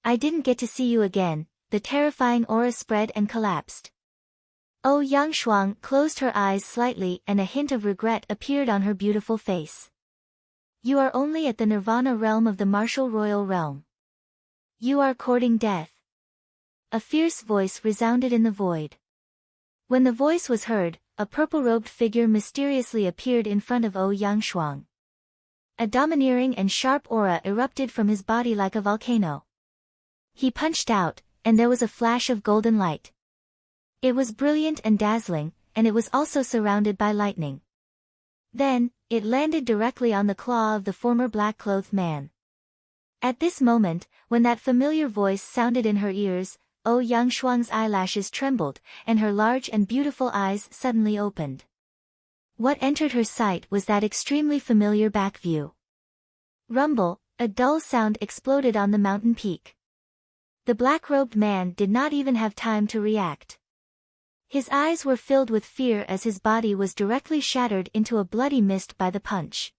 I didn't get to see you again. The terrifying aura spread and collapsed. Ouyang Shuang closed her eyes slightly and a hint of regret appeared on her beautiful face. You are only at the Nirvana realm of the martial royal realm. You are courting death. A fierce voice resounded in the void. When the voice was heard, a purple-robed figure mysteriously appeared in front of Ouyang Shuang. A domineering and sharp aura erupted from his body like a volcano. He punched out, and there was a flash of golden light. It was brilliant and dazzling, and it was also surrounded by lightning. Then, it landed directly on the claw of the former black-clothed man. At this moment, when that familiar voice sounded in her ears, Ouyang Shuang's eyelashes trembled, and her large and beautiful eyes suddenly opened. What entered her sight was that extremely familiar back view. Rumble, a dull sound exploded on the mountain peak. The black-robed man did not even have time to react. His eyes were filled with fear as his body was directly shattered into a bloody mist by the punch.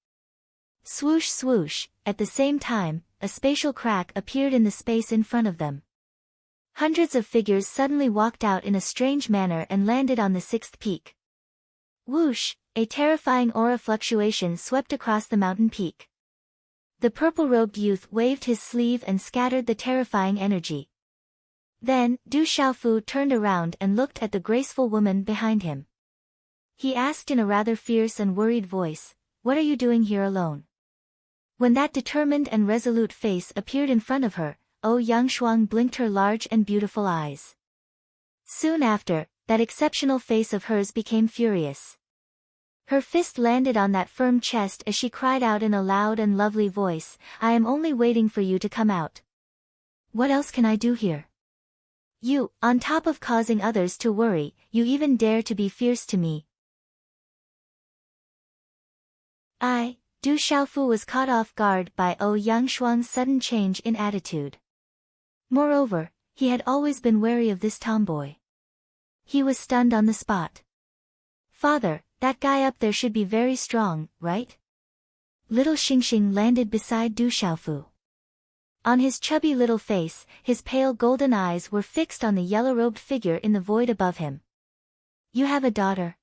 Swoosh swoosh, at the same time, a spatial crack appeared in the space in front of them. Hundreds of figures suddenly walked out in a strange manner and landed on the sixth peak. Whoosh, a terrifying aura fluctuation swept across the mountain peak. The purple-robed youth waved his sleeve and scattered the terrifying energy. Then, Du Xiaofu turned around and looked at the graceful woman behind him. He asked in a rather fierce and worried voice, "What are you doing here alone?" When that determined and resolute face appeared in front of her, Ouyang Shuang blinked her large and beautiful eyes. Soon after, that exceptional face of hers became furious. Her fist landed on that firm chest as she cried out in a loud and lovely voice, "I am only waiting for you to come out. What else can I do here? You, on top of causing others to worry, you even dare to be fierce to me." Du Xiaofu was caught off guard by Ouyang Shuang's sudden change in attitude. Moreover, he had always been wary of this tomboy. He was stunned on the spot. "Father, that guy up there should be very strong, right?" Little Xingxing landed beside Du Xiaofu. On his chubby little face, his pale golden eyes were fixed on the yellow-robed figure in the void above him. "You have a daughter?"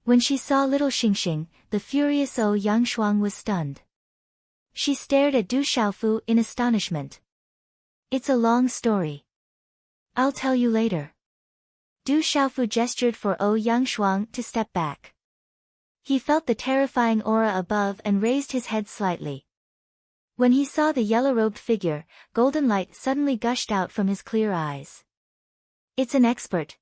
When she saw little Xingxing, the furious Ouyang Shuang was stunned. She stared at Du Xiaofu in astonishment. "It's a long story. I'll tell you later." Du Xiaofu gestured for Ouyang Shuang to step back. He felt the terrifying aura above and raised his head slightly. When he saw the yellow-robed figure, golden light suddenly gushed out from his clear eyes. "It's an expert.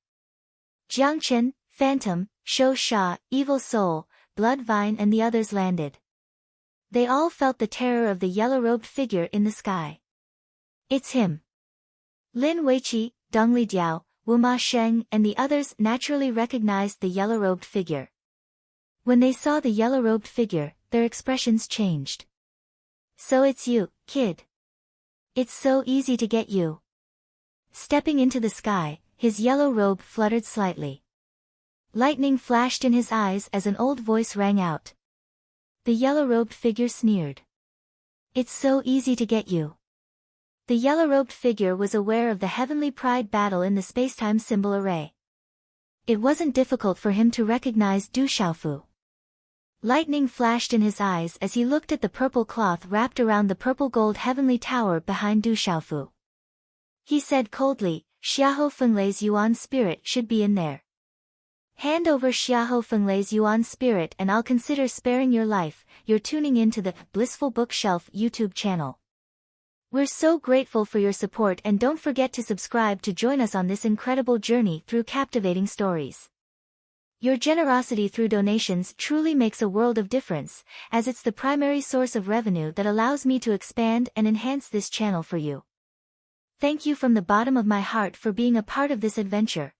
Jiangchen, Phantom, Shou Sha, Evil Soul, Bloodvine and the others landed. They all felt the terror of the yellow-robed figure in the sky. It's him. Lin Weiqi, Dongli Diao, Wu Ma Sheng and the others naturally recognized the yellow-robed figure. When they saw the yellow-robed figure, their expressions changed. So it's you, kid. It's so easy to get you. Stepping into the sky, his yellow robe fluttered slightly. Lightning flashed in his eyes as an old voice rang out. The yellow-robed figure sneered. It's so easy to get you. The yellow-robed figure was aware of the heavenly pride battle in the spacetime symbol array. It wasn't difficult for him to recognize Du Xiaofu. Lightning flashed in his eyes as he looked at the purple cloth wrapped around the purple-gold heavenly tower behind Du Xiaofu. He said coldly, Xiahou Fenglei's Yuan spirit should be in there. Hand over Xiahou Fenglei's Yuan spirit and I'll consider sparing your life. You're tuning in to the Blissful Bookshelf YouTube channel. We're so grateful for your support and don't forget to subscribe to join us on this incredible journey through captivating stories. Your generosity through donations truly makes a world of difference, as it's the primary source of revenue that allows me to expand and enhance this channel for you. Thank you from the bottom of my heart for being a part of this adventure.